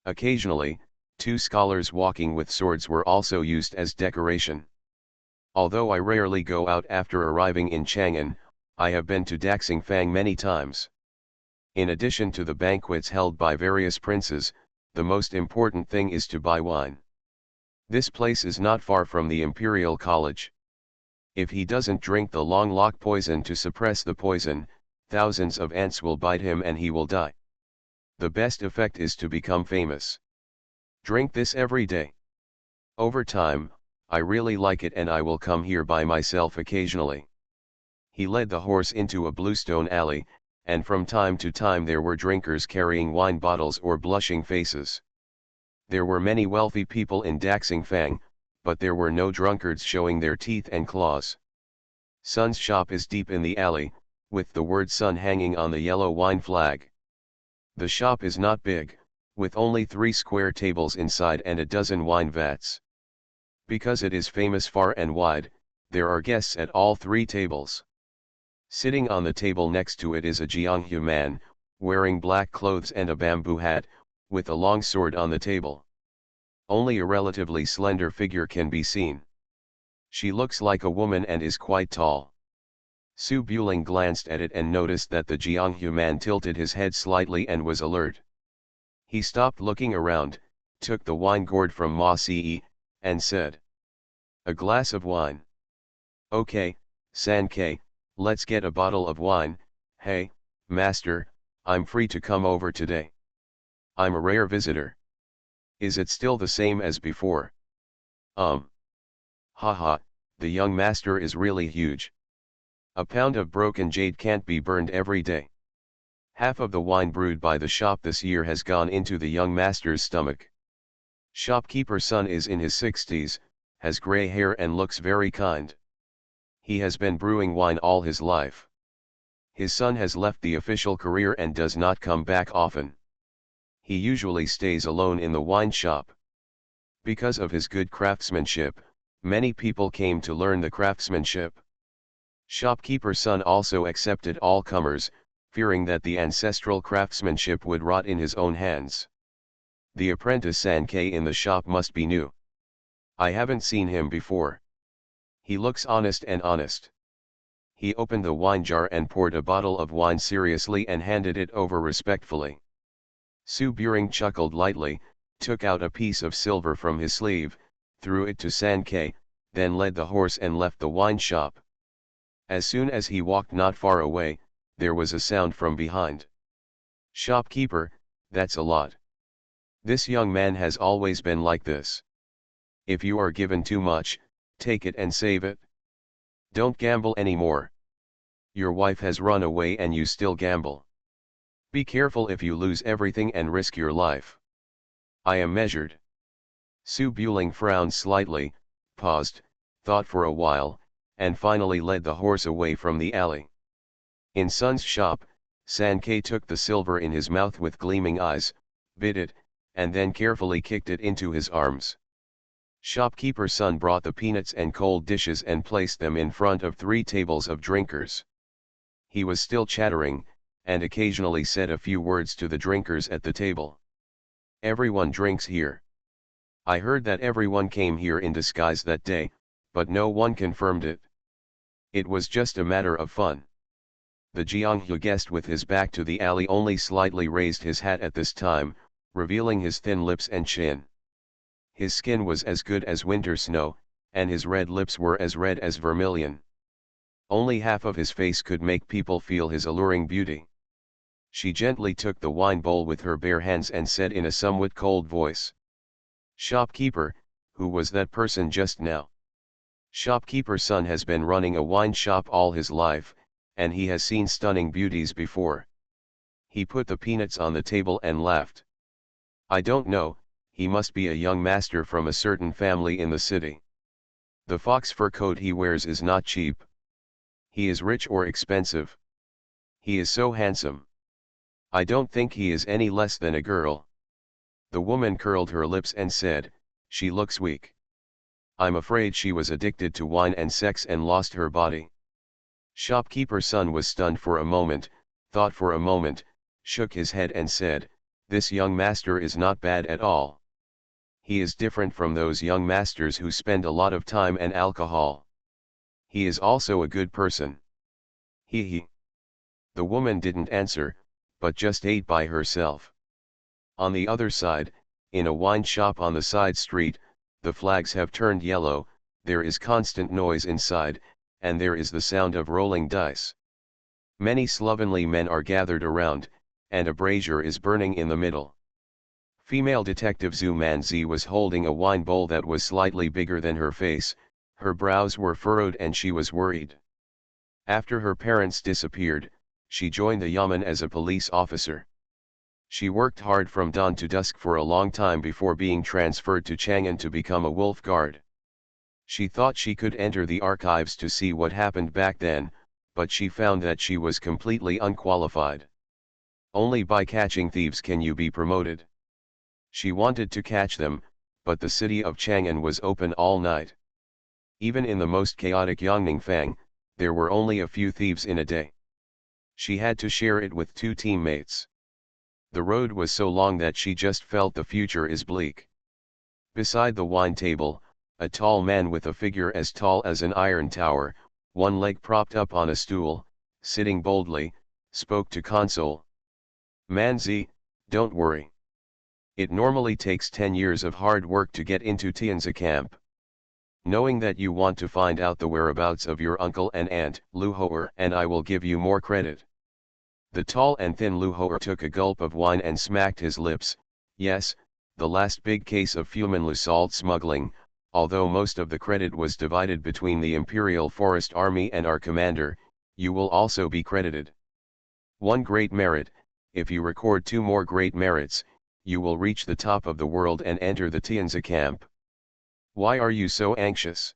Occasionally, two scholars walking with swords were also used as decoration. Although I rarely go out after arriving in Chang'an, I have been to Daxingfang many times. In addition to the banquets held by various princes, the most important thing is to buy wine. This place is not far from the Imperial College. If he doesn't drink the long lock poison to suppress the poison, thousands of ants will bite him and he will die. The best effect is to become famous. Drink this every day. Over time, I really like it and I will come here by myself occasionally. He led the horse into a bluestone alley, and from time to time there were drinkers carrying wine bottles or blushing faces. There were many wealthy people in Daxingfang, but there were no drunkards showing their teeth and claws. Sun's shop is deep in the alley, with the word Sun hanging on the yellow wine flag. The shop is not big, with only 3 square tables inside and a dozen wine vats. Because it is famous far and wide, there are guests at all 3 tables. Sitting on the table next to it is a Jianghu man, wearing black clothes and a bamboo hat, with a long sword on the table. Only a relatively slender figure can be seen. She looks like a woman and is quite tall. Su Buling glanced at it and noticed that the Jianghu man tilted his head slightly and was alert. He stopped looking around, took the wine gourd from Ma Ce, and said, "A glass of wine." "Okay, San K, let's get a bottle of wine. Hey, master, I'm free to come over today. I'm a rare visitor. Is it still the same as before?" Haha, the young master is really huge. A pound of broken jade can't be burned every day. Half of the wine brewed by the shop this year has gone into the young master's stomach. Shopkeeper's son is in his 60s, has gray hair and looks very kind. He has been brewing wine all his life. His son has left the official career and does not come back often. He usually stays alone in the wine shop. Because of his good craftsmanship, many people came to learn the craftsmanship. Shopkeeper's son also accepted all comers, fearing that the ancestral craftsmanship would rot in his own hands. The apprentice San K in the shop must be new. I haven't seen him before. He looks honest and honest. He opened the wine jar and poured a bottle of wine seriously and handed it over respectfully. Su Buring chuckled lightly, took out a piece of silver from his sleeve, threw it to San K, then led the horse and left the wine shop. As soon as he walked not far away, there was a sound from behind. "Shopkeeper, that's a lot. This young man has always been like this. If you are given too much, take it and save it. Don't gamble anymore. Your wife has run away and you still gamble. Be careful if you lose everything and risk your life." "I am measured." Su Buling frowned slightly, paused, thought for a while, and finally led the horse away from the alley. In Sun's shop, San K took the silver in his mouth with gleaming eyes, bit it, and then carefully kicked it into his arms. Shopkeeper's son brought the peanuts and cold dishes and placed them in front of 3 tables of drinkers. He was still chattering, and occasionally said a few words to the drinkers at the table. "Everyone drinks here. I heard that everyone came here in disguise that day, but no one confirmed it. It was just a matter of fun." The Jianghu guest with his back to the alley only slightly raised his hat at this time, revealing his thin lips and chin. His skin was as good as winter snow, and his red lips were as red as vermilion. Only half of his face could make people feel his alluring beauty. She gently took the wine bowl with her bare hands and said in a somewhat cold voice, "Shopkeeper, who was that person just now?" Shopkeeper's son has been running a wine shop all his life, and he has seen stunning beauties before. He put the peanuts on the table and laughed. "I don't know, he must be a young master from a certain family in the city. The fox fur coat he wears is not cheap. He is rich or expensive. He is so handsome. I don't think he is any less than a girl." The woman curled her lips and said, "She looks weak. I'm afraid she was addicted to wine and sex and lost her body." Shopkeeper's son was stunned for a moment, thought for a moment, shook his head and said, "This young master is not bad at all. He is different from those young masters who spend a lot of time and alcohol. He is also a good person. He. The woman didn't answer, but just ate by herself. On the other side, in a wine shop on the side street, the flags have turned yellow, there is constant noise inside, and there is the sound of rolling dice. Many slovenly men are gathered around, and a brazier is burning in the middle. Female detective Zhu Manzi was holding a wine bowl that was slightly bigger than her face, her brows were furrowed and she was worried. After her parents disappeared, she joined the Yamen as a police officer. She worked hard from dawn to dusk for a long time before being transferred to Chang'an to become a wolf guard. She thought she could enter the archives to see what happened back then, but she found that she was completely unqualified. Only by catching thieves can you be promoted. She wanted to catch them, but the city of Chang'an was open all night. Even in the most chaotic Yangning, there were only a few thieves in a day. She had to share it with 2 teammates. The road was so long that she just felt the future is bleak. Beside the wine table, A tall man with a figure as tall as an iron tower, one leg propped up on a stool, sitting boldly, spoke to Console. "Manzi, don't worry. It normally takes 10 years of hard work to get into Tianzi camp. Knowing that you want to find out the whereabouts of your uncle and aunt, Lu Hoer, and I will give you more credit." The tall and thin Lu Hoer took a gulp of wine and smacked his lips. "Yes, the last big case of Fumanlu salt smuggling, although most of the credit was divided between the Imperial Forest Army and our commander, you will also be credited. One great merit, if you record 2 more great merits, you will reach the top of the world and enter the Tianzi camp. Why are you so anxious?"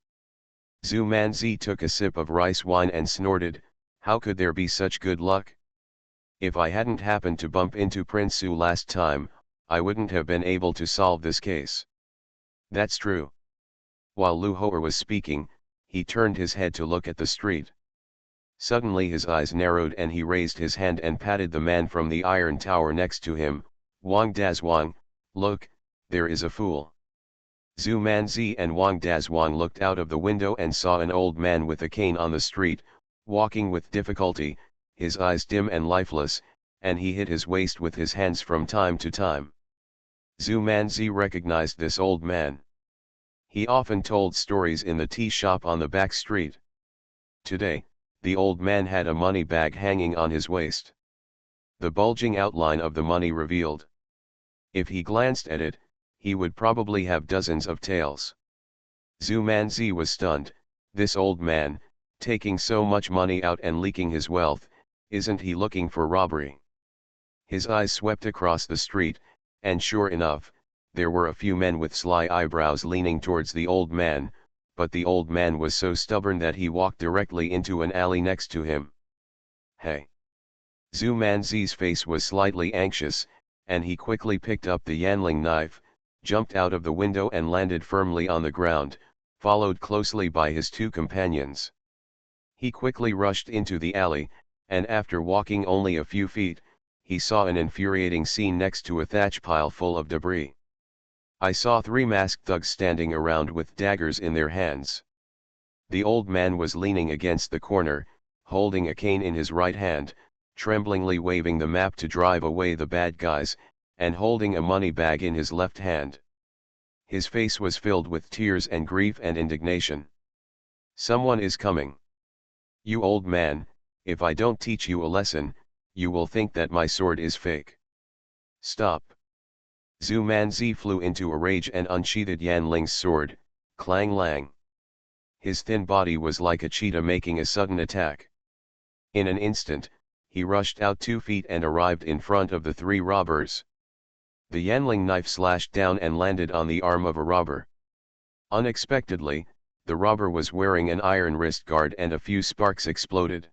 Zhu Manzi took a sip of rice wine and snorted, "How could there be such good luck? If I hadn't happened to bump into Prince Su last time, I wouldn't have been able to solve this case." "That's true." While Lu Hoer was speaking, he turned his head to look at the street. Suddenly his eyes narrowed and he raised his hand and patted the man from the iron tower next to him. "Wang Dazwang, look, there is a fool." Zhu Manzi and Wang Dazwang looked out of the window and saw an old man with a cane on the street, walking with difficulty, his eyes dim and lifeless, and he hit his waist with his hands from time to time. Zhu Manzi recognized this old man. He often told stories in the tea shop on the back street. Today, the old man had a money bag hanging on his waist. The bulging outline of the money revealed. If he glanced at it, he would probably have dozens of tails. Zhu Manzi was stunned. This old man, taking so much money out and leaking his wealth, isn't he looking for robbery? His eyes swept across the street, and sure enough, there were a few men with sly eyebrows leaning towards the old man, but the old man was so stubborn that he walked directly into an alley next to him. "Hey!" Zhu Manzi's face was slightly anxious, and he quickly picked up the Yanling knife, jumped out of the window and landed firmly on the ground, followed closely by his 2 companions. He quickly rushed into the alley, and after walking only a few feet, he saw an infuriating scene next to a thatch pile full of debris. I saw 3 masked thugs standing around with daggers in their hands. The old man was leaning against the corner, holding a cane in his right hand, tremblingly waving the map to drive away the bad guys, and holding a money bag in his left hand. His face was filled with tears and grief and indignation. "Someone is coming. You old man, if I don't teach you a lesson, you will think that my sword is fake. Stop." Zhu Manzi flew into a rage and unsheathed Yan Ling's sword, clang lang. His thin body was like a cheetah making a sudden attack. In an instant, he rushed out 2 feet and arrived in front of the 3 robbers. The Yanling knife slashed down and landed on the arm of a robber. Unexpectedly, the robber was wearing an iron wrist guard and a few sparks exploded.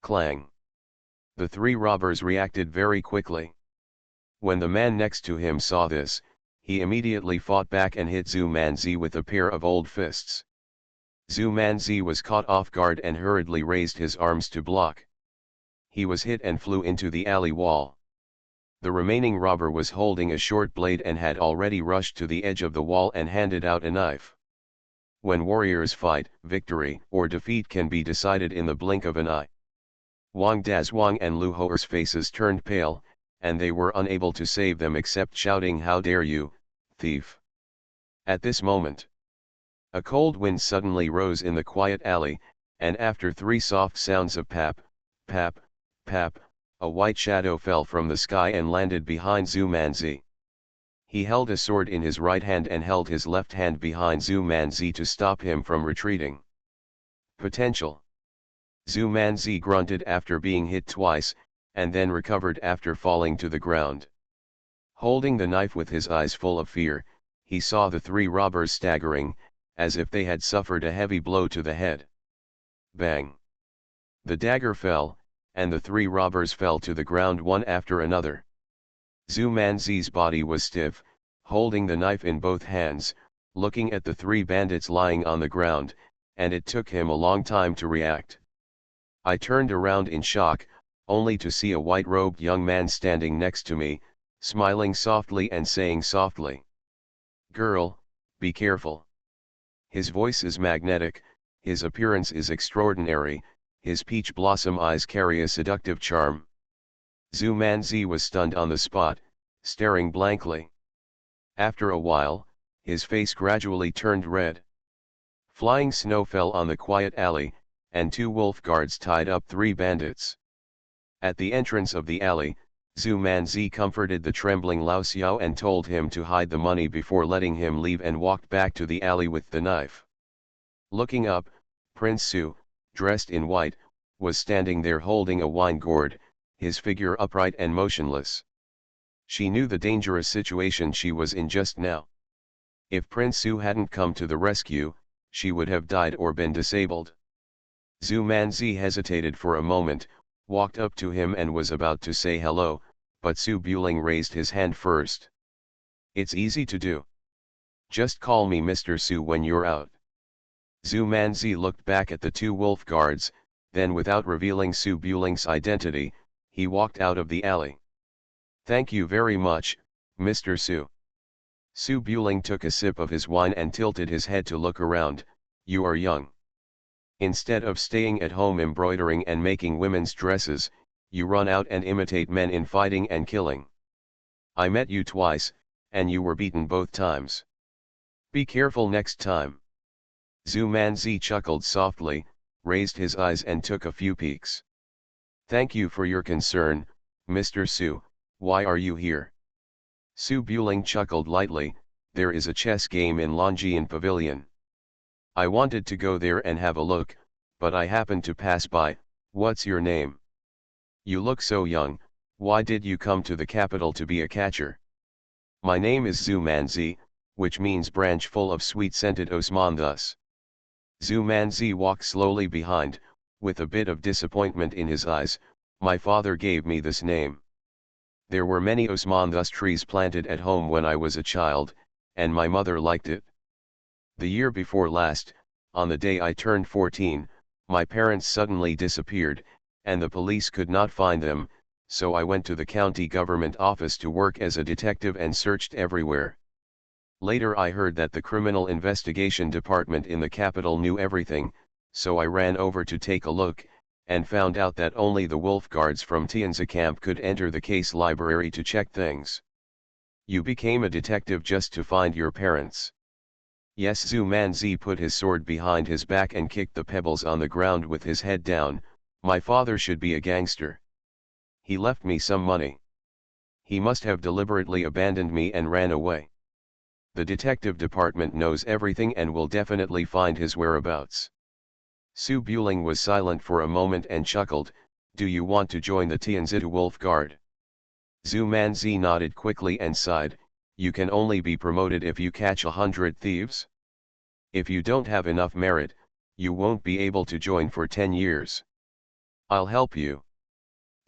Clang! The 3 robbers reacted very quickly. When the man next to him saw this, he immediately fought back and hit Zhu Manzi with a pair of old fists. Zhu Manzi was caught off guard and hurriedly raised his arms to block. He was hit and flew into the alley wall. The remaining robber was holding a short blade and had already rushed to the edge of the wall and handed out a knife. When warriors fight, victory or defeat can be decided in the blink of an eye. Wang Dazwang and Lu Hoer's faces turned pale, and they were unable to save them except shouting, "How dare you, thief!" At this moment, a cold wind suddenly rose in the quiet alley, and after 3 soft sounds of pap, pap, pap, a white shadow fell from the sky and landed behind Zhu Manzi. He held a sword in his right hand and held his left hand behind Zhu Manzi to stop him from retreating. Potential. Zhu Manzi grunted after being hit twice, and then recovered after falling to the ground. Holding the knife with his eyes full of fear, he saw the 3 robbers staggering, as if they had suffered a heavy blow to the head. Bang! The dagger fell, and the 3 robbers fell to the ground one after another. Zhu Manzi's body was stiff, holding the knife in both hands, looking at the 3 bandits lying on the ground, and it took him a long time to react. I turned around in shock, only to see a white-robed young man standing next to me, smiling softly and saying softly, "Girl, be careful. His voice is magnetic, his appearance is extraordinary, his peach blossom eyes carry a seductive charm. Zhu Manzi was stunned on the spot, staring blankly. After a while, his face gradually turned red. Flying snow fell on the quiet alley, and 2 wolf guards tied up 3 bandits. At the entrance of the alley, Zhu Manzi comforted the trembling Lao Xiao and told him to hide the money before letting him leave, and walked back to the alley with the knife. Looking up, Prince Su, dressed in white, was standing there holding a wine gourd, his figure upright and motionless. She knew the dangerous situation she was in just now. If Prince Su hadn't come to the rescue, she would have died or been disabled. Zhu Manzi hesitated for a moment, walked up to him and was about to say hello, but Su Buling raised his hand first. "It's easy to do. Just call me Mr. Su when you're out." Zhu Manzi looked back at the 2 wolf guards, then without revealing Su Buling's identity, he walked out of the alley. "Thank you very much, Mr. Su." Su Buling took a sip of his wine and tilted his head to look around. "You are young. Instead of staying at home embroidering and making women's dresses, you run out and imitate men in fighting and killing. I met you twice, and you were beaten both times. Be careful next time." Zhu Manzi chuckled softly, raised his eyes and took a few peeks. "Thank you for your concern, Mr. Su. Why are you here?" Su Buling chuckled lightly. "There is a chess game in Longjian Pavilion. I wanted to go there and have a look, but I happened to pass by. What's your name? You look so young. Why did you come to the capital to be a catcher?" "My name is Zhu Manzi, which means branch full of sweet-scented osmanthus." Zhu Manzi walked slowly behind, with a bit of disappointment in his eyes. "My father gave me this name. There were many osmanthus trees planted at home when I was a child, and my mother liked it. The year before last, on the day I turned 14, my parents suddenly disappeared, and the police could not find them, so I went to the county government office to work as a detective and searched everywhere. Later I heard that the criminal investigation department in the capital knew everything, so I ran over to take a look, and found out that only the wolf guards from Tianzi camp could enter the case library to check things." "You became a detective just to find your parents?" "Yes." Zhu Manzi put his sword behind his back and kicked the pebbles on the ground with his head down. "My father should be a gangster. He left me some money. He must have deliberately abandoned me and ran away. The detective department knows everything and will definitely find his whereabouts." Su Buling was silent for a moment and chuckled. "Do you want to join the Tianzi Wolf Guard?" Zhu Manzi nodded quickly and sighed. "You can only be promoted if you catch 100 thieves. If you don't have enough merit, you won't be able to join for 10 years. I'll help you."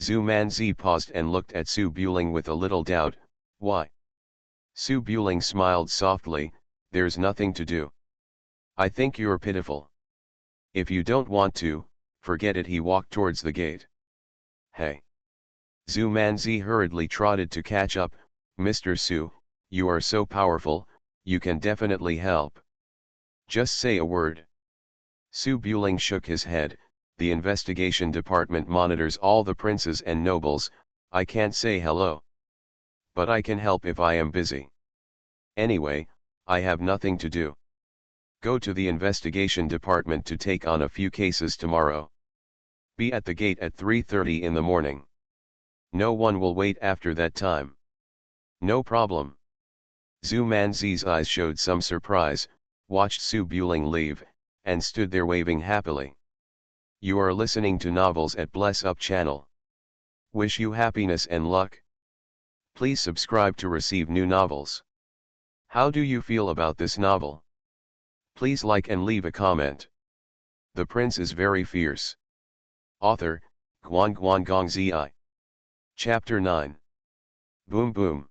Zhu Manzi paused and looked at Su Buling with a little doubt. "Why?" Su Buling smiled softly. "There's nothing to do. I think you're pitiful. If you don't want to, forget it." He walked towards the gate. "Hey!" Zhu Manzi hurriedly trotted to catch up. "Mr. Su, you are so powerful, you can definitely help. Just say a word." Su Buling shook his head. "The investigation department monitors all the princes and nobles. I can't say hello. But I can help if I am busy. Anyway, I have nothing to do. Go to the investigation department to take on a few cases tomorrow. Be at the gate at 3:30 in the morning. No one will wait after that time." "No problem." Zhu Manzi's eyes showed some surprise, watched Su Buling leave, and stood there waving happily. "You are listening to Novels at Bless Up channel. Wish you happiness and luck. Please subscribe to receive new novels. How do you feel about this novel? Please like and leave a comment. The prince is very fierce. Author, Guan Guan Gong Zi. Chapter 9. Boom Boom.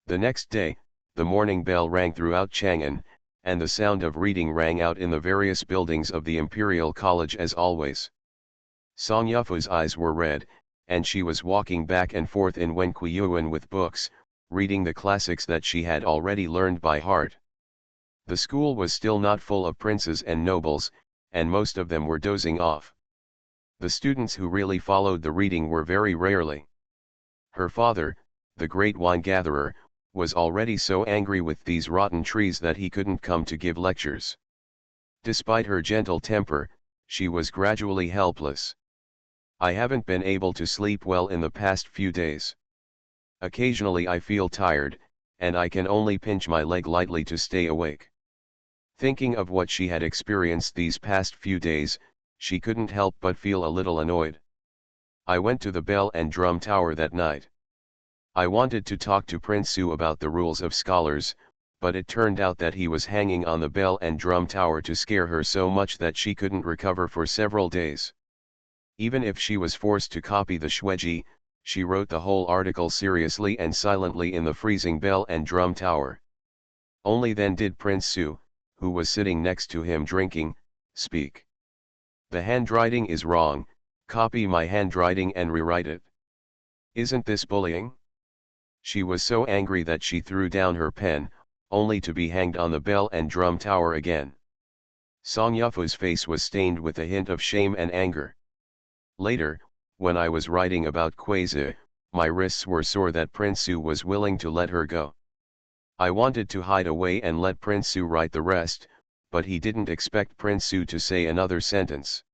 The next day, the morning bell rang throughout Chang'an, and the sound of reading rang out in the various buildings of the Imperial College as always. Song Yufu's eyes were red, and she was walking back and forth in Wenqiyuan with books, reading the classics that she had already learned by heart. The school was still not full of princes and nobles, and most of them were dozing off. The students who really followed the reading were very rarely. Her father, the great wine-gatherer, was already so angry with these rotten trees that he couldn't come to give lectures. Despite her gentle temper, she was gradually helpless. I haven't been able to sleep well in the past few days. Occasionally I feel tired, and I can only pinch my leg lightly to stay awake. Thinking of what she had experienced these past few days, she couldn't help but feel a little annoyed. I went to the Bell and Drum Tower that night. I wanted to talk to Prince Su about the rules of scholars, but it turned out that he was hanging on the Bell and Drum Tower to scare her so much that she couldn't recover for several days. Even if she was forced to copy the Shuiji, she wrote the whole article seriously and silently in the freezing Bell and Drum Tower. Only then did Prince Su, who was sitting next to him drinking, speak. The handwriting is wrong, copy my handwriting and rewrite it. Isn't this bullying? She was so angry that she threw down her pen, only to be hanged on the Bell and Drum Tower again. Song Yufu's face was stained with a hint of shame and anger. Later, when I was writing about Quasi, my wrists were sore that Prince Su was willing to let her go. I wanted to hide away and let Prince Su write the rest, but he didn't expect Prince Su to say another sentence.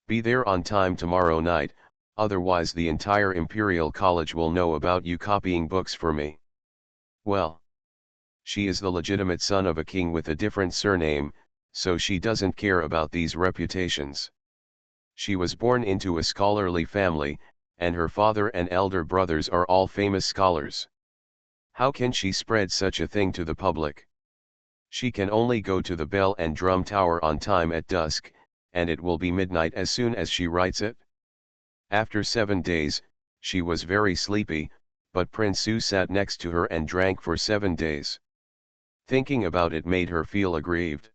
Be there on time tomorrow night, otherwise the entire Imperial College will know about you copying books for me. Well, she is the legitimate son of a king with a different surname, so she doesn't care about these reputations. She was born into a scholarly family, and her father and elder brothers are all famous scholars. How can she spread such a thing to the public? She can only go to the Bell and Drum Tower on time at dusk, and it will be midnight as soon as she writes it. After 7 days, she was very sleepy, but Prince Su sat next to her and drank for 7 days. Thinking about it made her feel aggrieved.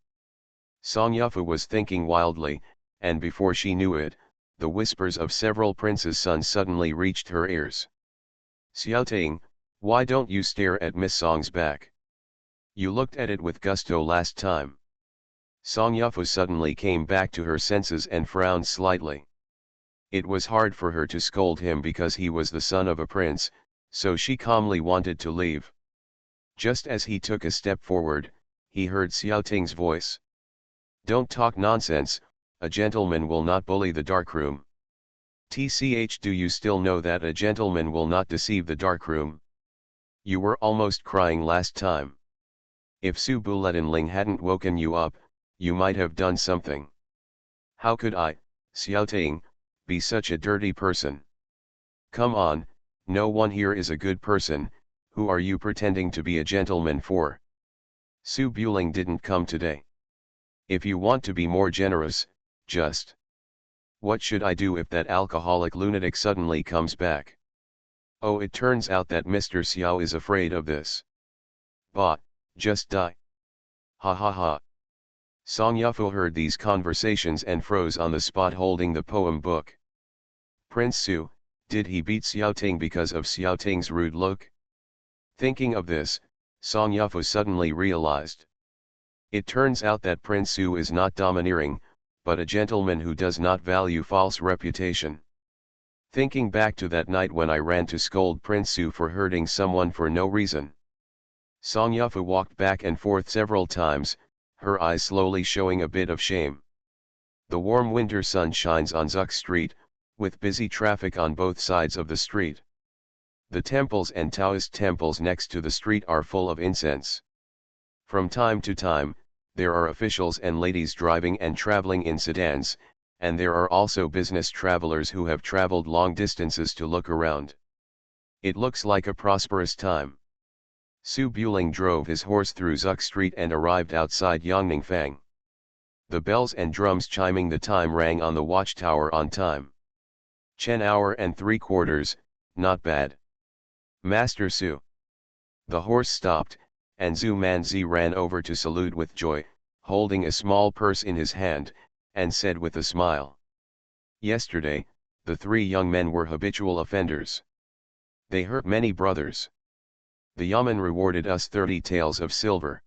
Song Yufu was thinking wildly, and before she knew it, the whispers of several princes' sons suddenly reached her ears. Xiaoting, why don't you stare at Miss Song's back? You looked at it with gusto last time. Song Yufu suddenly came back to her senses and frowned slightly. It was hard for her to scold him because he was the son of a prince, so she calmly wanted to leave. Just as he took a step forward, he heard Xiaoting's voice. Don't talk nonsense, a gentleman will not bully the darkroom. TCH, do you still know that a gentleman will not deceive the darkroom? You were almost crying last time. If Su Buletinling hadn't woken you up, you might have done something. How could I, Xiaoting, be such a dirty person? Come on, no one here is a good person, who are you pretending to be a gentleman for? Su Buling didn't come today. If you want to be more generous, just. What should I do if that alcoholic lunatic suddenly comes back? Oh, it turns out that Mr. Xiao is afraid of this. Bah, just die. Ha ha ha. Song Yufu heard these conversations and froze on the spot holding the poem book. Prince Su, did he beat Xiaoting because of Xiaoting's rude look? Thinking of this, Song Yufu suddenly realized. It turns out that Prince Su is not domineering, but a gentleman who does not value false reputation. Thinking back to that night when I ran to scold Prince Su for hurting someone for no reason. Song Yufu walked back and forth several times, her eyes slowly showing a bit of shame. The warm winter sun shines on Zuk Street, with busy traffic on both sides of the street. The temples and Taoist temples next to the street are full of incense. From time to time, there are officials and ladies driving and traveling in sedans, and there are also business travelers who have traveled long distances to look around. It looks like a prosperous time. Su Buling drove his horse through Zuk Street and arrived outside Yongningfang. The bells and drums chiming the time rang on the watchtower on time. 10 hour and 3/4, not bad. Master Su. The horse stopped, and Zhu Manzi ran over to salute with joy, holding a small purse in his hand, and said with a smile. Yesterday, the 3 young men were habitual offenders. They hurt many brothers. The Yamen rewarded us 30 taels of silver.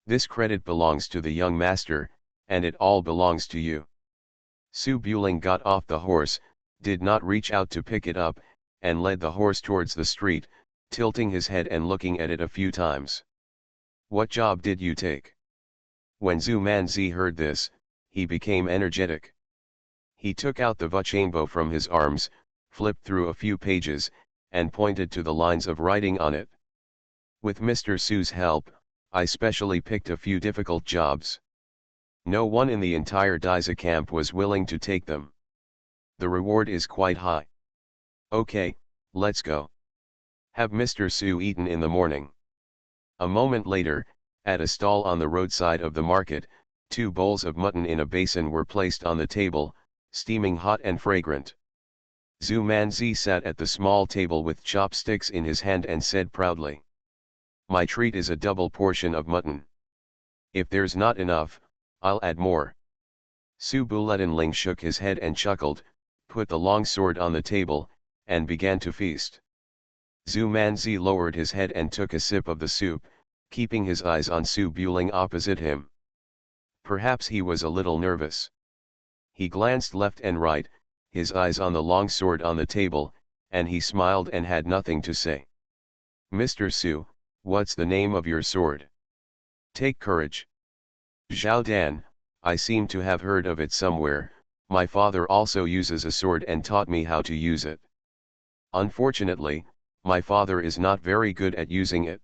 This credit belongs to the young master, and it all belongs to you. Su Buling got off the horse, did not reach out to pick it up, and led the horse towards the street, tilting his head and looking at it a few times. What job did you take? When Zhu Manzi heard this, he became energetic. He took out the Vuchambo from his arms, flipped through a few pages, and pointed to the lines of writing on it. With Mr. Su's help, I specially picked a few difficult jobs. No one in the entire Daiza camp was willing to take them. The reward is quite high. Okay, let's go. Have Mr. Su eaten in the morning. A moment later, at a stall on the roadside of the market, 2 bowls of mutton in a basin were placed on the table, steaming hot and fragrant. Zhu Manzi sat at the small table with chopsticks in his hand and said proudly, "My treat is a double portion of mutton. If there's not enough, I'll add more." Su Buletinling shook his head and chuckled, put the long sword on the table, and began to feast. Zhu Manzi lowered his head and took a sip of the soup, keeping his eyes on Su Buling opposite him. Perhaps he was a little nervous. He glanced left and right, his eyes on the long sword on the table, and he smiled and had nothing to say. "Mr. Su, what's the name of your sword?" "Take courage." "Zhao Dan, I seem to have heard of it somewhere. My father also uses a sword and taught me how to use it. Unfortunately, my father is not very good at using it.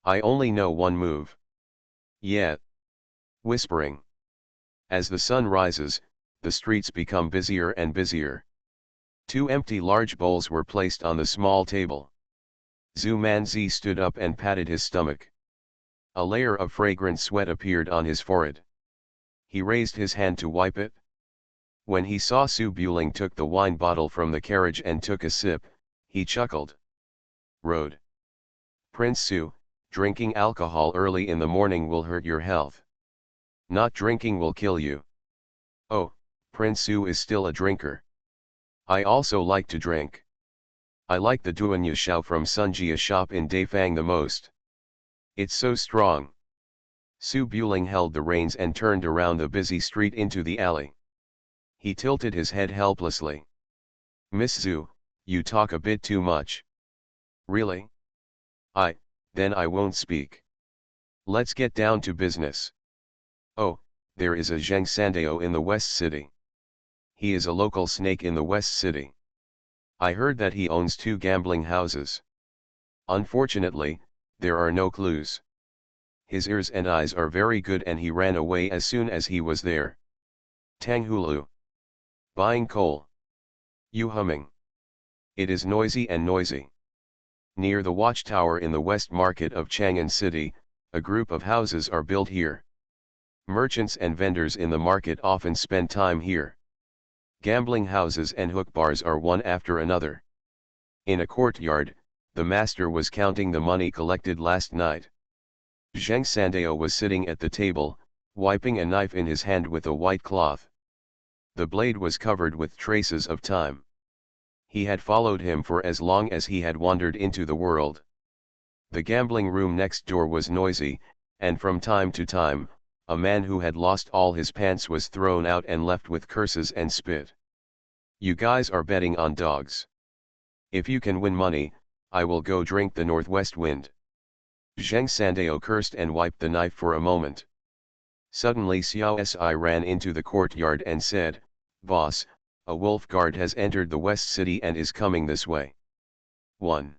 I only know one move." "Yeah." Whispering. As the sun rises, the streets become busier and busier. 2 empty large bowls were placed on the small table. Zhu Manzi stood up and patted his stomach. A layer of fragrant sweat appeared on his forehead. He raised his hand to wipe it. When he saw Su Buling took the wine bottle from the carriage and took a sip, he chuckled. "Road. Prince Su, drinking alcohol early in the morning will hurt your health. Not drinking will kill you." "Oh, Prince Su is still a drinker. I also like to drink. I like the Duanya Shao from Sunjia shop in Daifang the most. It's so strong." Su Buling held the reins and turned around the busy street into the alley. He tilted his head helplessly. "Miss Zhu, you talk a bit too much." "Really? Then I won't speak. Let's get down to business. Oh, there is a Zheng Sandao in the West City. He is a local snake in the West City. I heard that he owns 2 gambling houses. Unfortunately, there are no clues. His ears and eyes are very good and he ran away as soon as he was there. Tanghulu. Buying coal. You humming. It is noisy and noisy. Near the watchtower in the west market of Chang'an City, a group of houses are built here. Merchants and vendors in the market often spend time here. Gambling houses and hook bars are one after another. In a courtyard, the master was counting the money collected last night. Zheng Sandao was sitting at the table, wiping a knife in his hand with a white cloth. The blade was covered with traces of time. He had followed him for as long as he had wandered into the world. The gambling room next door was noisy, and from time to time, a man who had lost all his pants was thrown out and left with curses and spit. "You guys are betting on dogs. If you can win money, I will go drink the northwest wind." Zheng Sandao cursed and wiped the knife for a moment. Suddenly Xiao Si ran into the courtyard and said, "Boss, a wolf guard has entered the West City and is coming this way." 1.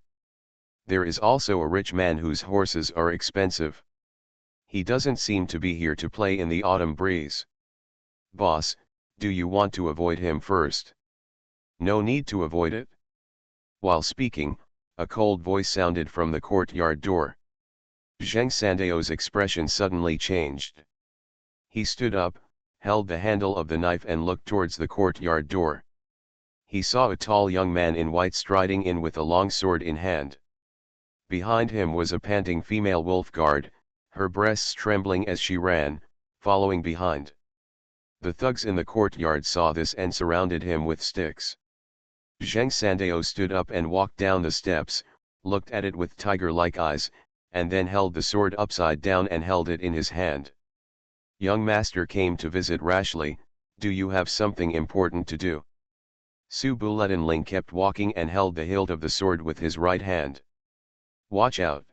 There is also a rich man whose horses are expensive. He doesn't seem to be here to play in the autumn breeze. "Boss, do you want to avoid him first?" "No need to avoid it." While speaking, a cold voice sounded from the courtyard door. Zheng Sandao's expression suddenly changed. He stood up, held the handle of the knife and looked towards the courtyard door. He saw a tall young man in white striding in with a long sword in hand. Behind him was a panting female wolf guard, her breasts trembling as she ran, following behind. The thugs in the courtyard saw this and surrounded him with sticks. Zheng Sandao stood up and walked down the steps, looked at it with tiger-like eyes, and then held the sword upside down and held it in his hand. Young master came to visit rashly, do you have something important to do? Su Buletinling kept walking and held the hilt of the sword with his right hand. Watch out!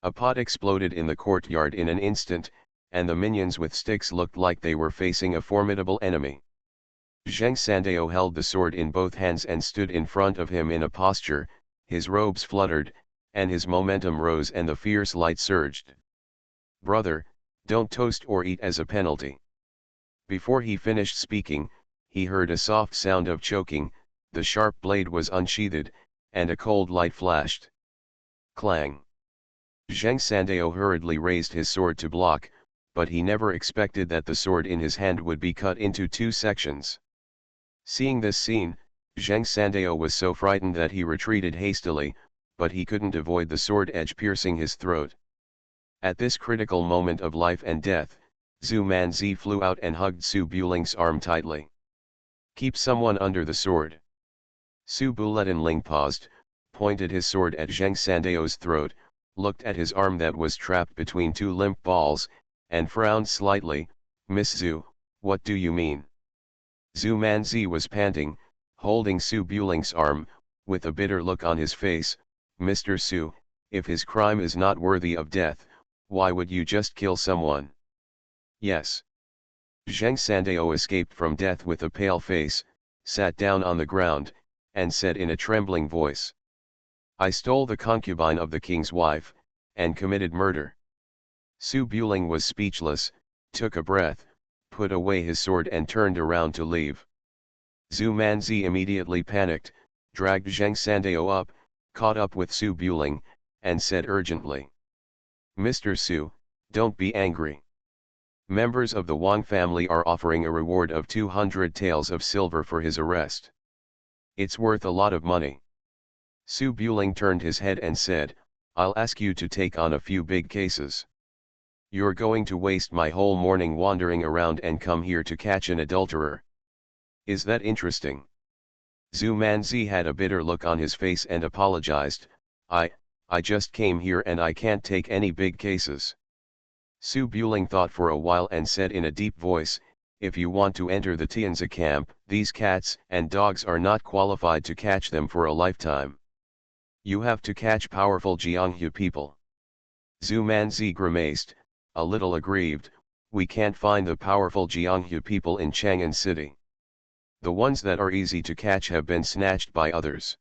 A pot exploded in the courtyard in an instant, and the minions with sticks looked like they were facing a formidable enemy. Zheng Sandao held the sword in both hands and stood in front of him in a posture, his robes fluttered, and his momentum rose and the fierce light surged. Brother, don't toast or eat as a penalty. Before he finished speaking, he heard a soft sound of choking, the sharp blade was unsheathed, and a cold light flashed. Clang! Zheng Sandao hurriedly raised his sword to block, but he never expected that the sword in his hand would be cut into two sections. Seeing this scene, Zheng Sandao was so frightened that he retreated hastily, but he couldn't avoid the sword edge piercing his throat. At this critical moment of life and death, Zhu Manzi flew out and hugged Su Buling's arm tightly. Keep someone under the sword. Su Buletinling paused, pointed his sword at Zheng Sandao's throat, looked at his arm that was trapped between two limp balls, and frowned slightly. Miss Zhu, what do you mean? Zhu Manzi was panting, holding Su Buling's arm, with a bitter look on his face. Mr. Su, if his crime is not worthy of death, why would you just kill someone? Yes. Zheng Sandao escaped from death with a pale face, sat down on the ground, and said in a trembling voice. I stole the concubine of the king's wife, and committed murder. Su Buling was speechless, took a breath, put away his sword and turned around to leave. Zhu Manzi immediately panicked, dragged Zheng Sandao up, caught up with Su Buling, and said urgently. Mr. Su, don't be angry. Members of the Wang family are offering a reward of 200 taels of silver for his arrest. It's worth a lot of money. Su Buling turned his head and said, I'll ask you to take on a few big cases. You're going to waste my whole morning wandering around and come here to catch an adulterer. Is that interesting? Zhu Manzi had a bitter look on his face and apologized. I just came here and I can't take any big cases. Su Buling thought for a while and said in a deep voice, if you want to enter the Tianzi camp, these cats and dogs are not qualified to catch them for a lifetime. You have to catch powerful Jianghu people. Zhu Manzi grimaced, a little aggrieved, we can't find the powerful Jianghu people in Chang'an City. The ones that are easy to catch have been snatched by others.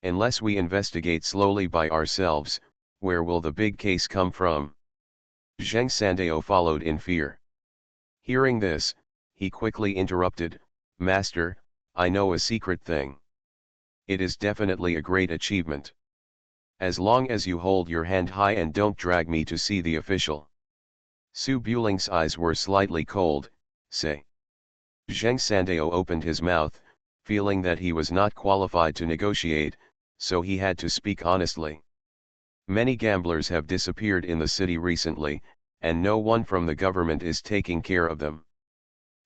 Unless we investigate slowly by ourselves, where will the big case come from? Zheng Sandao followed in fear. Hearing this, he quickly interrupted, Master, I know a secret thing. It is definitely a great achievement. As long as you hold your hand high and don't drag me to see the official. Su Buling's eyes were slightly cold, say. Zheng Sandao opened his mouth, feeling that he was not qualified to negotiate, so he had to speak honestly. Many gamblers have disappeared in the city recently, and no one from the government is taking care of them.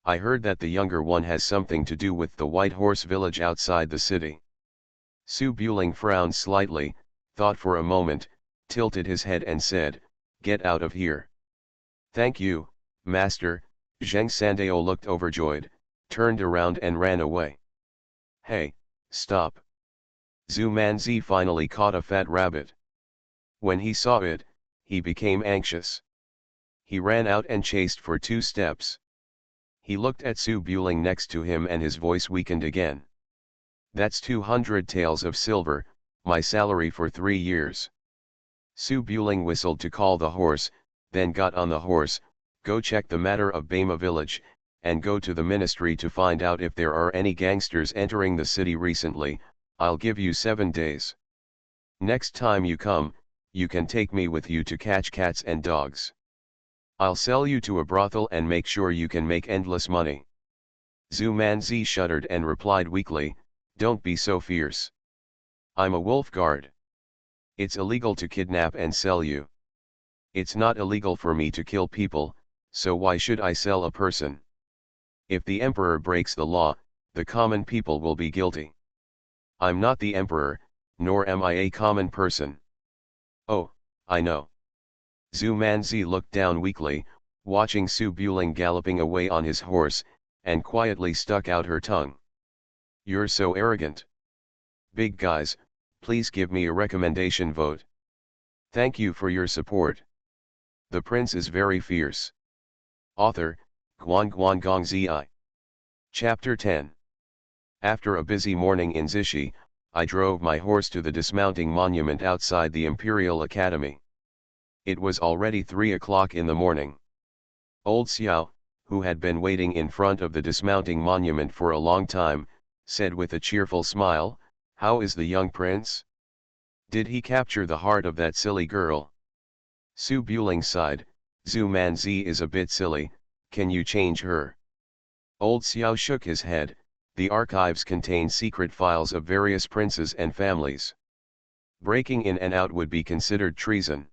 I heard that the younger one has something to do with the White Horse village outside the city. Su Buling frowned slightly, thought for a moment, tilted his head and said, Get out of here. Thank you, Master. Zheng Sandao looked overjoyed, turned around and ran away. Hey, stop. Zhu Manzi finally caught a fat rabbit. When he saw it, he became anxious. He ran out and chased for 2 steps. He looked at Su Buling next to him and his voice weakened again. That's 200 taels of silver, my salary for 3 years. Su Buling whistled to call the horse, then got on the horse, go check the matter of Bama village, and go to the ministry to find out if there are any gangsters entering the city recently. I'll give you 7 days. Next time you come, you can take me with you to catch cats and dogs. I'll sell you to a brothel and make sure you can make endless money. Zhu Manzi shuddered and replied weakly, Don't be so fierce. I'm a wolf guard. It's illegal to kidnap and sell you. It's not illegal for me to kill people, so why should I sell a person? If the emperor breaks the law, the common people will be guilty. I'm not the emperor, nor am I a common person. Oh, I know. Zhu Manzi looked down weakly, watching Su Buling galloping away on his horse, and quietly stuck out her tongue. You're so arrogant. Big guys, please give me a recommendation vote. Thank you for your support. The prince is very fierce. Author, Guan Guan Gong Zi. Chapter 10. After a busy morning in Zishi, I drove my horse to the dismounting monument outside the Imperial Academy. It was already 3 o'clock in the morning. Old Xiao, who had been waiting in front of the dismounting monument for a long time, said with a cheerful smile, "How is the young prince? Did he capture the heart of that silly girl?" Su Buling sighed, "Zhu Manzi is a bit silly, can you change her?" Old Xiao shook his head, "The archives contain secret files of various princes and families. Breaking in and out would be considered treason.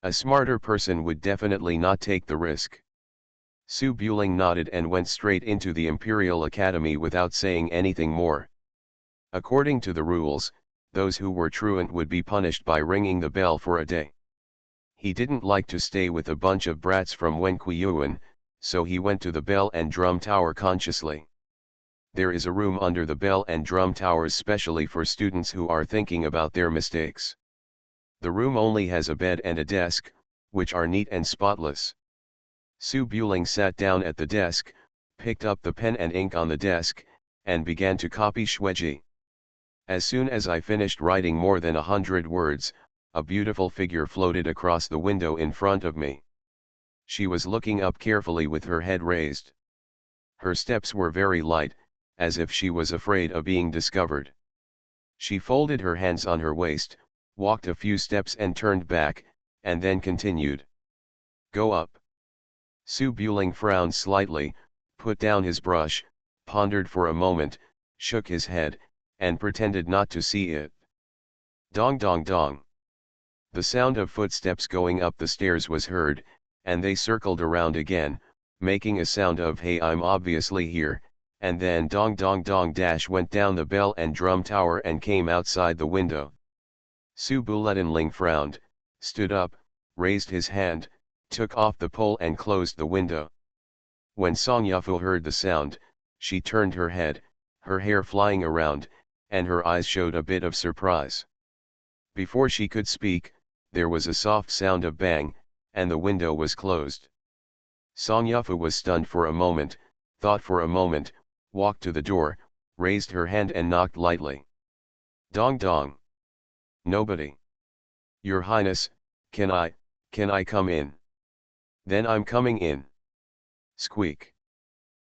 A smarter person would definitely not take the risk." Su Buling nodded and went straight into the Imperial Academy without saying anything more. According to the rules, those who were truant would be punished by ringing the bell for a day. He didn't like to stay with a bunch of brats from Wenquiyuan, so he went to the bell and drum tower consciously. There is a room under the bell and drum towers specially for students who are thinking about their mistakes. The room only has a bed and a desk, which are neat and spotless. Su Buling sat down at the desk, picked up the pen and ink on the desk, and began to copy Shuiji. As soon as I finished writing more than 100 words, a beautiful figure floated across the window in front of me. She was looking up carefully with her head raised. Her steps were very light, as if she was afraid of being discovered. She folded her hands on her waist, walked a few steps and turned back, and then continued. "Go up." Su Buling frowned slightly, put down his brush, pondered for a moment, shook his head, and pretended not to see it. Dong dong dong. The sound of footsteps going up the stairs was heard, and they circled around again, making a sound of "Hey, I'm obviously here," and then dong dong dong dash went down the bell and drum tower and came outside the window. Su Bulenling frowned, stood up, raised his hand, took off the pole and closed the window. When Song Yufu heard the sound, she turned her head, her hair flying around, and her eyes showed a bit of surprise. Before she could speak, there was a soft sound of bang, and the window was closed. Song Yufu was stunned for a moment, thought for a moment, walked to the door, raised her hand and knocked lightly. Dong dong. Nobody. Your Highness, can I come in? Then I'm coming in. Squeak.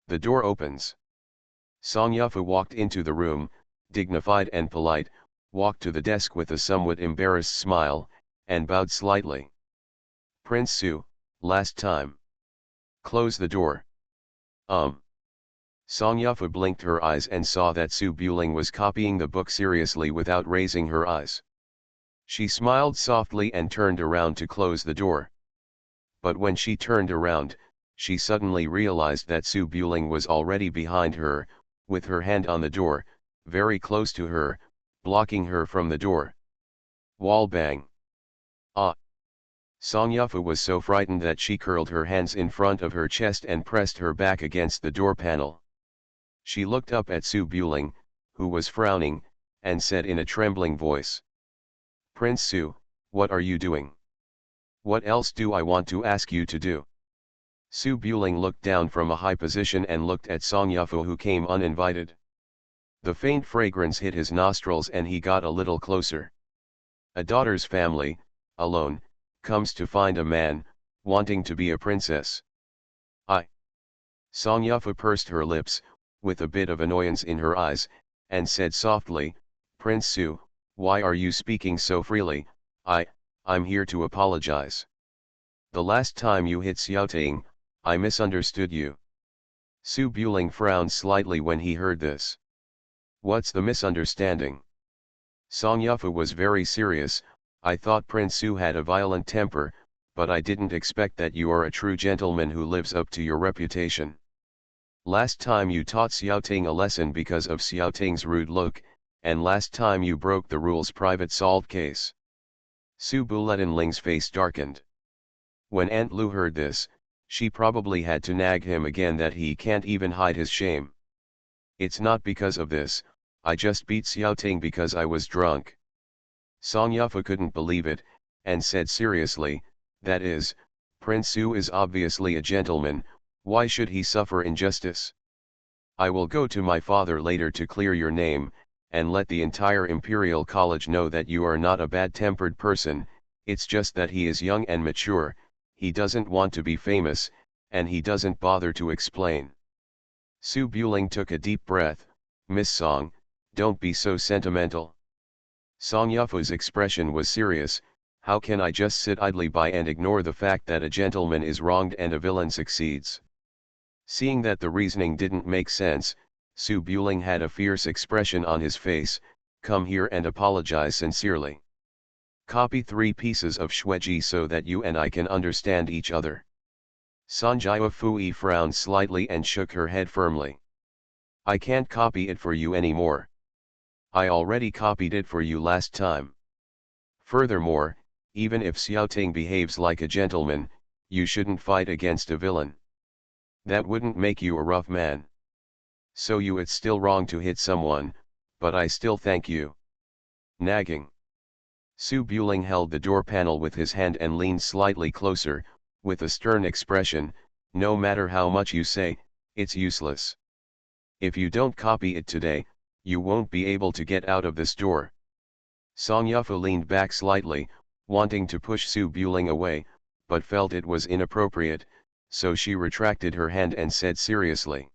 The door opens. Song Yufu walked into the room, dignified and polite, walked to the desk with a somewhat embarrassed smile, and bowed slightly. Prince Su, last time. Close the door. Song Yufu blinked her eyes and saw that Su Buling was copying the book seriously without raising her eyes. She smiled softly and turned around to close the door. But when she turned around, she suddenly realized that Su Buling was already behind her, with her hand on the door, very close to her, blocking her from the door. Wall bang. Ah! Song Yufu was so frightened that she curled her hands in front of her chest and pressed her back against the door panel. She looked up at Su Buling, who was frowning, and said in a trembling voice. Prince Su, what are you doing? What else do I want to ask you to do? Su Buling looked down from a high position and looked at Song Yufu, who came uninvited. The faint fragrance hit his nostrils and he got a little closer. A daughter's family, alone, comes to find a man, wanting to be a princess. Song Yufu pursed her lips, with a bit of annoyance in her eyes, and said softly, Prince Su, why are you speaking so freely? I'm here to apologize. The last time you hit Xiaoting, I misunderstood you. Su Buling frowned slightly when he heard this. What's the misunderstanding? Song Yufu was very serious. I thought Prince Su had a violent temper, but I didn't expect that you are a true gentleman who lives up to your reputation. Last time you taught Xiaoting a lesson because of Xiaoting's rude look, and last time you broke the rules private salt case. Su Buletinling's face darkened. When Aunt Lu heard this, she probably had to nag him again that he can't even hide his shame. It's not because of this, I just beat Xiaoting because I was drunk. Song Yufei couldn't believe it, and said seriously, that is, Prince Su is obviously a gentleman, why should he suffer injustice? I will go to my father later to clear your name, and let the entire Imperial College know that you are not a bad-tempered person, it's just that he is young and mature, he doesn't want to be famous, and he doesn't bother to explain. Su Buling took a deep breath, Miss Song, don't be so sentimental. Song Yufei's expression was serious, how can I just sit idly by and ignore the fact that a gentleman is wronged and a villain succeeds? Seeing that the reasoning didn't make sense, Su Buling had a fierce expression on his face, come here and apologize sincerely. Copy 3 pieces of Shuiji so that you and I can understand each other. Sanjia Fui frowned slightly and shook her head firmly. I can't copy it for you anymore. I already copied it for you last time. Furthermore, even if Xiaoting behaves like a gentleman, you shouldn't fight against a villain. That wouldn't make you a rough man. So it's still wrong to hit someone, but I still thank you. Nagging. Su Buling held the door panel with his hand and leaned slightly closer, with a stern expression, no matter how much you say, it's useless. If you don't copy it today, you won't be able to get out of this door. Song Yufei leaned back slightly, wanting to push Su Buling away, but felt it was inappropriate, so she retracted her hand and said seriously.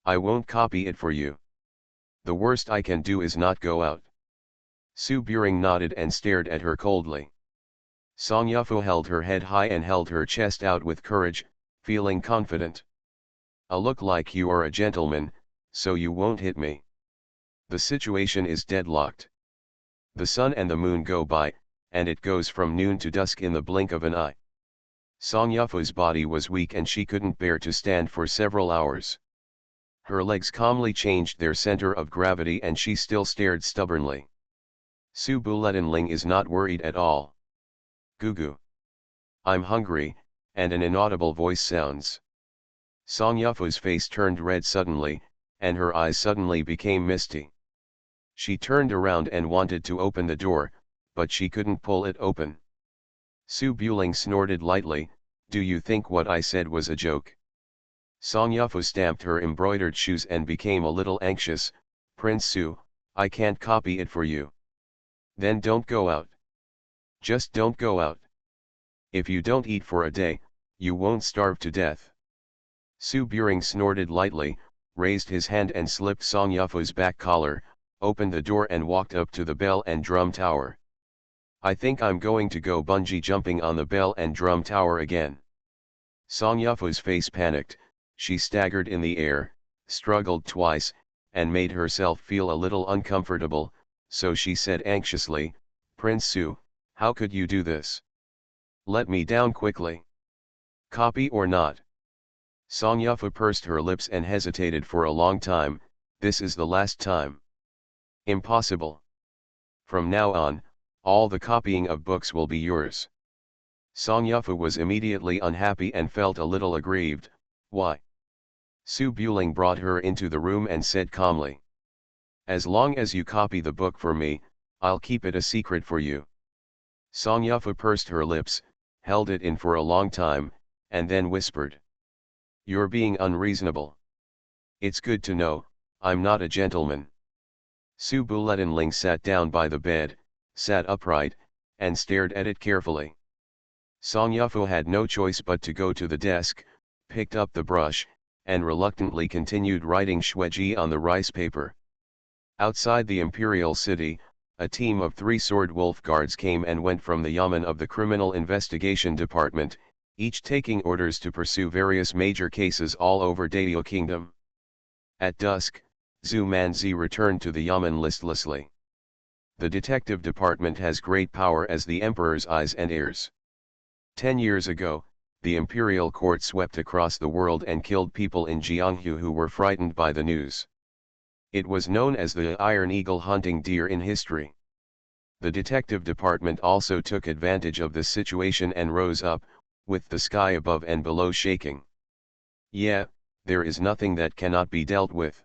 I won't copy it for you. The worst I can do is not go out. Su Buling nodded and stared at her coldly. Song Yufei held her head high and held her chest out with courage, feeling confident. I look like you are a gentleman, so you won't hit me. The situation is deadlocked. The sun and the moon go by, and it goes from noon to dusk in the blink of an eye. Song Yufei's body was weak and she couldn't bear to stand for several hours. Her legs calmly changed their center of gravity and she still stared stubbornly. Su Buletinling is not worried at all. Gugu. I'm hungry, and an inaudible voice sounds. Song Yufei's face turned red suddenly, and her eyes suddenly became misty. She turned around and wanted to open the door, but she couldn't pull it open. Su Buling snorted lightly, do you think what I said was a joke? Song Yufei stamped her embroidered shoes and became a little anxious, Prince Su, I can't copy it for you. Then don't go out. Just don't go out. If you don't eat for a day, you won't starve to death. Su Buling snorted lightly, raised his hand and slipped Song Yufei's back collar, opened the door and walked up to the bell and drum tower. I think I'm going to go bungee jumping on the bell and drum tower again. Song Yufei's face panicked, she staggered in the air, struggled twice, and made herself feel a little uncomfortable, so she said anxiously, Prince Su, how could you do this? Let me down quickly. Copy or not? Song Yufei pursed her lips and hesitated for a long time, this is the last time. Impossible. From now on, all the copying of books will be yours. Song Yufei was immediately unhappy and felt a little aggrieved, why? Su Buling brought her into the room and said calmly. As long as you copy the book for me, I'll keep it a secret for you. Song Yufei pursed her lips, held it in for a long time, and then whispered. You're being unreasonable. It's good to know, I'm not a gentleman. Su Buletinling sat down by the bed, sat upright, and stared at it carefully. Song Yufei had no choice but to go to the desk, picked up the brush, and reluctantly continued writing Shuiji on the rice paper. Outside the imperial city, a team of 3 sword wolf guards came and went from the yamen of the Criminal Investigation Department, each taking orders to pursue various major cases all over Daio Kingdom. At dusk, Zhu Manzi returned to the yamen listlessly. The detective department has great power as the emperor's eyes and ears. 10 years ago, the imperial court swept across the world and killed people in Jianghu who were frightened by the news. It was known as the Iron Eagle hunting deer in history. The detective department also took advantage of this situation and rose up, with the sky above and below shaking. Yeah, there is nothing that cannot be dealt with.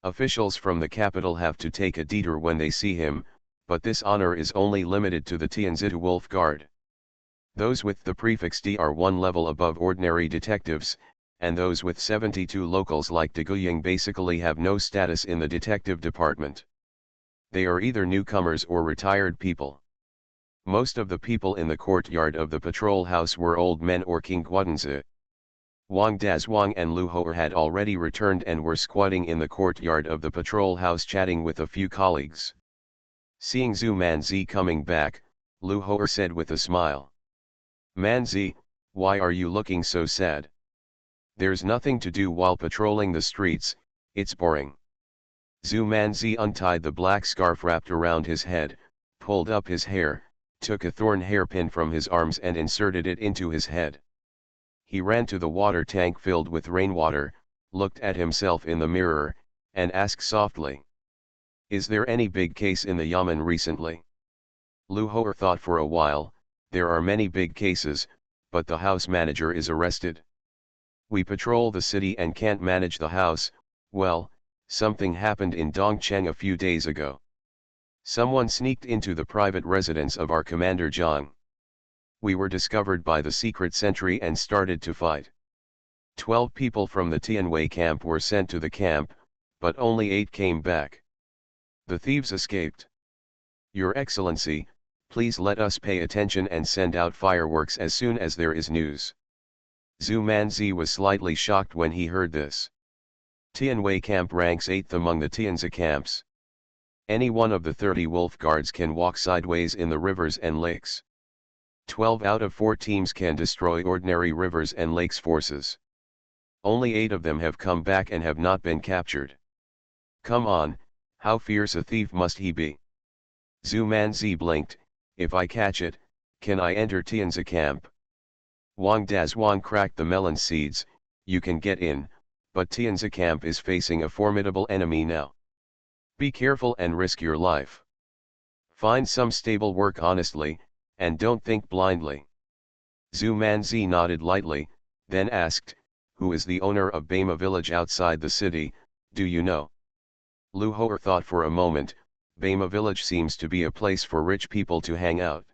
Officials from the capital have to take a detour when they see him, but this honor is only limited to the Tianzitu Wolf Guard. Those with the prefix D are one level above ordinary detectives, and those with 72 locals like De Guying basically have no status in the detective department. They are either newcomers or retired people. Most of the people in the courtyard of the patrol house were old men or King Guadanzi. Wang Dazwang and Lu Hoer had already returned and were squatting in the courtyard of the patrol house chatting with a few colleagues. Seeing Zhu Manzi coming back, Lu Hoer said with a smile. Manzi, why are you looking so sad? There's nothing to do while patrolling the streets, it's boring. Zhu Manzi untied the black scarf wrapped around his head, pulled up his hair, took a thorn hairpin from his arms and inserted it into his head. He ran to the water tank filled with rainwater, looked at himself in the mirror, and asked softly. Is there any big case in the Yamen recently? Lu Hoer thought for a while. There are many big cases, but the house manager is arrested. We patrol the city and can't manage the house. Well, something happened in Dongcheng a few days ago. Someone sneaked into the private residence of our commander Zhang. We were discovered by the secret sentry and started to fight. 12 people from the Tianwei camp were sent to the camp, but only 8 came back. The thieves escaped. Your Excellency, please let us pay attention and send out fireworks as soon as there is news. Zhu Manzi was slightly shocked when he heard this. Tianwei camp ranks 8th among the Tianzi camps. Any one of the 30 wolf guards can walk sideways in the rivers and lakes. 12 out of 4 teams can destroy ordinary rivers and lakes forces. Only 8 of them have come back and have not been captured. Come on, how fierce a thief must he be? Zhu Manzi blinked. If I catch it, can I enter Tianzi camp? Wang Dazwang cracked the melon seeds. You can get in, but Tianzi camp is facing a formidable enemy now. Be careful and risk your life. Find some stable work honestly, and don't think blindly. Zhu Manzi nodded lightly, then asked, who is the owner of Bama village outside the city, do you know? Lu Hoer thought for a moment. Bama village seems to be a place for rich people to hang out.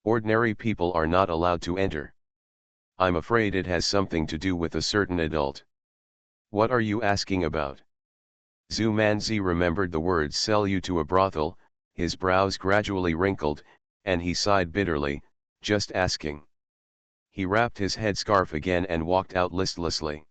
Ordinary people are not allowed to enter. I'm afraid it has something to do with a certain adult. What are you asking about? Zhu Manzi remembered the words sell you to a brothel, his brows gradually wrinkled, and he sighed bitterly, just asking. He wrapped his headscarf again and walked out listlessly.